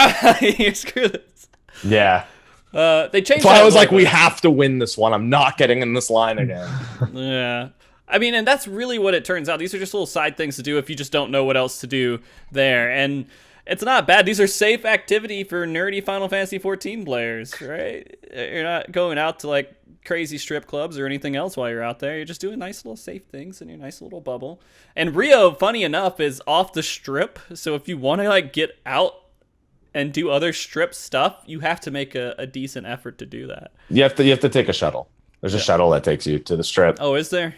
Screw this." Yeah. They changed. So I was that a like, little we bit. have to win this one. I'm not getting in this line again. Yeah. I mean, and that's really what it turns out. These are just little side things to do if you just don't know what else to do there. And it's not bad. These are safe activity for nerdy Final Fantasy 14 players, right? You're not going out to like crazy strip clubs or anything else while you're out there. You're just doing nice little safe things in your nice little bubble. And Rio, funny enough, is off the strip. So if you want to like get out and do other strip stuff, you have to make a decent effort to do that. You have to take a shuttle. There's a shuttle that takes you to the strip. Oh, is there?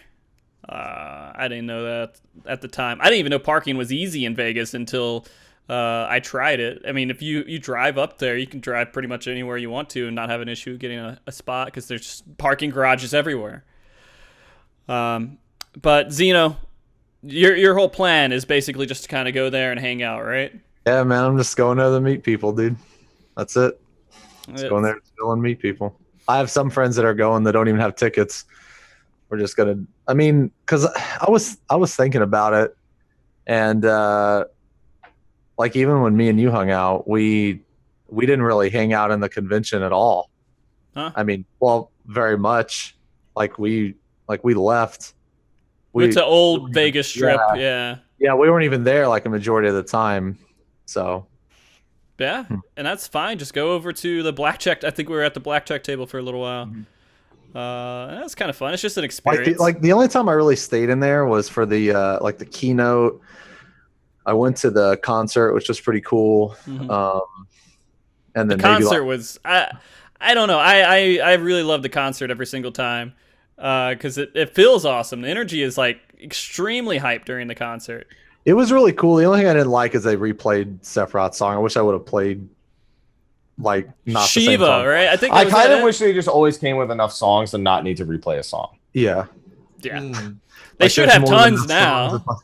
I didn't know that at the time. I didn't even know parking was easy in Vegas until I tried it. I mean, if you drive up there, you can drive pretty much anywhere you want to and not have an issue getting a spot because there's just parking garages everywhere. But Xeno, your whole plan is basically just to kind of go there and hang out, right? Yeah, man, I'm just going there to meet people, dude. That's it. Just going there to chill and meet people. I have some friends that are going that don't even have tickets. We're just gonna. I mean, because I was thinking about it, and like even when me and you hung out, we didn't really hang out in the convention at all. Huh? I mean, well, very much. Like we left. We went to old Vegas Strip, yeah. Yeah, we weren't even there like a majority of the time. So. Yeah, and that's fine. Just go over to the blackjack. I think we were at the blackjack table for a little while. That's kind of fun. It's just an experience. Like the only time I really stayed in there was for the like the keynote. I went to the concert, which was pretty cool. And then the concert was I don't know. I really love the concert every single time because it feels awesome. The energy is like extremely hyped during the concert. It was really cool. The only thing I didn't like is they replayed Sephiroth's song. I wish I would have played like not Shiva, the same song. right? I think I kind of wish they just always came with enough songs to not need to replay a song. Yeah. Yeah. They Like, should there's have more than tons enough now. songs.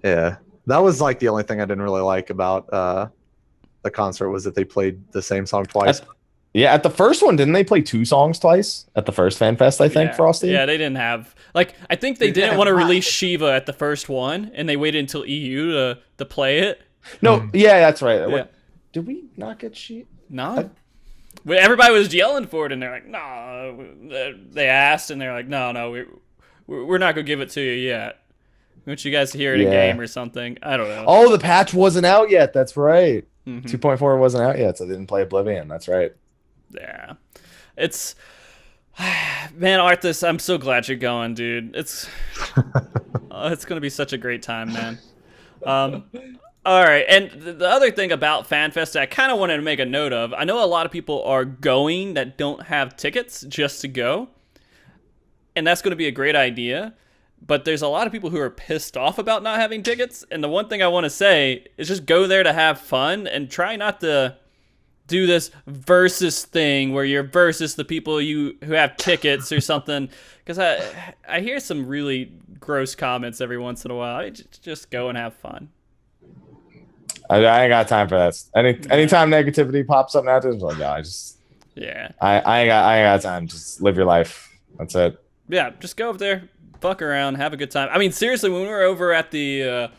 Yeah. That was like the only thing I didn't really like about the concert was that they played the same song twice. At the first one, didn't they play 2 songs twice at the first Fan Fest? I think Frosty. Yeah, they didn't have like I think they didn't want to release Shiva at the first one, and they waited until EU to play it. No, yeah, that's right. Yeah. What, did we not get sheet? No. Everybody was yelling for it, and they're like, "No." They asked, and they're like, "No, we're not gonna give it to you yet. We want you guys to hear it in game or something." I don't know. Oh, the patch wasn't out yet. That's right. 2.4 wasn't out yet, so they didn't play Oblivion. That's right. Yeah, it's man, Arthas, I'm so glad you're going, dude. It's gonna be such a great time, man. All right, and the other thing about FanFest that I kind of wanted to make a note of, I know a lot of people are going that don't have tickets just to go, and that's going to be a great idea, but there's a lot of people who are pissed off about not having tickets, and the one thing I want to say is just go there to have fun and try not to do this versus thing where you're versus the people who have tickets or something, because I hear some really gross comments every once in a while. Just go and have fun. I ain't got time for that. Anytime negativity pops up now, it's like, no, I ain't got time. Just live your life. That's it. Yeah, just go over there, fuck around, have a good time. I mean, seriously, when we were over at the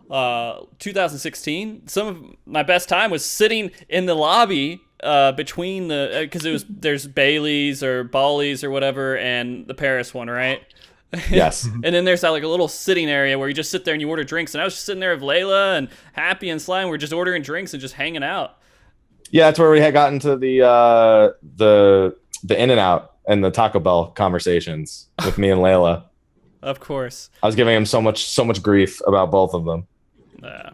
2016, some of my best time was sitting in the lobby between the because there's Bailey's or Bally's or whatever and the Paris one, right? Yes. And then there's like a little sitting area where you just sit there and you order drinks. And I was just sitting there with Layla and Happy and Slime. We're just ordering drinks and just hanging out. Yeah, that's where we had gotten to the In-N-Out and the Taco Bell conversations with me and Layla. Of course. I was giving him so much grief about both of them. Yeah.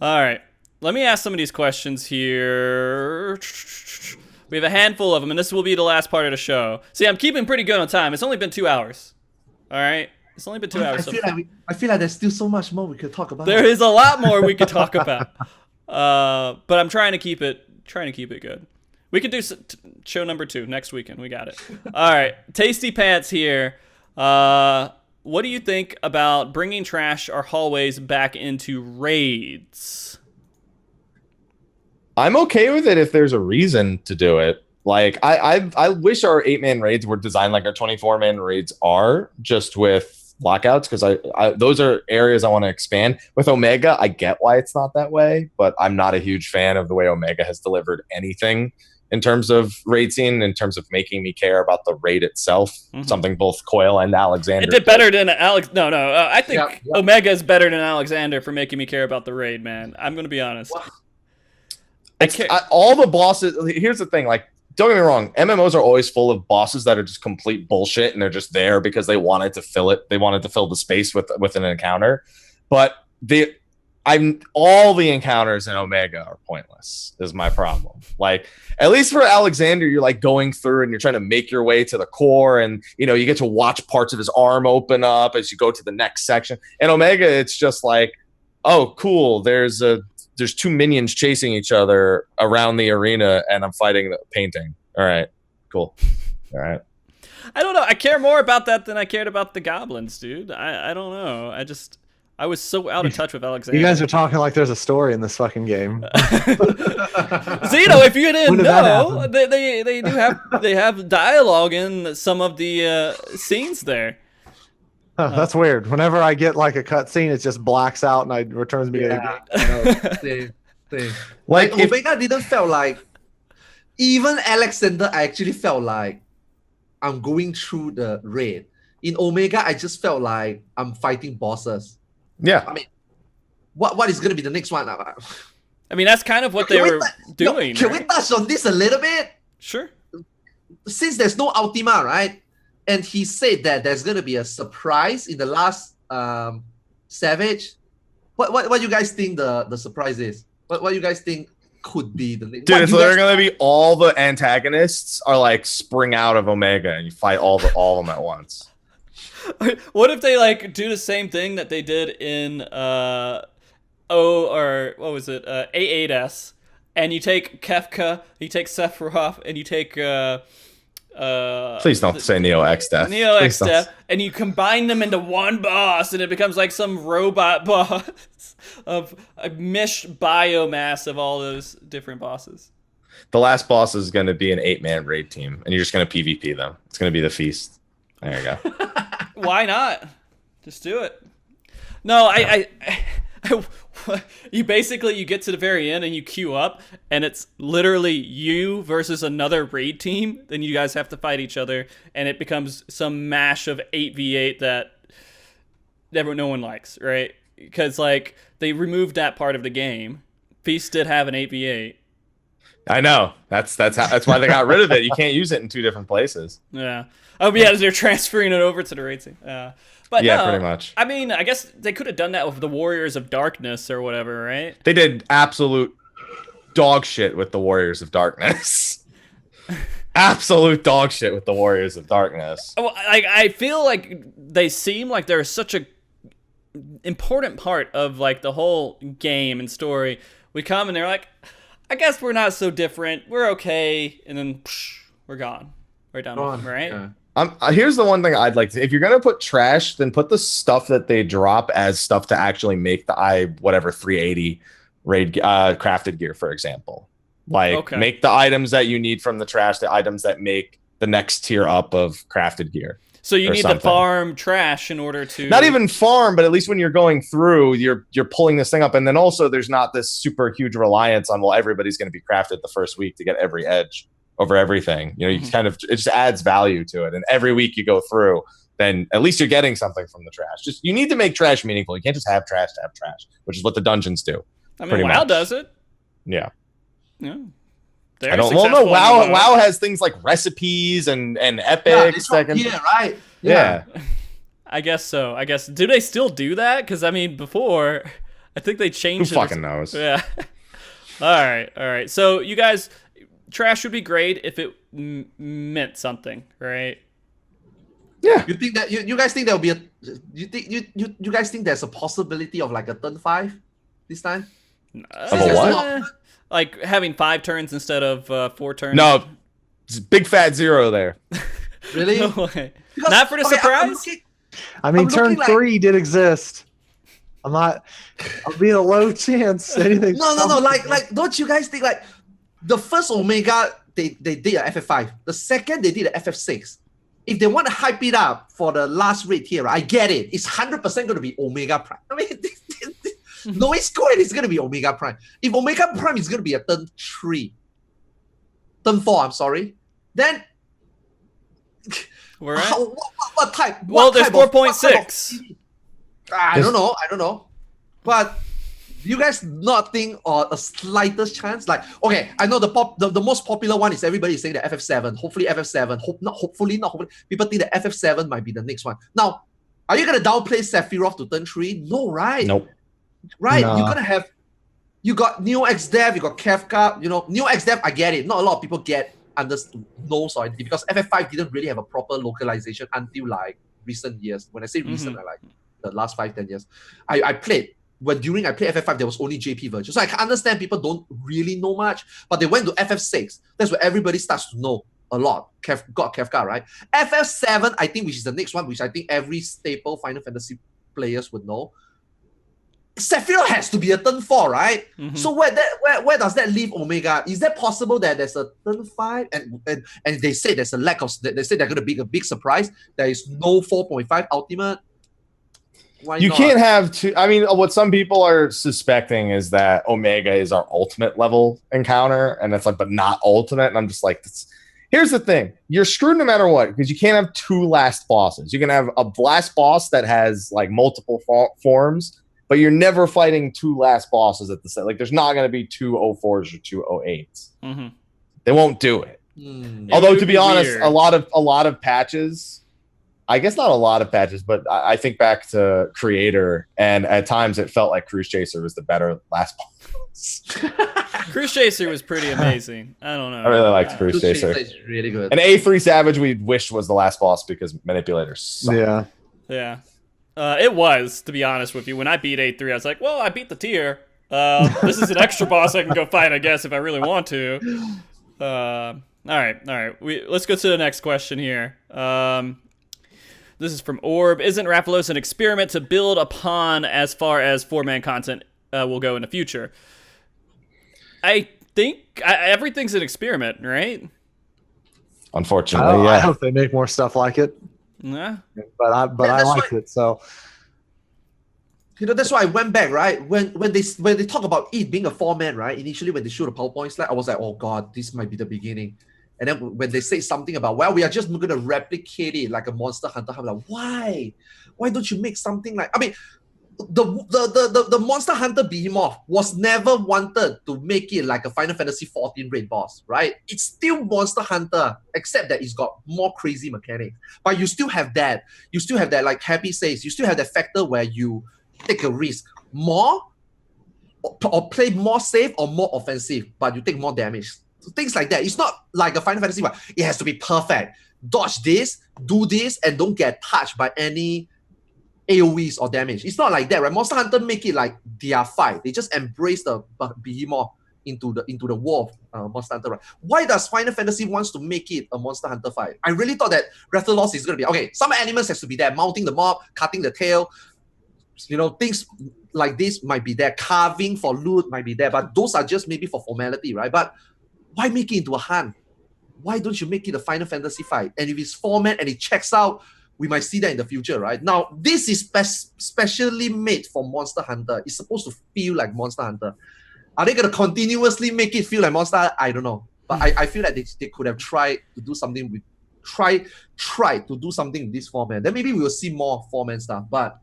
All right. Let me ask some of these questions here. We have a handful of them, and this will be the last part of the show. See, I'm keeping pretty good on time. It's only been 2 hours. All right? It's only been 2 hours. I feel like there's still so much more we could talk about. There is a lot more we could talk about. But I'm trying to keep it good. We could do show number 2 next weekend. We got it. All right. Tasty Pants here. what do you think about bringing trash or hallways back into raids? I'm okay with it if there's a reason to do it. Like I wish our 8-man raids were designed like our 24-man raids are, just with lockouts, because I those are areas I want to expand. With Omega, I get why it's not that way, but I'm not a huge fan of the way Omega has delivered anything in terms of raid scene, in terms of making me care about the raid itself. Something both Coil and Alexander It did better than Alex. No. I think Omega is better than Alexander for making me care about the raid, man. I'm gonna be honest. All the bosses. Here's the thing, like, don't get me wrong, MMOs are always full of bosses that are just complete bullshit, and they're just there because they wanted to fill it. They wanted to fill the space with an encounter. But all the encounters in Omega are pointless, is my problem. Like, at least for Alexander, you're like going through and you're trying to make your way to the core, and you know, you get to watch parts of his arm open up as you go to the next section. In Omega, it's just like, oh, cool, there's 2 minions chasing each other around the arena, and I'm fighting the painting. All right, cool. All right. I don't know. I care more about that than I cared about the goblins, dude. I don't know. I was so out of touch with Alexander. You guys are talking like there's a story in this fucking game. Zeno, if you didn't know, they have dialogue in some of the scenes there. That's weird. Whenever I get like a cutscene, it just blacks out and it returns me to the game. Same. Like Omega didn't felt like, even Alexander, I actually felt like I'm going through the raid. In Omega, I just felt like I'm fighting bosses. Yeah. I mean, what is going to be the next one? I mean, that's kind of what they were doing. Can we touch on this a little bit? Sure. Since there's no Ultima, right? And he said that there's going to be a surprise in the last Savage. What you guys think the surprise is? What you guys think could be the next? Dude, it's literally going to be all the antagonists are like spring out of Omega, and you fight all of them at once. What if they like do the same thing that they did in A8S, and you take Kefka, you take Sephiroth, and you take please don't say Neo X Death. Neo X Death, and you combine them into one boss, and it becomes like some robot boss of a mished biomass of all those different bosses. The last boss is going to be an 8-man raid team, and you're just going to PvP them. It's going to be the feast. There you go. Why not? Just do it. No, I you get to the very end and you queue up, and it's literally you versus another raid team. Then you guys have to fight each other, and it becomes some mash of 8v8 that no one likes, right? Because like they removed that part of the game. Feast did have an 8v8. I know. That's why they got rid of it. You can't use it in 2 different places. Yeah. Oh, yeah, they're transferring it over to the raid team. But yeah, no, pretty much. I mean, I guess they could have done that with the Warriors of Darkness or whatever, right? They did absolute dog shit with the Warriors of Darkness. Absolute dog shit with the Warriors of Darkness. Well, I feel like they seem like they're such a important part of like the whole game and story. We come and they're like, I guess we're not so different. We're okay, and then we're gone. We're done, right? Yeah. Here's the one thing I'd like to. If you're gonna put trash, then put the stuff that they drop as stuff to actually make the 380 raid crafted gear, for example. Like make the items that you need from the trash the items that make the next tier up of crafted gear. So you need to farm trash in order to not even farm, but at least when you're going through, you're pulling this thing up, and then also there's not this super huge reliance on everybody's going to be crafted the first week to get every edge over everything. You know, you kind of it just adds value to it, and every week you go through, then at least you're getting something from the trash. Just you need to make trash meaningful. You can't just have trash to have trash, which is what the dungeons do. I mean, WoW does it. Yeah. Yeah. I don't know. WoW has things like recipes and epics. Right? Yeah. I guess so. Do they still do that? Because I mean, before I think they changed. Who fucking knows? Yeah. All right. So you guys, trash would be great if it meant something, right? Yeah. You think that you guys think there'll be you guys think there's a possibility of like a turn 5 this time? Of a what? Like having 5 turns instead of 4 turns. No, it's big fat 0 there. Really? No way. Not for the surprise. I mean, I'm turn looking like- 3 did exist. I'll be a low chance anything. No. Like, don't you guys think like the first Omega they did a FF5, the second they did a FF6. If they want to hype it up for the last raid here, I get it. It's 100% going to be Omega Prime. I mean, no, it's good. It's going to be Omega Prime. If Omega Prime is going to be a turn 4, I'm sorry, then We're at? what type? Well, there's 4.6. I don't know. But you guys not think or a slightest chance? Like, okay, I know the most popular one is everybody is saying the FF7. Hopefully FF7. Hopefully. People think the FF7 might be the next one. Now, are you gonna downplay Sephiroth to turn 3? No, right? Nope. Right? No. You're gonna have. You got Neo XDev, you got Kefka. You know, Neo XDev, I get it. Not a lot of people knows or anything because FF5 didn't really have a proper localization until like recent years. When I say recent, I like the last 5-10 years. I played. During I played FF5, there was only JP version. So I can understand people don't really know much, but they went to FF6. That's where everybody starts to know a lot. Got Kefka, right? FF7, I think, which is the next one, which I think every staple Final Fantasy players would know. Sephiroth has to be a turn 4, right? So where does that leave Omega? Is that possible that there's a turn 5? And they say there's a lack of, they say they're going to be a big surprise. There is no 4.5 Ultimate. Why You not? can't have two. I mean, what some people are suspecting is that Omega is our ultimate level encounter, and it's like, but not ultimate. And I'm just like, here's the thing: you're screwed no matter what because you can't have 2 last bosses. You can have a last boss that has like multiple forms, but you're never fighting 2 last bosses at the same. Like, there's not going to be 2 04s or 2 08s. They won't do it. Although, to be honest, weird. a lot of patches. I guess not a lot of patches, but I think back to Creator, and at times it felt like Cruise Chaser was the better last boss. Cruise Chaser was pretty amazing. I don't know. I really liked Cruise Chaser. It's really good. And A3 Savage we wished was the last boss because manipulators suck. Yeah. It was, to be honest with you. When I beat A3, I was like, well, I beat the tier. This is an extra boss I can go fight, I guess, if I really want to. All right. Let's go to the next question here. This is from Orb. Isn't Rathalos an experiment to build upon as far as 4-man content will go in the future? I think everything's an experiment, right? Unfortunately, I yeah. hope they make more stuff like it. Yeah. But I that's liked why- it. So You know, that's why I went back, right? When they talk about it being a 4-man, right? Initially, when they showed a PowerPoint slide, I was like, oh God, this might be the beginning. And then when they say something about, well, we are just going to replicate it like a Monster Hunter, I'm like, why? Why don't you make something like, I mean, the Monster Hunter Behemoth was never wanted to make it like a Final Fantasy XIV raid boss, right? It's still Monster Hunter, except that it's got more crazy mechanics. But you still have that. You still have that, like Happy says, you still have that factor where you take a risk more or play more safe or more offensive, but you take more damage. So things like that. It's not like a Final Fantasy, but it has to be perfect. Dodge this, do this, and don't get touched by any AoEs or damage. It's not like that, right? Monster Hunter make it like their fight. They just embrace the Behemoth into the world of Monster Hunter, right? Why does Final Fantasy wants to make it a Monster Hunter fight? I really thought that Rathalos is going to be, okay, some elements has to be there. Mounting the mob, cutting the tail, you know, things like this might be there. Carving for loot might be there, but those are just maybe for formality, right? But why make it into a hunt? Why don't you make it a Final Fantasy fight? And if it's 4-man and it checks out, we might see that in the future, right? Now, this is specially made for Monster Hunter. It's supposed to feel like Monster Hunter. Are they going to continuously make it feel like Monster Hunter? I don't know. But I feel like they could have tried to do something with, try to do something with this 4-man. Then maybe we will see more 4-man stuff. But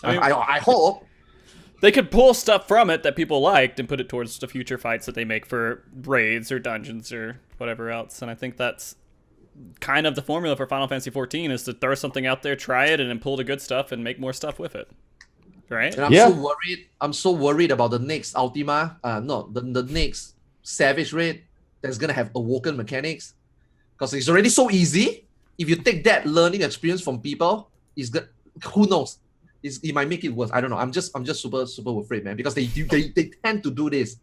I hope they could pull stuff from it that people liked and put it towards the future fights that they make for raids or dungeons or whatever else. And I think that's kind of the formula for Final Fantasy XIV is to throw something out there, try it, and then pull the good stuff and make more stuff with it. Right? And I'm so worried about the next Ultima. The next Savage raid that's gonna have awoken mechanics. Because it's already so easy. If you take that learning experience from people, who knows? It might make it worse. I don't know. I'm just super afraid, man. Because they tend to do this.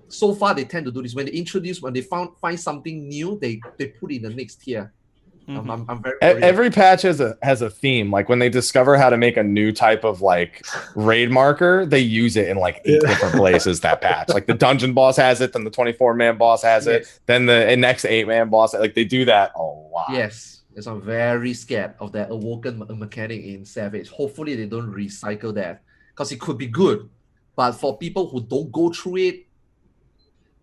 So far, they tend to do this. When they find something new, they put it in the next tier. I'm very worried. Every patch has a theme. Like when they discover how to make a new type of like raid marker, they use it in like 8 different places. That patch, like the dungeon boss has it, then the 24-man boss has it, then the next 8-man boss. Like they do that a lot. Yes, I'm very scared of that awoken mechanic in Savage. Hopefully they don't recycle that because it could be good, but for people who don't go through it,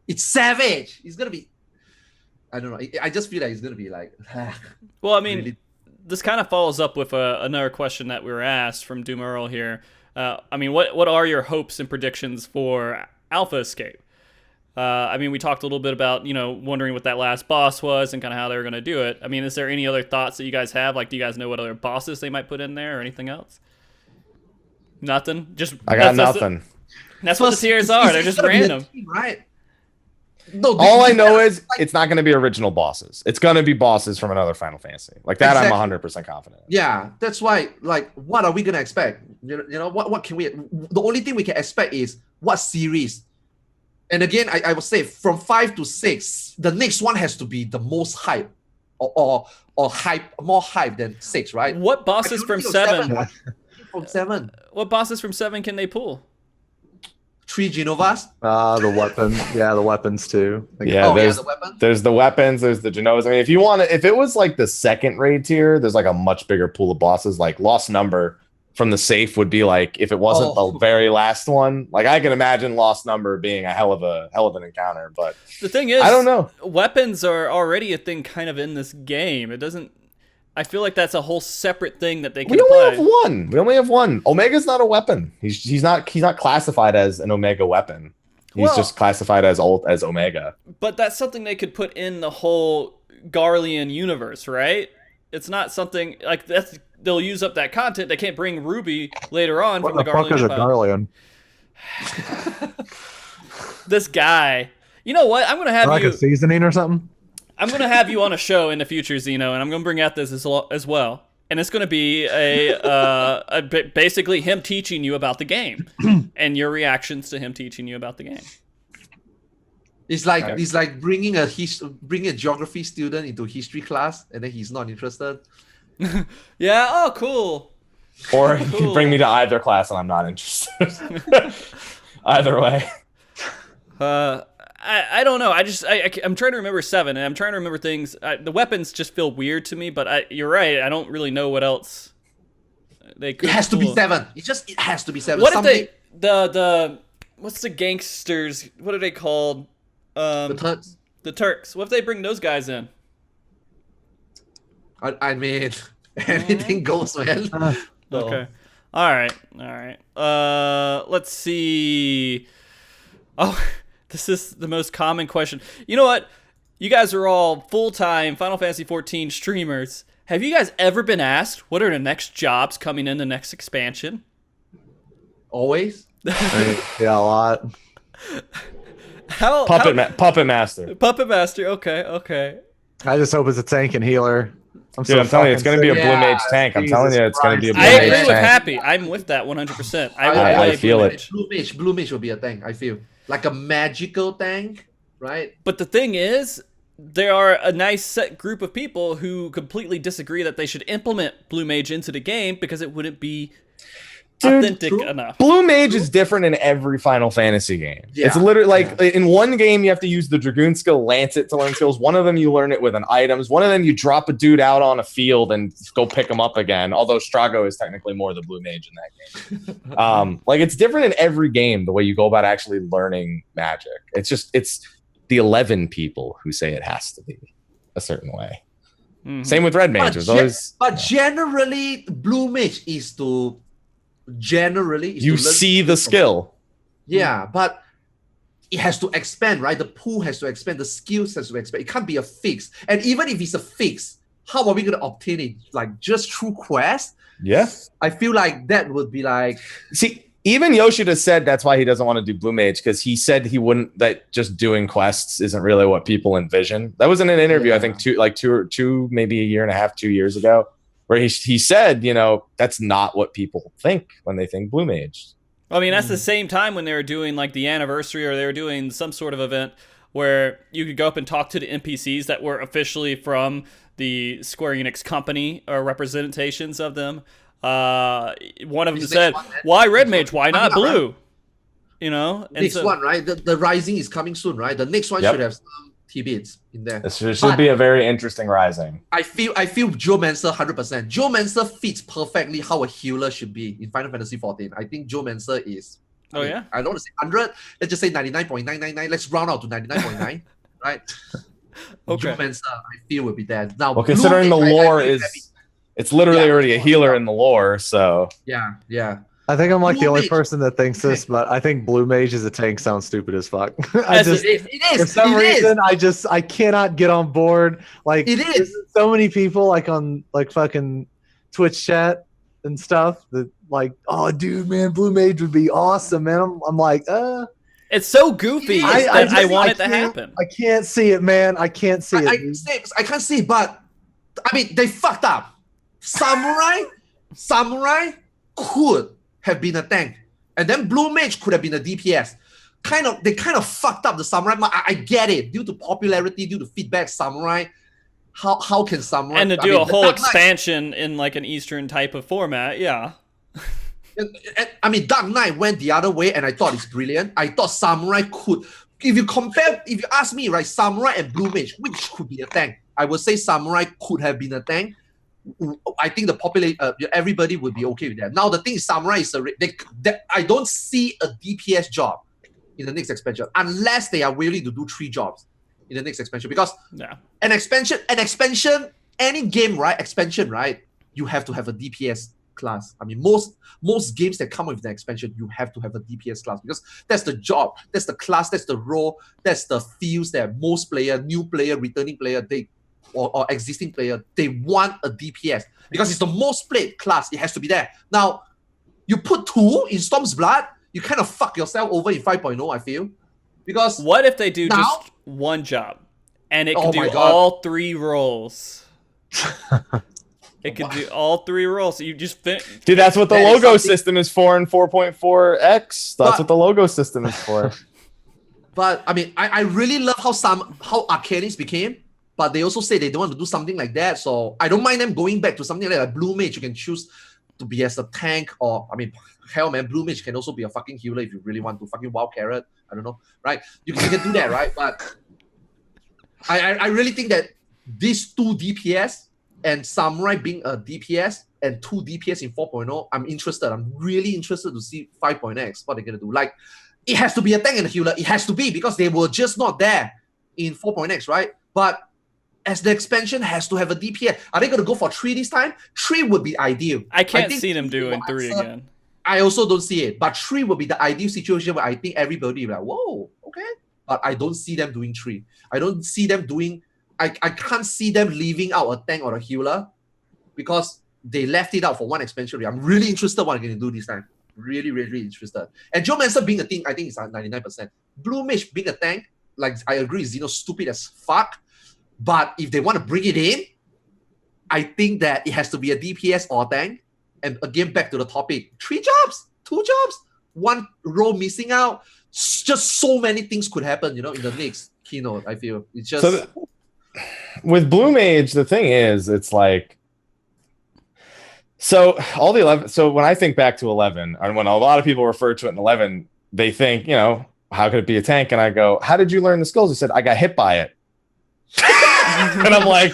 it's Savage. It's gonna be. I don't know. I just feel like it's going to be like... Well, I mean, really... this kind of follows up with another question that we were asked from Doom Earl here. I mean, what are your hopes and predictions for Alpha Escape? I mean, we talked a little bit about, wondering what that last boss was and kind of how they were going to do it. I mean, is there any other thoughts that you guys have? Like, do you guys know what other bosses they might put in there or anything else? Nothing? I got nothing. That's what the tiers are. They're just random. Team, right? No, all I know is it's not going to be original bosses. It's going to be bosses from another Final Fantasy. Like that, exactly. I'm 100% confident. Yeah, that's why. Like, what are we going to expect? What can we? The only thing we can expect is what series. And again, I would say from 5 to 6, the next one has to be the most hype, or more hype than 6, right? What bosses from 7? From 7. What bosses from 7 can they pull? 3 Genovas. The weapon. Yeah, the weapons too. There's the weapons. There's the weapons. There's the Genovas. I mean, if it was like the second raid tier, there's like a much bigger pool of bosses. Like Lost Number from the safe would be like if it wasn't the very last one. Like I can imagine Lost Number being a hell of an encounter. But the thing is, I don't know. Weapons are already a thing kind of in this game. It doesn't. I feel like that's a whole separate thing that they can play. We only have one. Omega's not a weapon. He's not classified as an Omega weapon. He's just classified as Omega. But that's something they could put in the whole Garlean universe, right? It's not something like that's. They'll use up that content. They can't bring Ruby later on from the Garlean. What the fuck is a Garlean? This guy. You know what? I'm gonna have like a seasoning or something. I'm going to have you on a show in the future, Xeno, and I'm going to bring out this as well. And it's going to be basically him teaching you about the game and your reactions to him teaching you about the game. It's like bringing a geography student into history class, and then he's not interested. Yeah. Oh, cool. Or you can bring me to either class, and I'm not interested. Either way. I don't know. I'm trying to remember 7, and I'm trying to remember things. The weapons just feel weird to me, but you're right. I don't really know what else they could. It has to be 7. It has to be 7. What if they what's the gangsters? What are they called? The Turks. The Turks. What if they bring those guys in? I mean, anything goes, man. Okay. All right. Let's see. Oh. This is the most common question. You know what? You guys are all full-time Final Fantasy XIV streamers. Have you guys ever been asked what are the next jobs coming in the next expansion? Always? Yeah, a lot. Puppet Master. Puppet Master. Okay. I just hope it's a tank and healer. I'm telling you, it's going to be a Blue Mage tank. I'm telling you, it's going to be a Blue Mage tank. I agree with tank. Happy. I'm with that 100%. I feel it. Blue Mage will be a tank, I feel. Like a magical tank, right? But the thing is, there are a nice set group of people who completely disagree that they should implement Blue Mage into the game because it wouldn't be authentic enough. Blue Mage is different in every Final Fantasy game. Yeah. It's literally like in one game you have to use the Dragoon skill, Lancet to learn skills. One of them you learn it with an items. One of them you drop a dude out on a field and go pick him up again. Although Strago is technically more the Blue Mage in that game. Like it's different in every game the way you go about actually learning magic. It's the 11 people who say it has to be a certain way. Mm-hmm. Same with Red Mage. But generally, Blue Mage is to. You see the skill. Yeah, but it has to expand, right? The pool has to expand, the skills has to expand. It can't be a fix. And even if it's a fix, how are we going to obtain it? Like just through quest? Yeah. I feel like that would be like. See, even Yoshida said that's why he doesn't want to do Blue Mage, because he said he wouldn't, that just doing quests isn't really what people envision. That was in an interview, I think two, maybe a year and a half, 2 years ago, where he said, that's not what people think when they think Blue Mage. I mean, that's the same time when they were doing like the anniversary or they were doing some sort of event where you could go up and talk to the NPCs that were officially from the Square Enix company or representations of them. One of them said, "Why red mage? Why not blue?" You know, and next one, right? The Rising is coming soon, right? The next one should have some tidbits in there. This should be a very interesting Rising. I feel Geomancer 100%. Geomancer fits perfectly how a healer should be in Final Fantasy XIV. I think Geomancer is. I don't want to say 100. Let's just say 99.999. Let's round out to 99.9, right? Okay. Geomancer, I feel will be there. Now, well, considering the lore it's literally already a healer in the lore, so yeah. I think I'm like Blue the only Mage. person that thinks this, but I think Blue Mage as a tank sounds stupid as fuck. It is. For some reason, I cannot get on board. Like It is. there's so many people like on like fucking Twitch chat and stuff that like, oh dude, man, Blue Mage would be awesome, man. I'm like, It's so goofy that I want it to happen. I can't see it, man. I can't see it. I can't see, but I mean, they fucked up. Samurai could have been a tank, and then Blue Mage could have been a DPS. They kind of fucked up the Samurai. I get it, due to popularity, due to feedback. Samurai, how can Samurai And to do a whole expansion in like an Eastern type of format, yeah. I mean, Dark Knight went the other way, and I thought it's brilliant. I thought Samurai could. If you ask me, right, Samurai and Blue Mage, which could be a tank? I would say Samurai could have been a tank. I think everybody would be okay with that. Now the thing is, Samurai is I don't see a DPS job in the next expansion unless they are willing to do 3 jobs in the next expansion. Because an expansion, any game, right? Expansion, right? You have to have a DPS class. I mean, most games that come with the expansion, you have to have a DPS class because that's the job, that's the class, that's the role, that's the fields that most player, new player, returning player, or existing player, they want a DPS because it's the most played class. It has to be there. Now, you put 2 in Storm's Blood, you kind of fuck yourself over in 5.0, I feel. Because what if they do just 1 job and it can do all 3 roles? It can do all 3 roles. So you just dude, that's what the logo system is for in 4.4x. That's what the logo system is for. But I mean, I really love how Arcanis became. But they also say they don't want to do something like that. So I don't mind them going back to something like Blue Mage. You can choose to be as a tank, or I mean, hell man, Blue Mage can also be a fucking healer if you really want to. Fucking Wild Carrot, I don't know, right? You can do that, right? But I really think that these 2 DPS and Samurai being a DPS and 2 DPS in 4.0, I'm interested. I'm really interested to see 5.x what they're gonna do. Like, it has to be a tank and a healer. It has to be because they were just not there in 4.x, right? But as the expansion has to have a DPS. Are they going to go for 3 this time? 3 would be ideal. I can't see them doing 3 again. I also don't see it. But 3 would be the ideal situation where I think everybody will be like, whoa, okay. But I don't see them doing 3. I don't see them doing... I can't see them leaving out a tank or a healer because they left it out for 1 expansion. I'm really interested what they're going to do this time. Really, really, really interested. And Geomancer being a thing, I think it's 99%. Blue Mage being a tank, like I agree, Xeno stupid as fuck. But if they want to bring it in, I think that it has to be a DPS or tank. And again, back to the topic, 3 jobs, 2 jobs, 1 role missing out. Just so many things could happen, in the next keynote, I feel. It's just... with Blue Mage, the thing is, it's like... So all the 11... So when I think back to 11, and when a lot of people refer to it in 11, they think, how could it be a tank? And I go, how did you learn the skills? He said, I got hit by it. And I'm like,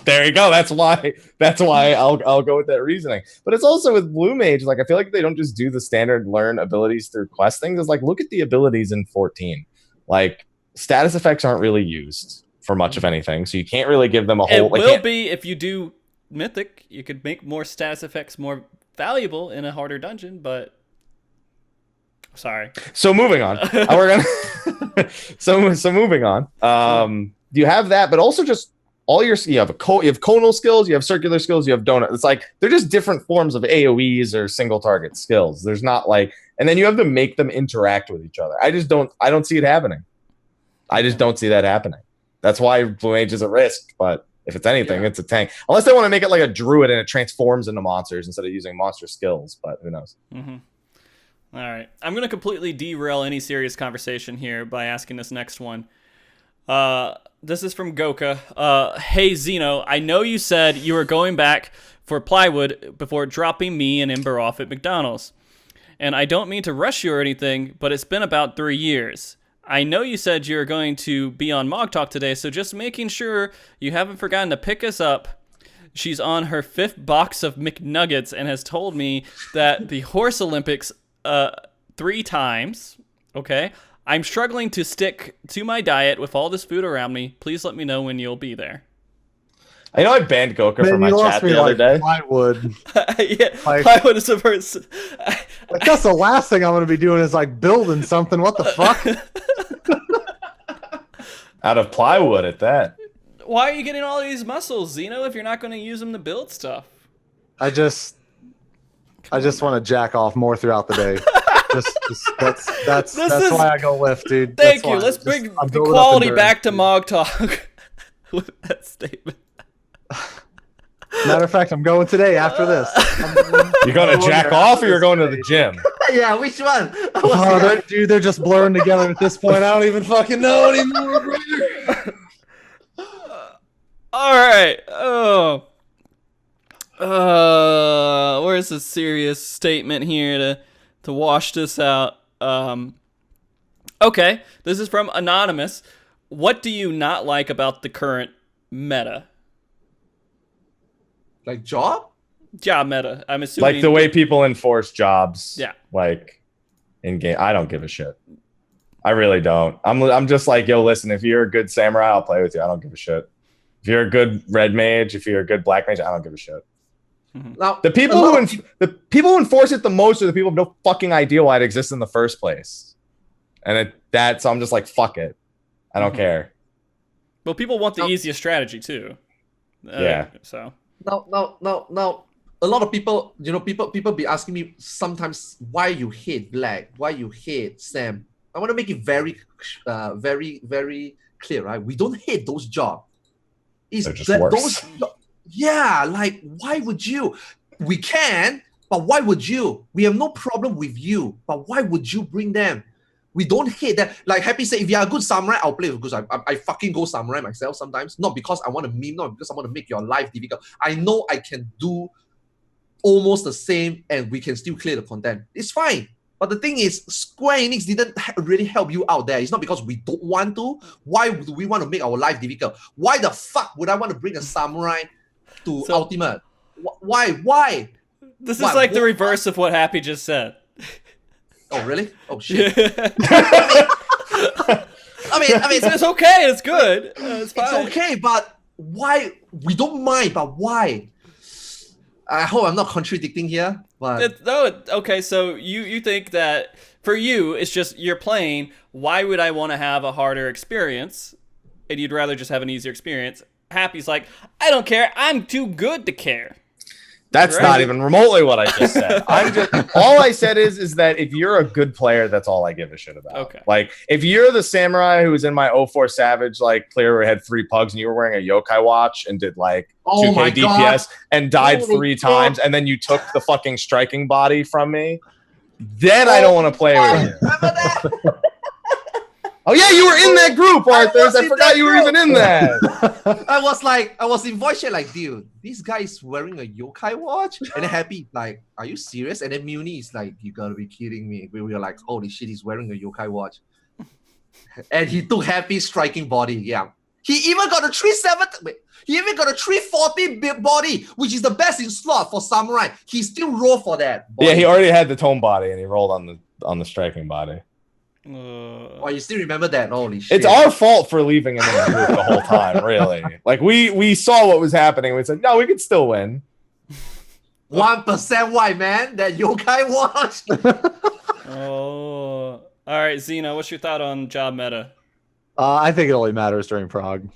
there you go. That's why I'll go with that reasoning. But it's also with Blue Mage, like I feel like they don't just do the standard learn abilities through quest things. It's like, look at the abilities in 14. Like, status effects aren't really used for much of anything, so you can't really give them a whole... It will be if you do Mythic. You could make more status effects more valuable in a harder dungeon, but... Sorry. So moving on. We're gonna... so moving on. You have that, but also just all you have conal skills, you have circular skills, you have donut. It's like they're just different forms of AoEs or single target skills. There's not like, and then you have to make them interact with each other. I don't see it happening. I just don't see that happening. That's why Blue Mage is a risk, but if it's anything, it's a tank. Unless they want to make it like a druid and it transforms into monsters instead of using monster skills, but who knows? Mm-hmm. All right. I'm going to completely derail any serious conversation here by asking this next one. This is from Goka. Hey Xeno, I know you said you were going back for plywood before dropping me and Ember off at McDonald's. And I don't mean to rush you or anything, but it's been about 3 years. I know you said you were going to be on MogTalk today, so just making sure you haven't forgotten to pick us up. She's on her 5th box of McNuggets and has told me that the Horse Olympics 3 times. Okay? I'm struggling to stick to my diet with all this food around me. Please let me know when you'll be there. I know I banned Goka from my chat the other day. Plywood. Yeah, plywood is the first. Like, that's the last thing I'm going to be doing is like building something. What the fuck? Out of plywood at that. Why are you getting all these muscles, Xeno, if you're not going to use them to build stuff? I just want to jack off more throughout the day. That's why I go lift, dude. Thank you. Let's bring the quality back to MogTalk with that statement. Matter of fact, I'm going today after this. You're going to jack off or you're going to the gym? Yeah, which one? They're just blurring together at this point. I don't even fucking know anymore, brother. All right. Where's the serious statement here to wash this out? Okay, this is from Anonymous. What do you not like about the current meta? Like job? Job meta. I'm assuming. Like the way people enforce jobs. Yeah. Like in game. I don't give a shit. I really don't. I'm just like, yo, listen, if you're a good samurai, I'll play with you. I don't give a shit. If you're a good red mage, if you're a good black mage, I don't give a shit. Now, The people who enforce it the most are the people who have no fucking idea why it exists in the first place. And so I'm just like, fuck it. I don't care. Well, people want the easiest strategy too. Yeah. So. Now. A lot of people, people be asking me sometimes why you hate Black, why you hate Sam. I want to make it very, very clear, right? We don't hate those jobs. They're just worse. Yeah, like why would you? We can, but why would you? We have no problem with you, but why would you bring them? We don't hate that. Like Happy said, if you're a good samurai, I'll play with good samurai. I fucking go samurai myself sometimes. Not because I want to meme, not because I want to make your life difficult. I know I can do almost the same and we can still clear the content. It's fine. But the thing is, Square Enix didn't really help you out there. It's not because we don't want to. Why do we want to make our life difficult? Why the fuck would I want to bring a samurai to Ultima? Why? This is like the reverse of what Happy just said. Oh, really? Oh, shit. I mean, it's okay. It's good. It's fine. It's okay, but why? We don't mind, but why? I hope I'm not contradicting here, but okay. So you think that for you it's just you're playing. Why would I want to have a harder experience? And you'd rather just have an easier experience. Happy's like, I don't care. I'm too good to care. That's not even remotely what I just said. All I said is that if you're a good player, that's all I give a shit about. Okay. Like if you're the samurai who was in my 04 Savage like clear where it had 3 pugs and you were wearing a yokai watch and did like 2k DPS and died 3 times and then you took the fucking striking body from me, then I don't want to play with you. Remember that? Oh yeah, you were in that group, Arthars. I forgot you were even in that. I was in voice chat like, dude, this guy is wearing a yokai watch, and then Happy like, are you serious? And then Muni is like, you gotta be kidding me. We were like, holy shit, he's wearing a yokai watch, and he took Happy's striking body. Yeah, he even got a 370. He even got a 340 body, which is the best in slot for samurai. He still rolled for that body. Yeah, he already had the tome body, and he rolled on the striking body. Oh, you still remember that? Holy shit. It's our fault for leaving him in the group the whole time, really. Like, we saw what was happening. We said, no, we could still win. 1% why, man? That yokai watch? Oh. All right, Xeno, what's your thought on job meta? I think it only matters during Prague.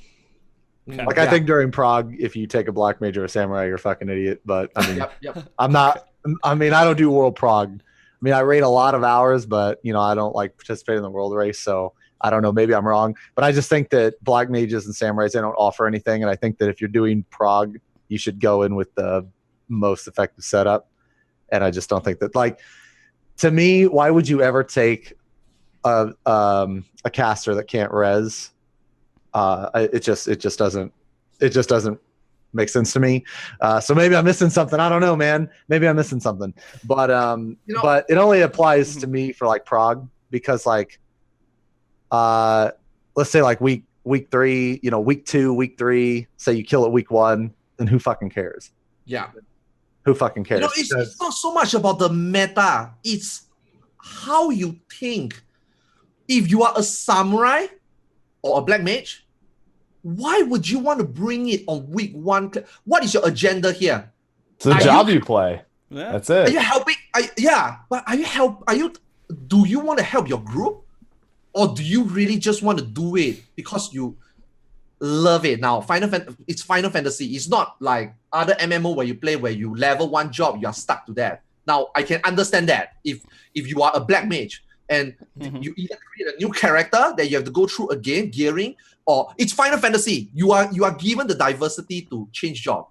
Okay. Like, I think during Prague, if you take a black mage or a samurai, you're a fucking idiot. But, I mean, Yep. I'm not... I mean, I don't do World Prague. I mean, I rate a lot of hours, but, I don't like participate in the world race, so I don't know. Maybe I'm wrong. But I just think that black mages and samurais, they don't offer anything, and I think that if you're doing Prague, you should go in with the most effective setup. And I just don't think that, like, to me, why would you ever take a caster that can't res It just doesn't make sense to me. So maybe I'm missing something. I don't know, man. Maybe I'm missing something. But but it only applies to me for like prog, because like let's say like week 3, week 2, week 3, say you kill it week 1, then who fucking cares? Yeah. Who fucking cares? It's not so much about the meta. It's how you think. If you are a samurai or a black mage, why would you want to bring it on week 1? What is your agenda here? It's the job you play. Yeah. That's it. Are you helping? Do you want to help your group? Or do you really just want to do it because you love it? Now, it's Final Fantasy. It's not like other MMO where you play where you level 1 job, you are stuck to that. Now, I can understand that if you are a black mage and you either create a new character that you have to go through again, gearing, or it's Final Fantasy. You are given the diversity to change job.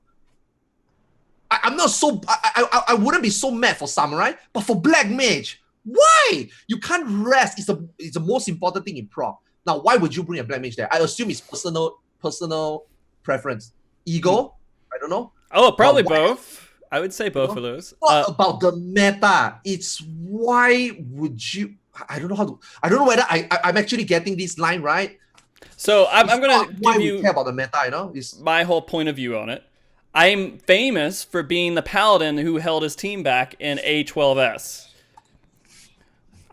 I'm not so I wouldn't be so mad for samurai, but for black mage, why? You can't rest. It's the most important thing in prog. Now, why would you bring a black mage there? I assume it's personal preference. Ego? I don't know. Oh, probably both. I would say both of those. What about the meta? It's why would you? I don't know how to. I don't know whether I'm actually getting this line right. So I'm going to give you care about the meta. It's my whole point of view on it. I'm famous for being the paladin who held his team back in A12S.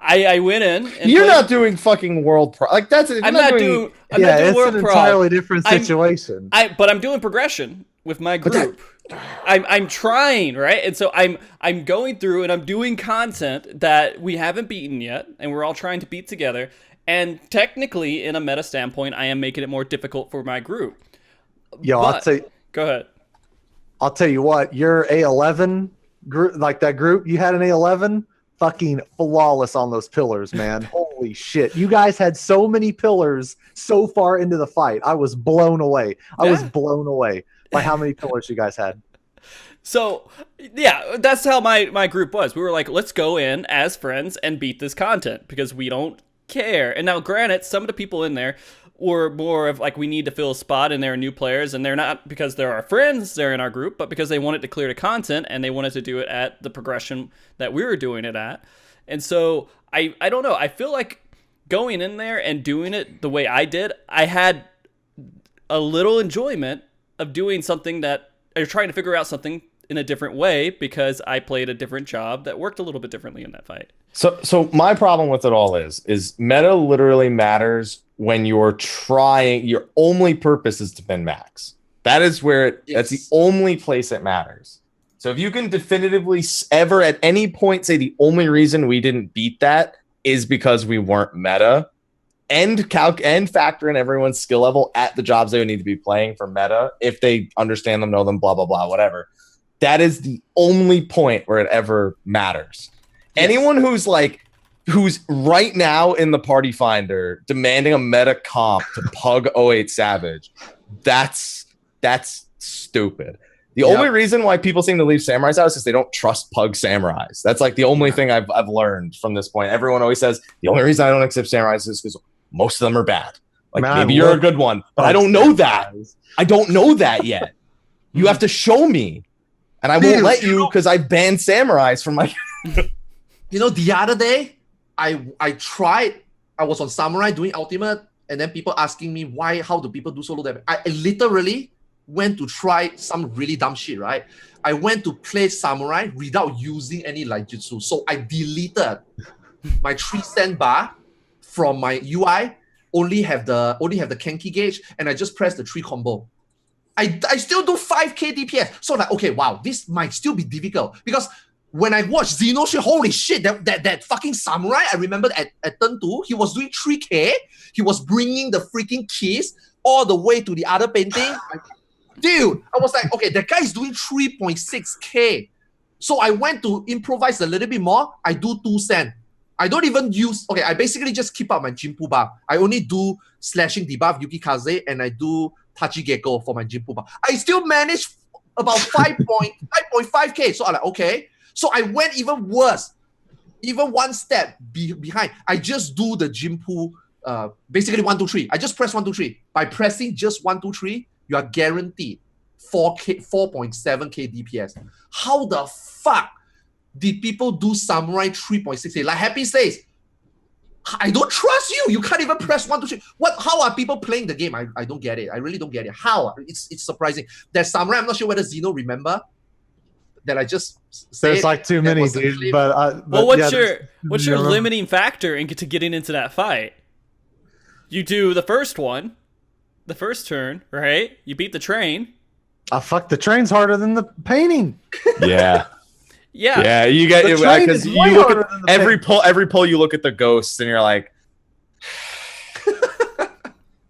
I went in. And you're not doing fucking world pro. Like that's. I'm not doing it's world an pro. entirely different situation. But I'm doing progression with my group. I'm trying, right? And so I'm going through and I'm doing content that we haven't beaten yet, and we're all trying to beat together. And technically, in a meta standpoint, I am making it more difficult for my group. Yo, go ahead. I'll tell you what, your A11 group, like that group you had in A11, fucking flawless on those pillars, man. Holy shit. You guys had so many pillars so far into the fight. I was blown away. I was blown away by how many pillars you guys had. So, yeah, that's how my group was. We were like, let's go in as friends and beat this content because we don't care. And now, granted, some of the people in there were more of like, we need to fill a spot and they're new players, and they're not because they're our friends, they're in our group, but because they wanted to clear the content and they wanted to do it at the progression that we were doing it at. And so I don't know. I feel like going in there and doing it the way I did, I had a little enjoyment of doing something that, or trying to figure out something in a different way because I played a different job that worked a little bit differently in that fight. So my problem with it all is meta literally matters when you're trying. Your only purpose is to min max. That is where that's the only place it matters. So if you can definitively ever at any point say the only reason we didn't beat that is because we weren't meta, and factor in everyone's skill level at the jobs they would need to be playing for meta, if they understand them, know them, blah blah blah, whatever. That is the only point where it ever matters. Yes. Anyone who's right now in the party finder demanding a meta comp to Pug 08 Savage, that's stupid. The only reason why people seem to leave samurais out is because they don't trust Pug samurais. That's like the only thing I've learned from this point. Everyone always says the only reason I don't accept samurais is because most of them are bad. Like, man, maybe you're a good one, but I don't know that. I don't know that yet. You have to show me. And I won't let you because I banned samurais from my... The other day, I tried. I was on Samurai doing Ultima, and then people asking me how do people do solo damage. I literally went to try some really dumb shit, right? I went to play Samurai without using any light jutsu. So I deleted my 3-cent bar from my UI, only have the Kenki gauge, and I just pressed the 3 combo. I still do 5k DPS. So like, okay, wow, this might still be difficult. Because when I watched Xenosys, holy shit, that fucking samurai, I remember at turn 2, he was doing 3k. He was bringing the freaking keys all the way to the other painting. Dude, I was like, okay, that guy is doing 3.6k. So I went to improvise a little bit more. I do 2 cent. I don't even use, okay, I basically just keep up my Jinpu bar. I only do slashing debuff Yukikaze, and I do Tachi Gecko for my Jinpu bar. I still manage about 5.5k. So I'm like, okay. So I went even worse, even one step behind. I just do the Jinpu basically 1, 2, 3. I just press 1, 2, 3. By pressing just 1, 2, 3, you are guaranteed 4.7k DPS. How the fuck did people do Samurai 3.68? Like Happy says, I don't trust you. You can't even press 1, 2, 3. What? How are people playing the game? I don't get it. I really don't get it. How? It's surprising. There's Samurai. I'm not sure whether Zeno remember that I just said. There's like too many, dude. But what's your limiting factor into getting into that fight? You do the first one, the first turn, right? You beat the train. Fuck, the train's harder than the painting. Yeah. Yeah, you get because you look at every pull. You look at the ghosts, and you're like,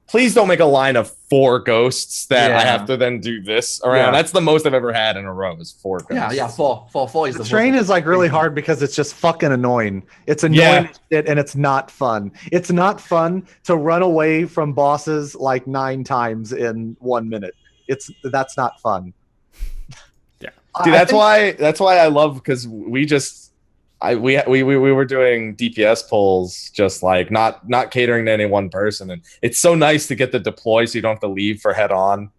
please don't make a line of 4 ghosts that I have to then do this around. Yeah. That's the most I've ever had in a row is 4 ghosts. Yeah, 4 is the train is like really hard because it's just fucking annoying. It's annoying as shit, and it's not fun. It's not fun to run away from bosses like 9 times in 1 minute. That's not fun. Dude, that's why I love, because we were doing DPS pulls, just like not catering to any one person, and it's so nice to get the deploy so you don't have to leave for head on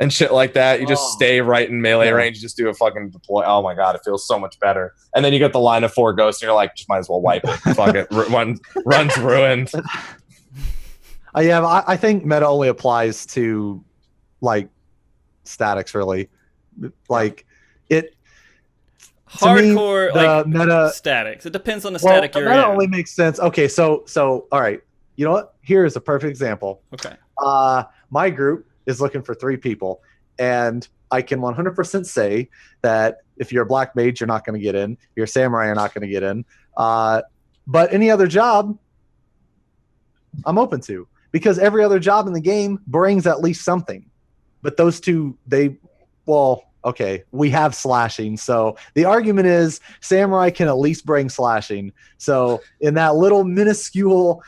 and shit like that. You just stay right in melee range, you just do a fucking deploy. Oh my god, it feels so much better. And then you get the line of 4 ghosts, and you're like, just might as well wipe it. Fuck it, run's ruined. I think meta only applies to like statics, really. Like it hardcore, me, like meta statics. It depends on the static you're in. Meta only makes sense. Okay, so all right. You know what? Here's a perfect example. Okay. My group is looking for 3 people, and I can 100% say that if you're a black mage, you're not going to get in. If you're a samurai, you're not going to get in. But any other job, I'm open to, because every other job in the game brings at least something. But those 2, okay, we have slashing. So the argument is samurai can at least bring slashing. So in that little minuscule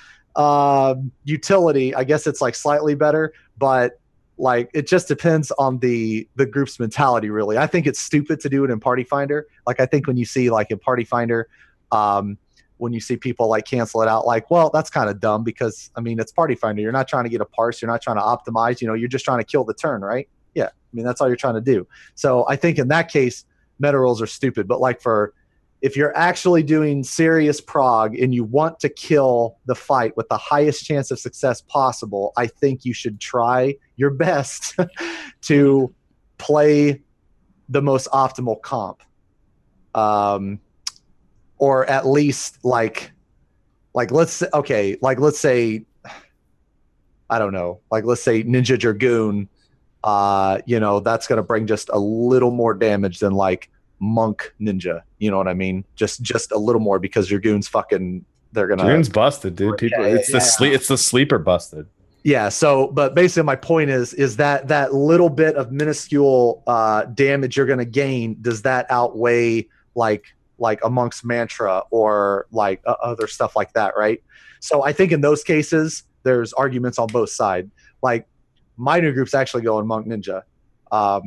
utility, I guess it's like slightly better, but like it just depends on the group's mentality, really. I think it's stupid to do it in Party Finder. Like I think when you see like in Party Finder, when you see people like cancel it out, like, well, that's kind of dumb, because I mean, it's Party Finder. You're not trying to get a parse. You're not trying to optimize. You're just trying to kill the turn, right? Yeah. I mean, that's all you're trying to do. So I think in that case, meta rules are stupid. But like if you're actually doing serious prog and you want to kill the fight with the highest chance of success possible, I think you should try your best to play the most optimal comp. Or at least let's say, I don't know, like let's say Ninja Dragoon, that's going to bring just a little more damage than like Monk Ninja. You know what I mean? Just a little more, because Dragoon's fucking, Dragoon's busted, dude. People, it's the sleeper busted. Yeah. So, but basically my point is that little bit of minuscule damage you're going to gain, does that outweigh like amongst mantra or like other stuff like that, right? So I think in those cases, there's arguments on both sides. Like my new group's actually going Monk Ninja. Not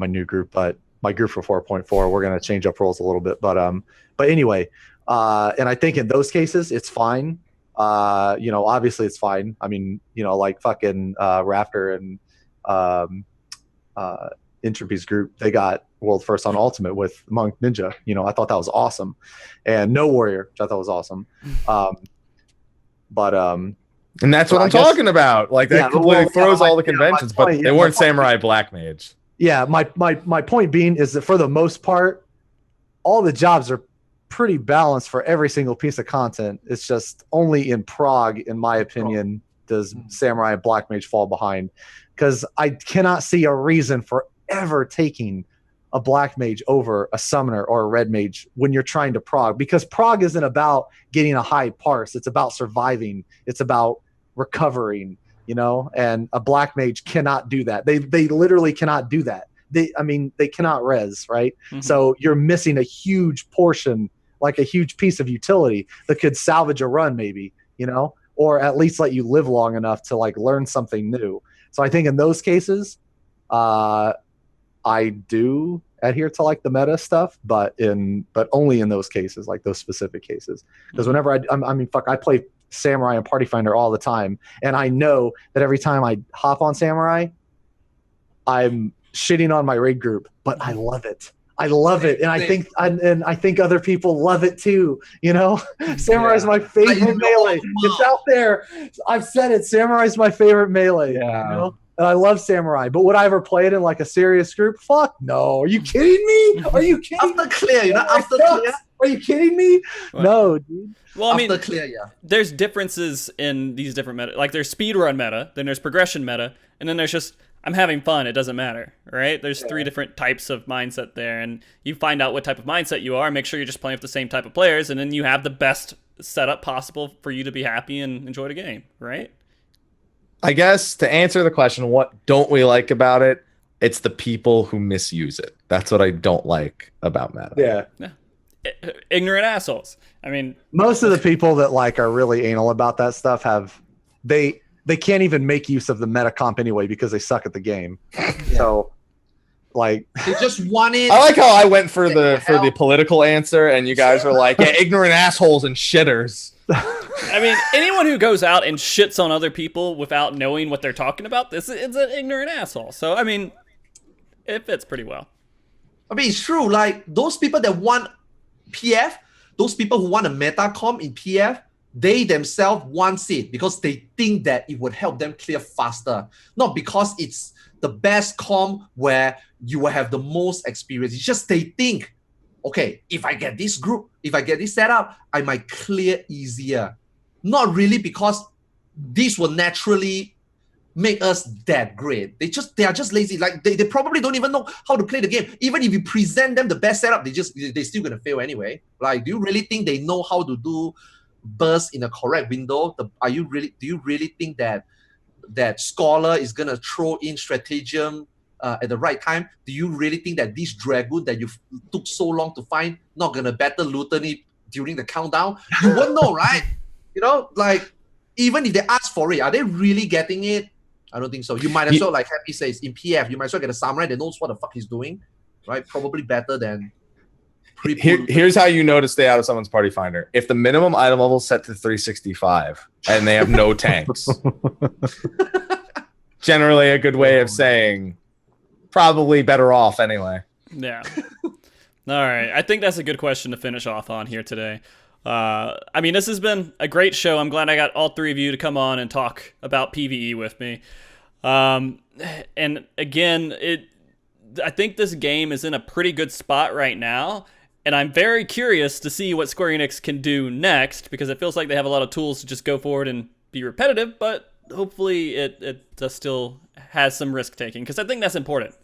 my new group, but my group for 4.4. We're going to change up roles a little bit. But anyway, and I think in those cases, it's fine. Obviously it's fine. I mean, like fucking Raptor and Entropy's group, they got world first on Ultimate with Monk Ninja. I thought that was awesome. And No Warrior, which I thought was awesome. And that's what I'm talking about. Like that completely throws all the conventions, but they weren't Samurai Black Mage. Yeah, my point being is that for the most part, all the jobs are pretty balanced for every single piece of content. It's just only in Prague, in my opinion, does Samurai and Black Mage fall behind. Because I cannot see a reason for ever taking a Black Mage over a Summoner or a Red Mage when you're trying to Prague. Because Prague isn't about getting a high parse. It's about surviving. It's about recovering, and a Black Mage cannot do that. They literally cannot do that. They cannot res, right? Mm-hmm. So you're missing a huge portion, like a huge piece of utility that could salvage a run maybe, or at least let you live long enough to like learn something new. So I think in those cases, I do adhere to like the meta stuff, but only in those cases, like those specific cases. Because whenever I play Samurai and Party Finder all the time, and I know that every time I hop on Samurai, I'm shitting on my raid group, but I love it. I love it, and I think other people love it too. You know, Samurai is my favorite melee. It's out there. I've said it. Samurai is my favorite melee. Yeah. You know? And I love Samurai, but would I ever play it in like a serious group? Fuck no. Are you kidding me? Are you kidding me? After clear, you know, after clear. Are you kidding me? What? No, dude. Well, I mean, After clear, yeah. there's differences in these different meta. Like there's speedrun meta, then there's progression meta, and then there's just I'm having fun. It doesn't matter, right? There's 3 different types of mindset there, and you find out what type of mindset you are. Make sure you're just playing with the same type of players, and then you have the best setup possible for you to be happy and enjoy the game, right? I guess to answer the question, what don't we like about it? It's the people who misuse it. That's what I don't like about meta. Yeah. Ignorant assholes. I mean, Most of the people that like are really anal about that stuff they can't even make use of the meta comp anyway because they suck at the game. So like They just want it. I like how I went for the political answer, and you guys are like, yeah, ignorant assholes and shitters. I mean, anyone who goes out and shits on other people without knowing what they're talking about, this is an ignorant asshole. So, I mean, it fits pretty well. I mean, it's true. Like those people that want PF, those people who want a meta comp in PF, they themselves want it because they think that it would help them clear faster, not because it's the best comp where you will have the most experience. It's just they think, okay, if I get this group, if I get this setup, I might clear easier. Not really because this will naturally make us that great. They are just lazy. Like they probably don't even know how to play the game. Even if you present them the best setup, they're still gonna fail anyway. Like, do you really think they know how to do burst in a correct window? Do you really think that Scholar is gonna throw in stratagem at the right time? Do you really think that this Dragoon that you took so long to find not gonna battle Lutany during the countdown? You won't know, right? You know, like even if they ask for it, are they really getting it? I don't think so. You might as well, like Happy says, in PF, you might as well get a samurai that knows what the fuck he's doing, right? Probably better than Here's how you know to stay out of someone's party finder. If the minimum item level is set to 365 and they have no tanks, generally a good way of saying probably better off anyway. Yeah. All right. I think that's a good question to finish off on here today. I mean, this has been a great show. I'm glad I got all 3 of you to come on and talk about PvE with me. And again, I think this game is in a pretty good spot right now. And I'm very curious to see what Square Enix can do next, because it feels like they have a lot of tools to just go forward and be repetitive, but hopefully it still has some risk taking, because I think that's important.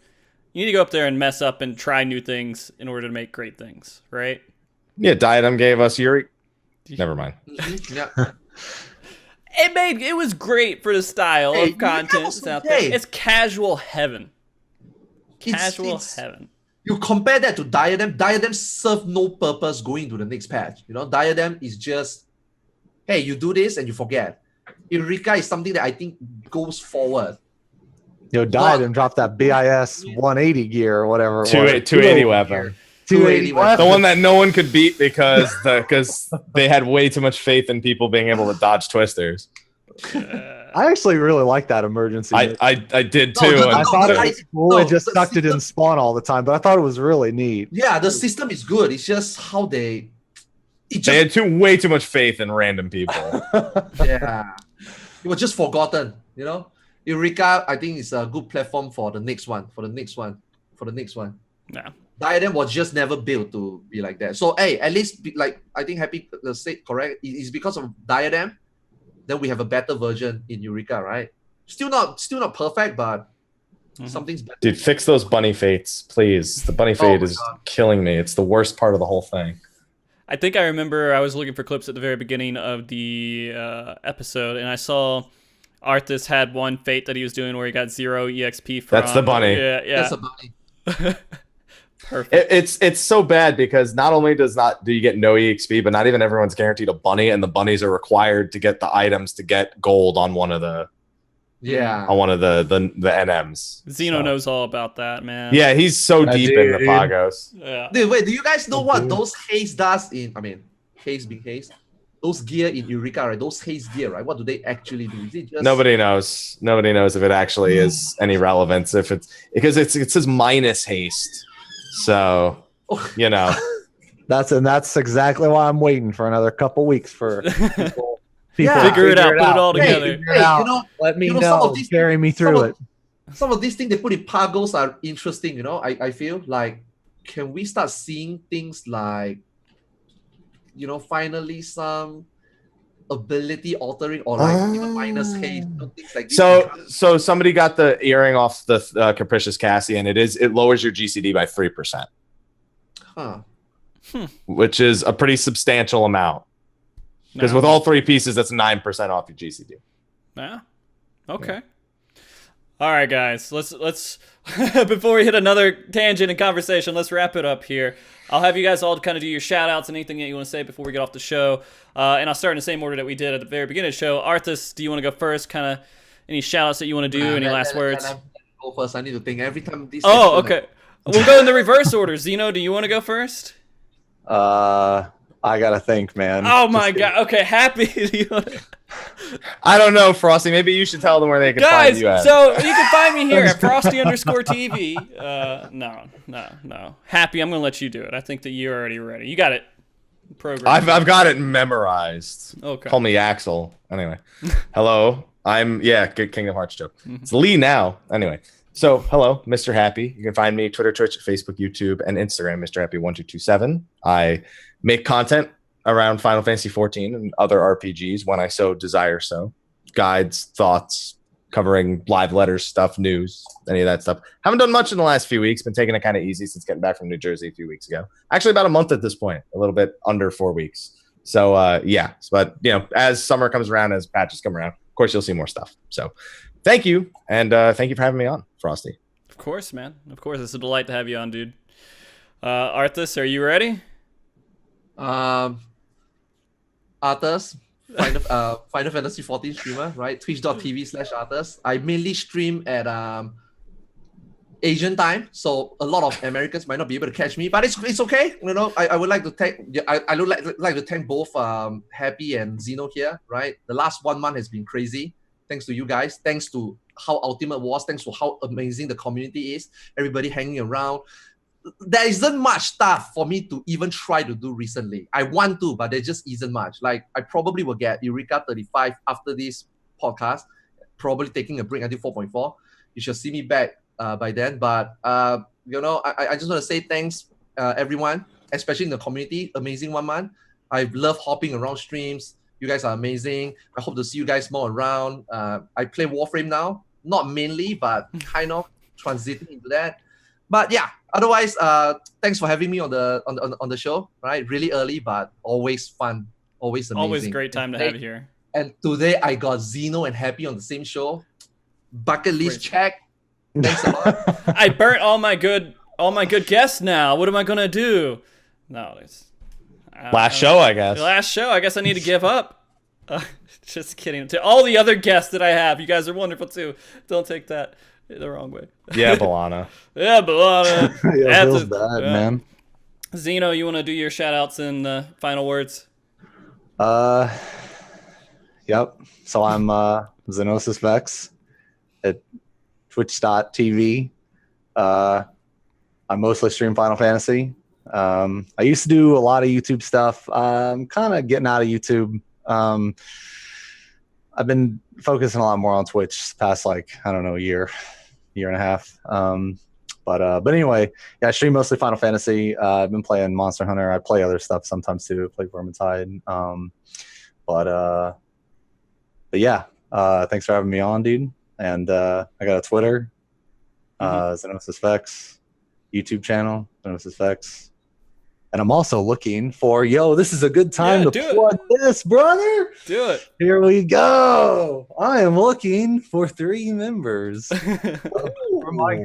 You need to go up there and mess up and try new things in order to make great things, right? Yeah, Diadem gave us Yuri. Never mind. Yeah. It was great for the style of content out there. It's casual heaven. Casual heaven. You compare that to Diadem. Diadem served no purpose going into the next patch. You know, Diadem is just, hey, you do this and you forget. Eureka is something that I think goes forward. Yo, Diadem dropped that BIS 180 gear or whatever. 280 weapon. 280 weapon. The one that no one could beat because they had way too much faith in people being able to dodge twisters. I actually really like that emergency. I did too. I thought it was cool. It just sucked it in spawn all the time, but I thought it was really neat. Yeah, the system is good. It's just how they had way too much faith in random people. Yeah. It was just forgotten, you know? Eureka, I think, is a good platform for the next one. Yeah. Diadem was just never built to be like that. So, hey, at least, like, I think Happy said correct. It's because of Diadem, then we have a better version in Eureka, right? Still not perfect, but something's better. Dude, fix those bunny fates, please. The bunny fate is killing me. It's the worst part of the whole thing. I think I remember I was looking for clips at the very beginning of the episode, and I saw Arthars had one fate that he was doing where he got 0 EXP from. That's the bunny. Yeah. That's a bunny. Perfect. It's so bad because not only do you get no EXP, but not even everyone's guaranteed a bunny, and the bunnies are required to get the items to get gold on one of the the NMs. Zeno knows all about that, man. Yeah, he's so deep in the Pagos. Yeah. Dude, wait, do you guys know what those haze does in? I mean, haze being haze. those gear in Eureka, right? Those haste gear, right? What do they actually do? Is it just Nobody knows. Nobody knows if it actually is any relevance. If it's because it says minus haste, so you know. That's exactly why I'm waiting for another couple weeks for people Yeah. to Figure it out, put it all Hey, together. Figure it out. Let me some know. of these Carry me through it. Some of these things they put in Pagos are interesting. I feel like, can we start seeing things like, finally some ability altering or like even minus haste, things like this. So somebody got the earring off the Capricious Cassian. It lowers your GCD by 3%, Huh. which is a pretty substantial amount. Because with all 3 pieces, that's 9% off your GCD. Yeah. Okay. All right, guys. Let's before we hit another tangent in conversation, let's wrap it up here. I'll have you guys all kind of do your shout outs and anything that you want to say before we get off the show. And I'll start in the same order that we did at the very beginning of the show. Arthas, do you want to go first? Kind of any shout outs that you want to do? Any last words? Go first. I need to think every time this. Oh, okay. We'll go in the reverse order. Zeno, do you want to go first? I gotta think, man. Oh my god. Okay, Happy. Do you wanna... I don't know, Frosty. Maybe you should tell them where they can find you at. So you can find me here at Frosty_TV. No. Happy, I'm gonna let you do it. I think that you're already ready. You got it. Program. I've got it memorized. Okay. Call me Axel. Anyway, hello. Good Kingdom Hearts joke. It's Lee now. Anyway, so hello, Mr. Happy. You can find me Twitter, Twitch, Facebook, YouTube, and Instagram, Mr. Happy1227. I make content around Final Fantasy XIV and other RPGs when I so desire so. Guides, thoughts, covering live letters, stuff, news, any of that stuff. Haven't done much in the last few weeks. Been taking it kind of easy since getting back from New Jersey a few weeks ago. Actually, about a month at this point. A little bit under 4 weeks. So, But, as summer comes around, as patches come around, of course, you'll see more stuff. So, thank you. And thank you for having me on, Frosty. Of course, man. Of course. It's a delight to have you on, dude. Arthas, are you ready? Arthars, Final Fantasy XIV streamer, right? Twitch.tv/Arthars. I mainly stream at Asian time, so a lot of Americans might not be able to catch me, but it's okay. I would like to thank. I would like to thank both Happy and Zeno here, right? The last 1 month has been crazy. Thanks to you guys. Thanks to how Ultimate was. Thanks to how amazing the community is. Everybody hanging around. There isn't much stuff for me to even try to do recently. I want to, but there just isn't much. Like, I probably will get Eureka 35 after this podcast, probably taking a break until 4.4. You should see me back by then. But, I just want to say thanks, everyone, especially in the community. Amazing 1 month. I love hopping around streams. You guys are amazing. I hope to see you guys more around. I play Warframe now. Not mainly, but kind of transiting into that. But yeah, otherwise, thanks for having me on the show. Right, really early, but always fun, always amazing. Always a great time to have you here. And today I got Zeno and Happy on the same show. Bucket list check. Thanks a lot. I burnt all my good guests. Now, what am I gonna do? No, it's last show, I guess. Last show. I guess I need to give up. Just kidding. To all the other guests that I have, you guys are wonderful too. Don't take that the wrong way. Yeah, Balana. Yeah, Balana. Yeah, feels bad, man. Zeno, you want to do your shout outs and final words? Yep. So I'm Xenosys Vex at twitch.tv. I mostly stream Final Fantasy. I used to do a lot of YouTube stuff. I'm kind of getting out of YouTube. I've been focusing a lot more on Twitch the past, year and a half. But anyway, yeah, I stream mostly Final Fantasy. I've been playing Monster Hunter. I play other stuff sometimes too. I play Vermintide. But yeah, thanks for having me on, dude. And I got a Twitter, Xenosys Vex, YouTube channel, Xenosys Vex. And I'm also looking for, this is a good time to plug this, brother. Do it. Here we go. I am looking for 3 members for my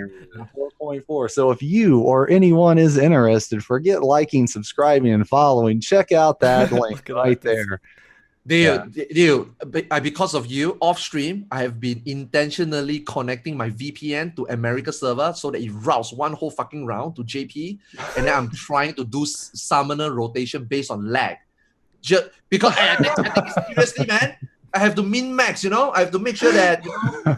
4.4. So if you or anyone is interested, forget liking, subscribing, and following. Check out that link right there. Dude, because of you, off stream, I have been intentionally connecting my VPN to America server so that it routes one whole fucking round to JP, and then I'm trying to do summoner rotation based on lag. because I think it's seriously, man. I have to min-max, you know? I have to make sure that, you know,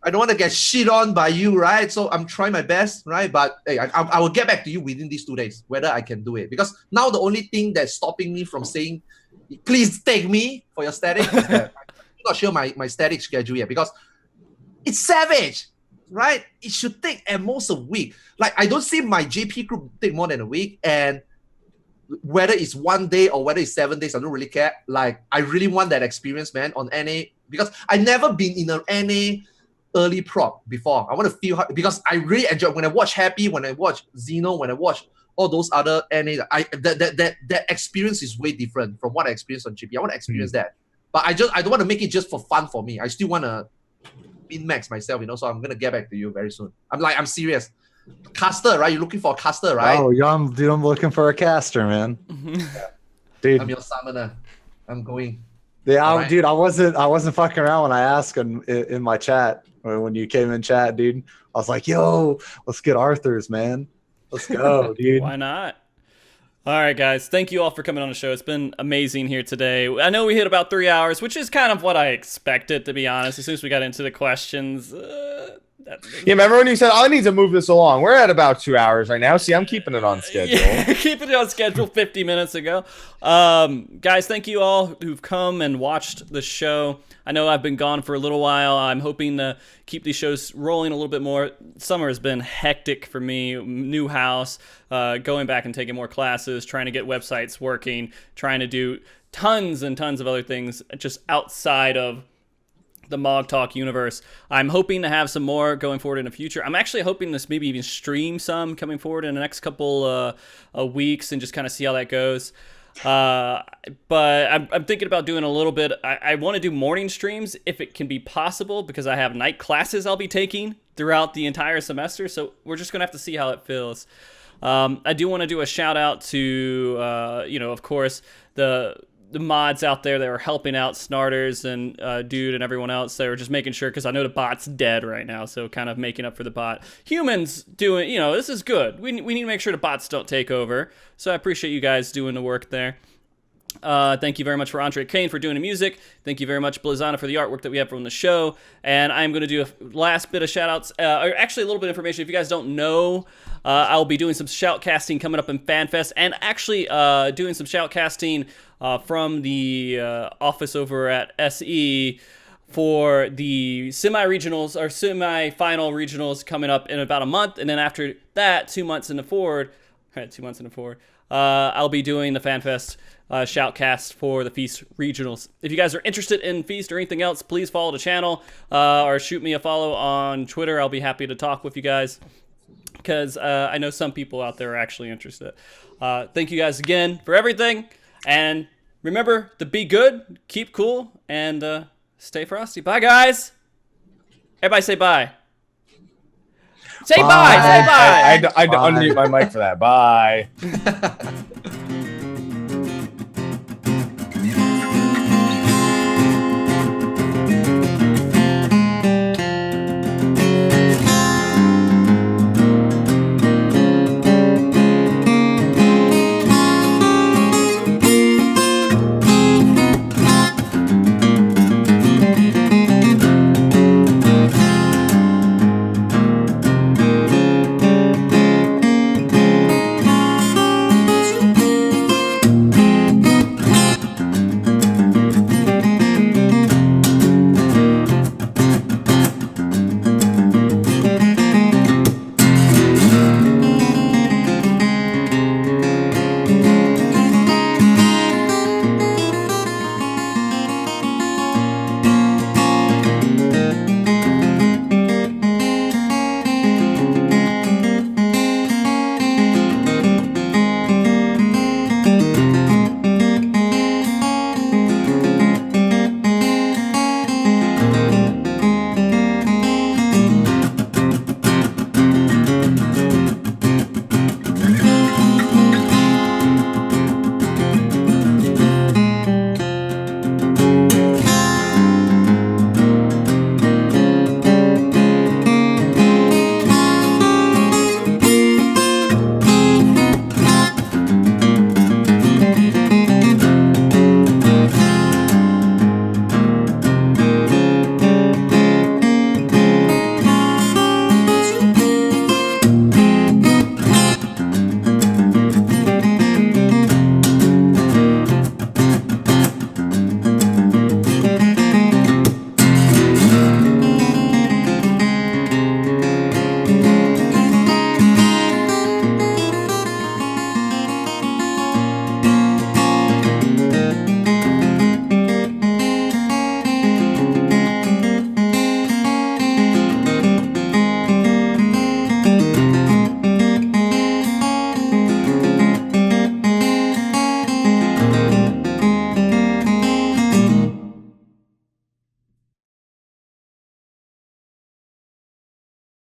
I don't want to get shit on by you, right? So I'm trying my best, right? But hey, I will get back to you within these 2 days, whether I can do it. Because now the only thing that's stopping me from saying, please take me for your static, is that I'm not sure my static schedule yet. Because it's savage, right? It should take at most a week. Like, I don't see my JP group take more than a week. And whether it's 1 day or whether it's 7 days, I don't really care. Like, I really want that experience, man, on NA, because I've never been in an NA early prop before. I want to feel how, because I really enjoy when I watch Happy, when I watch Xeno, when I watch all those other NA. That experience is way different from what I experienced on GP. I want to experience that, but I don't want to make it just for fun for me. I still want to min-max myself, you know. So I'm gonna get back to you very soon. I'm serious. Caster, right? You're looking for a caster, right? Oh, yeah, I'm looking for a caster, man. Dude, I'm your summoner. I'm going. Yeah, right. Dude, I wasn't fucking around when I asked in my chat, or when you came in chat, dude. I was like, yo, let's get Arthars, man. Let's go, dude. Why not? All right, guys. Thank you all for coming on the show. It's been amazing here today. I know we hit about 3 hours, which is kind of what I expected, to be honest. As soon as we got into the questions, yeah, remember when you said, I need to move this along? We're at about 2 hours right now. See, I'm keeping it on schedule. Yeah, keeping it on schedule 50 minutes ago. Guys, thank you all who've come and watched the show. I know I've been gone for a little while. I'm hoping to keep these shows rolling a little bit more. Summer has been hectic for me. New house, going back and taking more classes, trying to get websites working, trying to do tons and tons of other things just outside of the MogTalk universe. I'm hoping to have some more going forward in the future. I'm actually hoping to maybe even stream some coming forward in the next couple weeks and just kind of see how that goes. But I'm thinking about doing a little bit. I want to do morning streams if it can be possible, because I have night classes I'll be taking throughout the entire semester. So we're just going to have to see how it feels. I do want to do a shout out to, of course, the mods out there that are helping out Snarters and Dude and everyone else. They were just making sure, because I know the bot's dead right now, so kind of making up for the bot. Humans doing, this is good. We need to make sure the bots don't take over. So I appreciate you guys doing the work there. Thank you very much for Andre Kane for doing the music. Thank you very much, Blizzana, for the artwork that we have from the show. And I'm going to do a last bit of shout-outs, or actually a little bit of information. If you guys don't know, I'll be doing some shoutcasting coming up in FanFest, and actually doing some shoutcasting from the office over at SE for the semi-regionals, or semi-final regionals coming up in about a month. And then after that, 2 months into forward, I'll be doing the FanFest shoutcast for the Feast regionals. If you guys are interested in Feast or anything else, please follow the channel or shoot me a follow on Twitter. I'll be happy to talk with you guys, because I know some people out there are actually interested. Thank you guys again for everything, and remember to be good, keep cool, and stay frosty. Bye, guys. Everybody say bye. Say bye. Say bye. I had to unmute my mic for that. Bye.